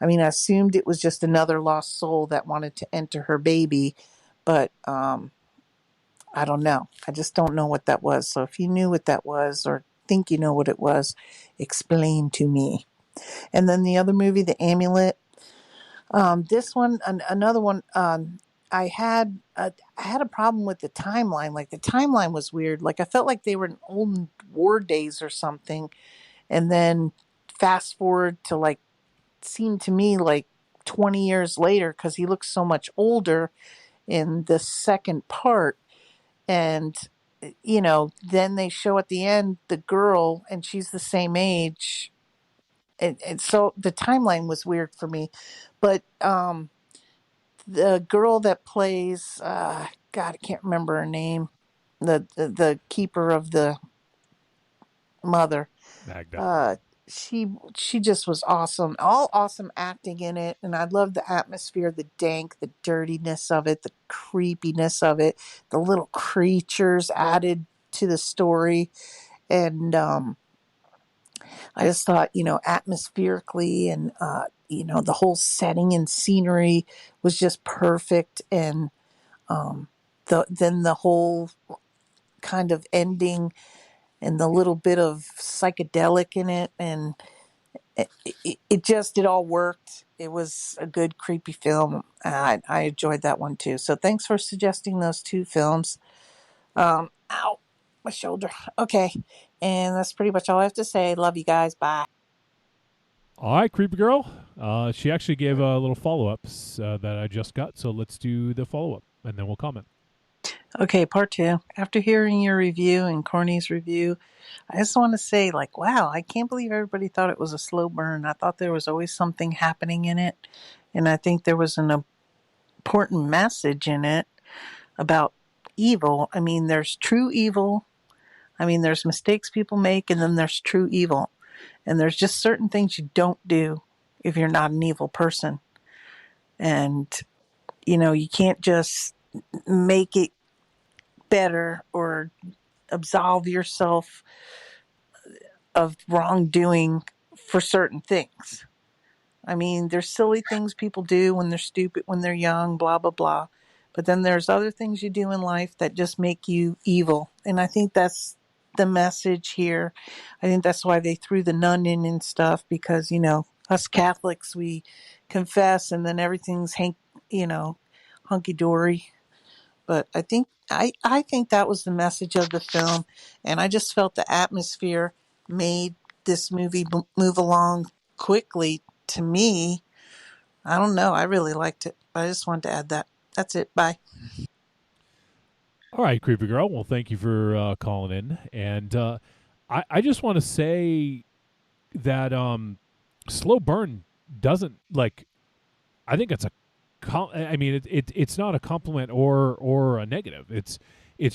I mean, I assumed it was just another lost soul that wanted to enter her baby, but I don't know. I just don't know what that was. So if you knew what that was or think you know what it was, explain to me. And then the other movie, The Amulet. This one, another one. I had a problem with the timeline. Like the timeline was weird. Like I felt like they were in old war days or something. And then fast forward to like seemed to me like 20 years later because he looks so much older in the second part. And then they show at the end the girl and she's the same age. And so the timeline was weird for me. But the girl that plays God, I can't remember her name. The keeper of the mother. Magda. She just was awesome. All awesome acting in it, and I love the atmosphere, the dank, the dirtiness of it, the creepiness of it, the little creatures added to the story, and I just thought, atmospherically and the whole setting and scenery was just perfect, and the whole kind of ending and the little bit of psychedelic in it, and it all worked. It was a good creepy film. I enjoyed that one too. So thanks for suggesting those two films. Ow, my shoulder. Okay, and that's pretty much all I have to say. Love you guys. Bye. All right, creepy girl. She actually gave a little follow-ups that I just got, so let's do the follow-up, and then we'll comment. Okay, part 2. After hearing your review and Corny's review, I just want to say, like, wow, I can't believe everybody thought it was a slow burn. I thought there was always something happening in it, and I think there was an important message in it about evil. I mean, there's true evil. I mean, there's mistakes people make, and then there's true evil. And there's just certain things you don't do if you're not an evil person. And, you can't just make it better or absolve yourself of wrongdoing for certain things. I mean, there's silly things people do when they're stupid, when they're young, blah, blah, blah. But then there's other things you do in life that just make you evil. And I think that's the message here. I think that's why they threw the nun in and stuff, because, us Catholics, we confess and then everything's hunky-dory. But I think that was the message of the film, and I just felt the atmosphere made this movie move along quickly. To me, I don't know. I really liked it, but I just wanted to add that. That's it. Bye. All right, creepy girl. Well, thank you for calling in, and I just want to say that slow burn doesn't like. I think it's a. I mean, it's not a compliment or a negative. It's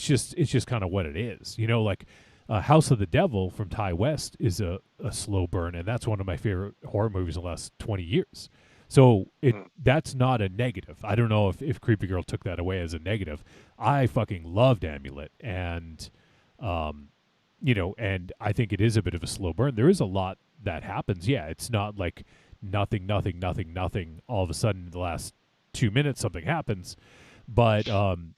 just kind of what it is. Like House of the Devil from Ty West is a slow burn, and that's one of my favorite horror movies in the last 20 years. So that's not a negative. I don't know if Creepy Girl took that away as a negative. I fucking loved Amulet, and and I think it is a bit of a slow burn. There is a lot that happens. Yeah, it's not like nothing. All of a sudden, in the last 2 minutes, something happens. But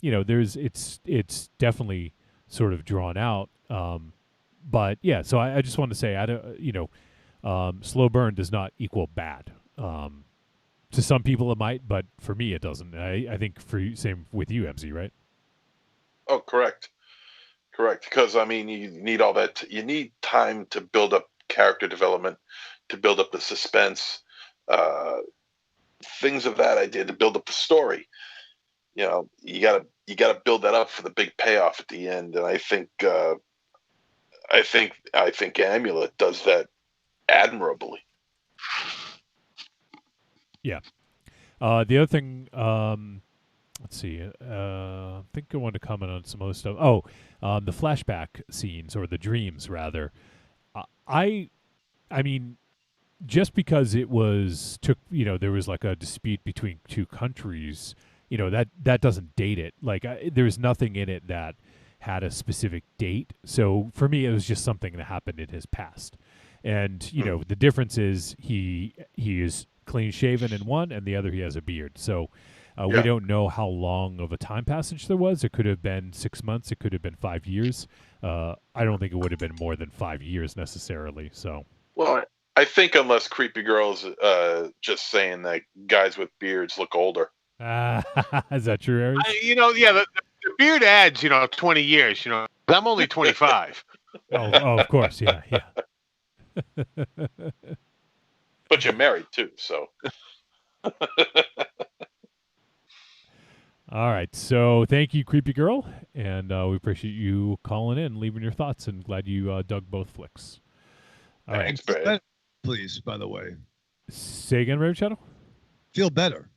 it's definitely sort of drawn out. But yeah, so I just want to say, slow burn does not equal bad. To some people it might, but for me it doesn't. I think for you, same with you, MZ, right? Oh, correct. Because I mean, you need all that. You need time to build up character development, to build up the suspense, things of that idea, to build up the story. You gotta build that up for the big payoff at the end. And I think Amulet does that admirably. Yeah. The other thing, let's see. I think I wanted to comment on some other stuff. Oh, the flashback scenes, or the dreams, rather. I mean, just because there was like a dispute between two countries, that doesn't date it. Like, there's nothing in it that had a specific date. So for me, it was just something that happened in his past. And, the difference is he is clean shaven in one, and the other he has a beard. So We don't know how long of a time passage there was. It could have been 6 months. It could have been 5 years. I don't think it would have been more than 5 years necessarily. So. Well, I think unless Creepy Girl's just saying that guys with beards look older. Is that true, Aries? The beard adds, 20 years. I'm only 25. oh, of course, yeah. But you're married too, so. All right, so thank you, Creepy Girl, and we appreciate you calling in, leaving your thoughts, and glad you dug both flicks. All Thanks, right. Brad. Please, by the way. Say again, Raven Shadow? Feel better.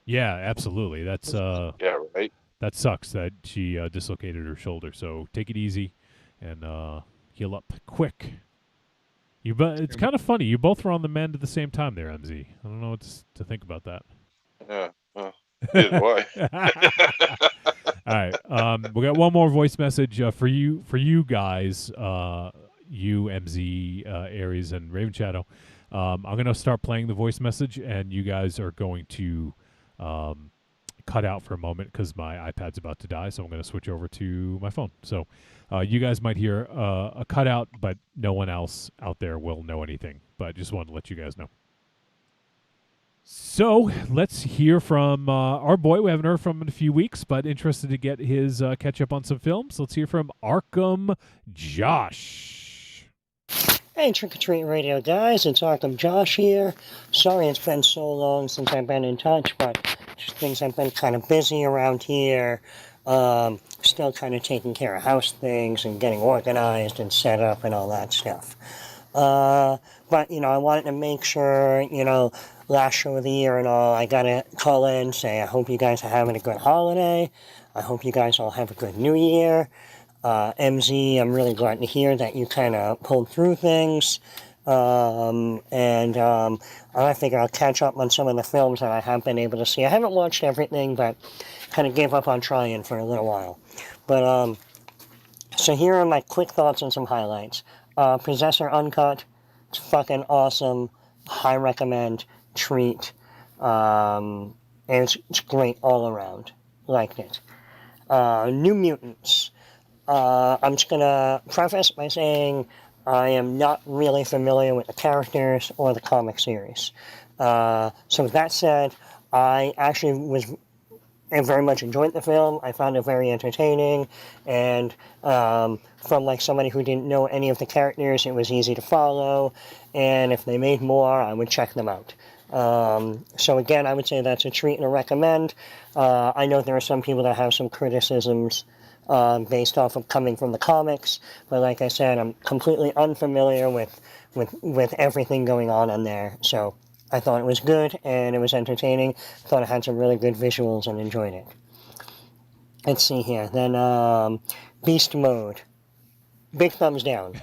Yeah, absolutely. That's yeah, right. That sucks that she dislocated her shoulder. So take it easy and heal up quick. It's kind of funny. You both were on the mend at the same time there, MZ. I don't know what to think about that. Yeah. Why? All right. We got one more voice message for you guys. You, MZ, Aries, and Raven Shadow. I'm going to start playing the voice message, and you guys are going to cut out for a moment because my iPad's about to die, so I'm going to switch over to my phone. So you guys might hear a cutout, but no one else out there will know anything. But just wanted to let you guys know. So let's hear from our boy. We haven't heard from him in a few weeks, but interested to get his catch up on some films. Let's hear from Arkham Josh. Hey, Trick or Treat Radio guys, it's Arkham Josh here. Sorry it's been so long since I've been in touch, but just things I've been kind of busy around here. Still kind of taking care of house things and getting organized and set up and all that stuff. But, I wanted to make sure, last show of the year and all, I gotta call in and say I hope you guys are having a good holiday. I hope you guys all have a good new year. MZ, I'm really glad to hear that you kind of pulled through things. I figure I'll catch up on some of the films that I have been able to see. I haven't watched everything, but kind of gave up on trying for a little while. But, so here are my quick thoughts and some highlights. Possessor Uncut, it's fucking awesome. High recommend, treat. And it's great all around. Liked it. New Mutants. I'm just going to preface by saying I am not really familiar with the characters or the comic series. So with that said, I actually very much enjoyed the film. I found it very entertaining, and from somebody who didn't know any of the characters, it was easy to follow, and if they made more, I would check them out. So again, I would say that's a treat and a recommend. I know there are some people that have some criticisms based off of coming from the comics, but like I said, I'm completely unfamiliar with everything going on in there, so I thought it was good and it was entertaining. Thought it had some really good visuals and enjoyed it. Let's see here. Then Beast Mode. Big thumbs down.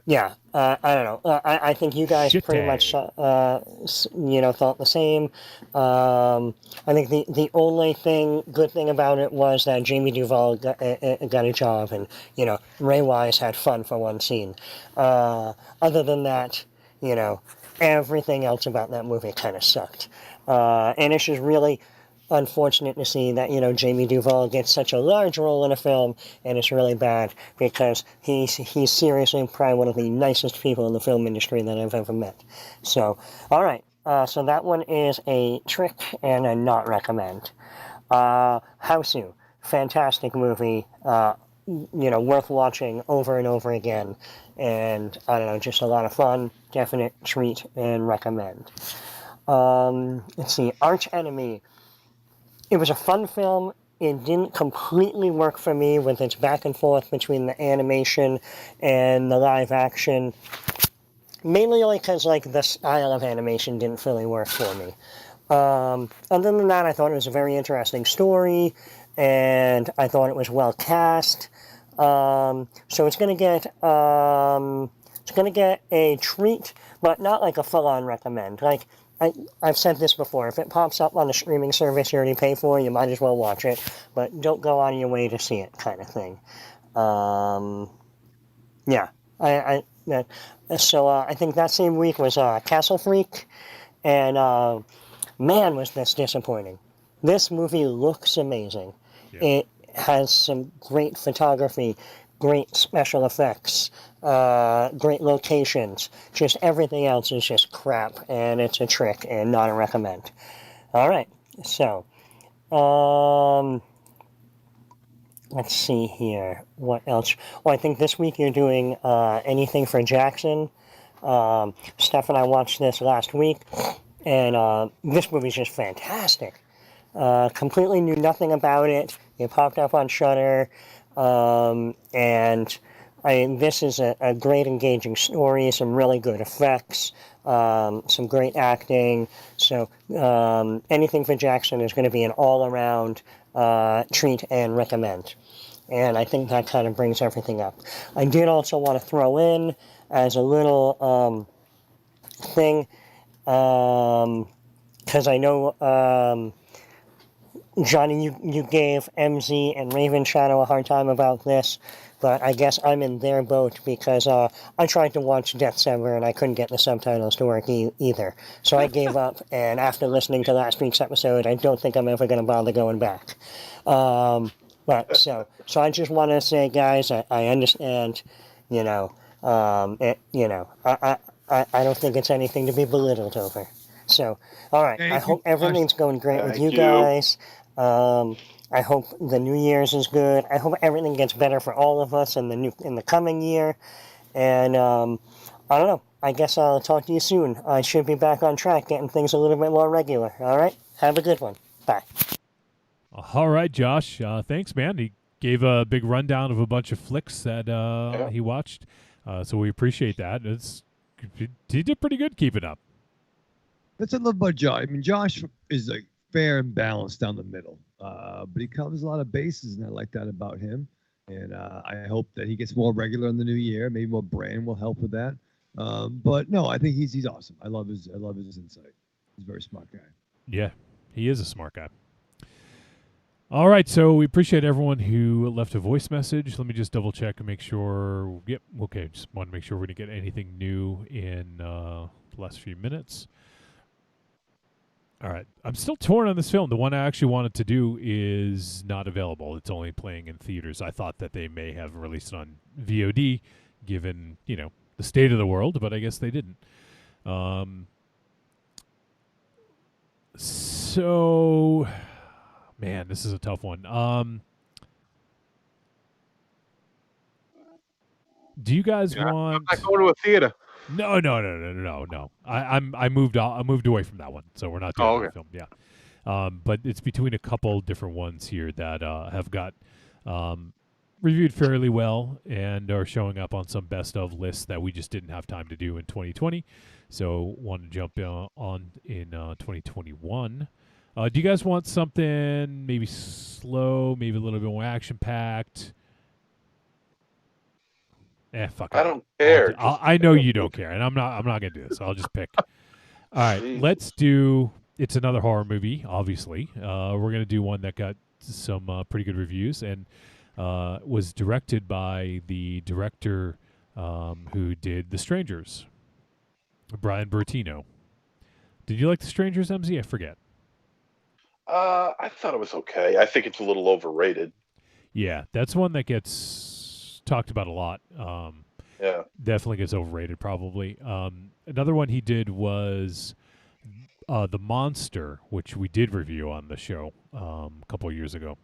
Yeah, I don't know. I think you guys pretty much, thought the same. I think the only good thing about it was that Jamie Duvall got a job, and Ray Wise had fun for one scene. Other than that, everything else about that movie kind of sucked. And it's just really unfortunate to see that, Jamie Duvall gets such a large role in a film, and it's really bad because he's seriously probably one of the nicest people in the film industry that I've ever met. So, all right. So that one is a trick and a not recommend. Hausu, fantastic movie, worth watching over and over again. And, I don't know, just a lot of fun, definite treat and recommend. Let's see, Arch Enemy. It was a fun film. It didn't completely work for me with its back and forth between the animation and the live action. Mainly only because, the style of animation didn't really work for me. Other than that, I thought it was a very interesting story, and I thought it was well cast. So it's gonna get a treat, but not like a full-on recommend. I've said this before, if it pops up on a streaming service you already pay for, you might as well watch it, but don't go on your way to see it, kind of thing. So I think that same week was Castle Freak, and Man, was this disappointing. This movie looks amazing. Yeah. It has some great photography, great special effects, great locations. Just everything else is just crap, and it's a trick and not a recommend. All right, so let's see here. What else? Well, I think this week you're doing Anything for Jackson. Steph and I watched this last week, and this movie's just fantastic. Completely knew nothing about it. It popped up on Shudder, and this is a great engaging story, some really good effects, some great acting. So Anything for Jackson is going to be an all-around treat and recommend. And I think that kind of brings everything up. I did also want to throw in as a little thing, because I know, Johnny, you gave MZ and Raven Shadow a hard time about this, but I guess I'm in their boat because I tried to watch Death Saber and I couldn't get the subtitles to work either. So I gave up, and after listening to last week's episode, I don't think I'm ever going to bother going back. But so I just want to say, guys, I understand, I don't think it's anything to be belittled over. So, all right, I hope everything's going great with you guys. I hope the New Year's is good. I hope everything gets better for all of us in the coming year. And I don't know. I guess I'll talk to you soon. I should be back on track, getting things a little bit more regular. All right? Have a good one. Bye. All right, Josh. Thanks, man. He gave a big rundown of a bunch of flicks that he watched. So we appreciate that. He did pretty good keeping up. That's what I love about Josh. I mean, Josh is like fair and balanced down the middle, but he covers a lot of bases, and I like that about him. And I hope that he gets more regular in the new year. Maybe more Brand will help with that. But no, I think he's awesome. I love his insight. He's a very smart guy. Yeah, he is a smart guy. All right, so we appreciate everyone who left a voice message. Let me just double check and make sure. Yep, okay. Just want to make sure we didn't get anything new in the last few minutes. All right. I'm still torn on this film. The one I actually wanted to do is not available. It's only playing in theaters. I thought that they may have released it on VOD, given, the state of the world, but I guess they didn't. So, man, this is a tough one. Do you guys want? I'm not going to a theater. No. I moved away from that one, so we're not doing that film. Yeah, but it's between a couple different ones here that have got reviewed fairly well and are showing up on some best of lists that we just didn't have time to do in 2020. So want to jump on in 2021. Do you guys want something maybe slow, maybe a little bit more action packed? Fuck it. I don't care. I know you don't care, and I'm not gonna do this. I'll just pick. All right, let's do. It's another horror movie, obviously. We're gonna do one that got some pretty good reviews and was directed by the director who did The Strangers, Brian Bertino. Did you like The Strangers, MZ? I forget. I thought it was okay. I think it's a little overrated. Yeah, that's one that gets talked about a lot. Yeah, definitely gets overrated probably. Another one he did was The Monster, which we did review on the show a couple of years ago.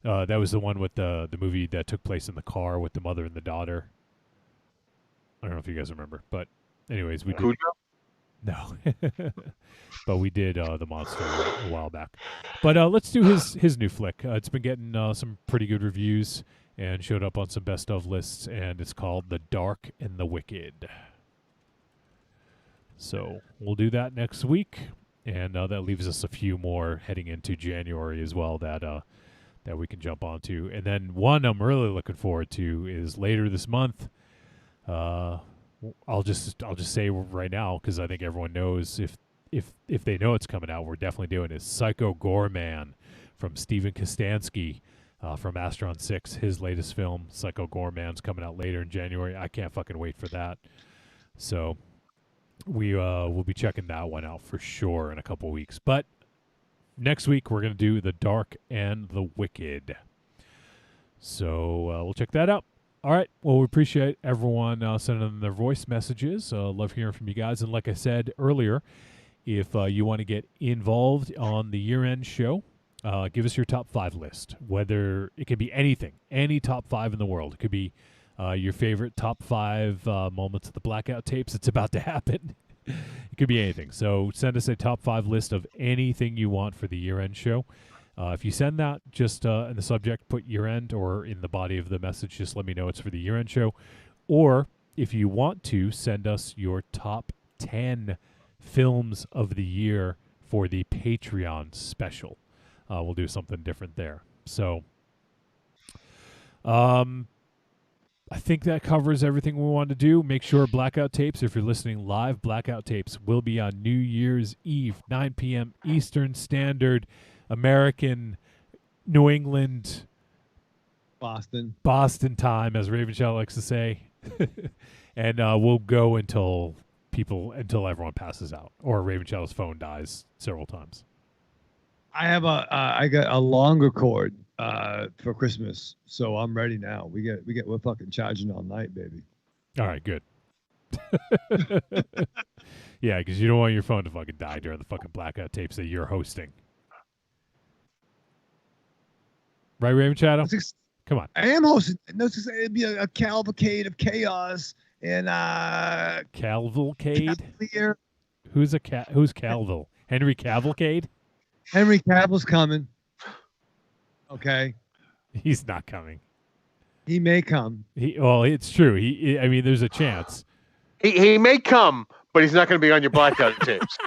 That was the one with the movie that took place in the car with the mother and the daughter. I don't know if you guys remember, but anyways, we did. No, but we did The Monster a while back. But let's do his new flick. It's been getting some pretty good reviews and showed up on some best of lists, and it's called The Dark and the Wicked. So we'll do that next week, and that leaves us a few more heading into January as well that we can jump onto. And then one I'm really looking forward to is later this month. I'll just say right now, because I think everyone knows if they know it's coming out, we're definitely doing it. Psycho Goreman from Steven Kostansky. From Astron 6, his latest film, Psycho Goreman's coming out later in January. I can't fucking wait for that. So, we will be checking that one out for sure in a couple weeks. But next week we're going to do The Dark and the Wicked. So we'll check that out. All right. Well, we appreciate everyone sending in their voice messages. Love hearing from you guys. And like I said earlier, if you want to get involved on the year-end show, give us your top 5 list. Whether it could be anything, any top 5 in the world. It could be your favorite top 5 moments of the blackout tapes. It's about to happen. It could be anything. So send us a top 5 list of anything you want for the year-end show. If you send that, just in the subject, put year-end, or in the body of the message, just let me know it's for the year-end show. Or if you want to, send us your top 10 films of the year for the Patreon special. We'll do something different there. So I think that covers everything we want to do. Make sure Blackout Tapes, if you're listening live, Blackout Tapes will be on New Year's Eve, 9 p.m. Eastern Standard, American, New England, Boston time, as Raven Shadow likes to say. And we'll go until everyone passes out, or Raven Shadow's phone dies several times. I got a longer cord for Christmas, so I'm ready now. We're fucking charging all night, baby. All right, good. Yeah, because you don't want your phone to fucking die during the fucking Blackout Tapes that you're hosting. Right, Raven Shadow? Come on. I am hosting. No, it'd be a cavalcade of chaos and Cavalcade? Cavalier. Who's Calville? Henry Cavalcade? Henry Cavill's coming. Okay. He's not coming. He may come. Well, it's true. I mean, there's a chance. He may come, but he's not going to be on your Blackout Tapes.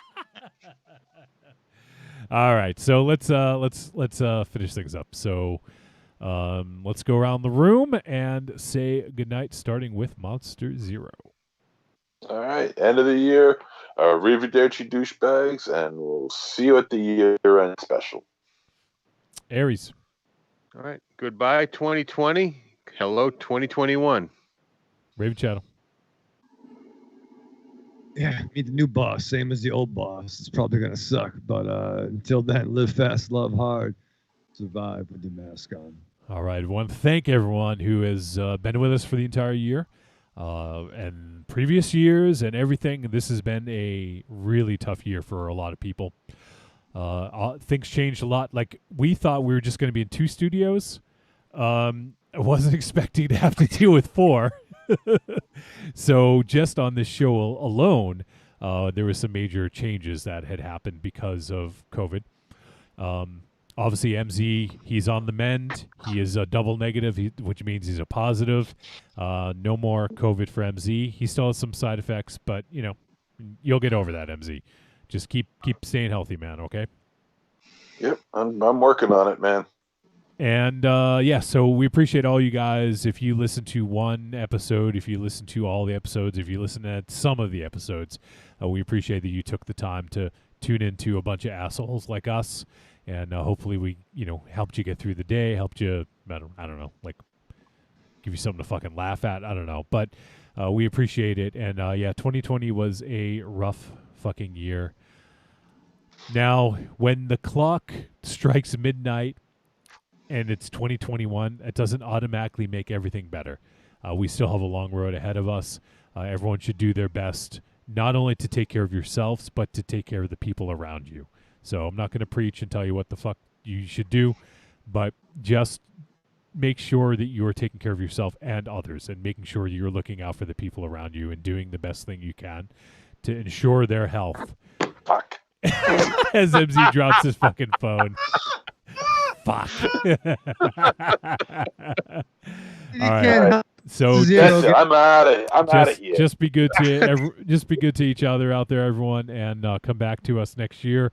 All right, so let's finish things up. So let's go around the room and say goodnight, starting with Monster Zero. All right, end of the year, arrivederci douchebags, and we'll see you at the year-end special. Aries. All right, goodbye 2020. Hello 2021. Raven Shadow. Yeah, meet the new boss, same as the old boss. It's probably going to suck, but until then, live fast, love hard, survive with your mask on. All right, I want to thank everyone who has been with us for the entire year and previous years and everything. This has been a really tough year for a lot of people. Things changed a lot. Like, we thought we were just going to be in 2 studios. I wasn't expecting to have to deal with 4. So just on this show alone, there were some major changes that had happened because of COVID. Obviously, MZ, he's on the mend. He is a double negative, which means he's a positive. No more COVID for MZ. He still has some side effects, but, you'll get over that, MZ. Just keep staying healthy, man, okay? Yep, I'm working on it, man. And, so we appreciate all you guys. If you listen to one episode, if you listen to all the episodes, if you listen to some of the episodes, we appreciate that you took the time to tune into a bunch of assholes like us. And hopefully we, helped you get through the day, helped you, I don't know, like give you something to fucking laugh at. I don't know. But we appreciate it. And, 2020 was a rough fucking year. Now, when the clock strikes midnight, and it's 2021, it doesn't automatically make everything better. We still have a long road ahead of us. Everyone should do their best, not only to take care of yourselves, but to take care of the people around you. So I'm not going to preach and tell you what the fuck you should do, but just make sure that you are taking care of yourself and others, and making sure you're looking out for the people around you and doing the best thing you can to ensure their health. Fuck. As MZ drops his fucking phone. Fuck. All right. So I'm out of here. Just be good to each other out there, everyone, and come back to us next year.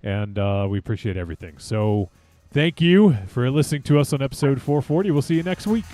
And we appreciate everything. So thank you for listening to us on episode 440. We'll see you next week.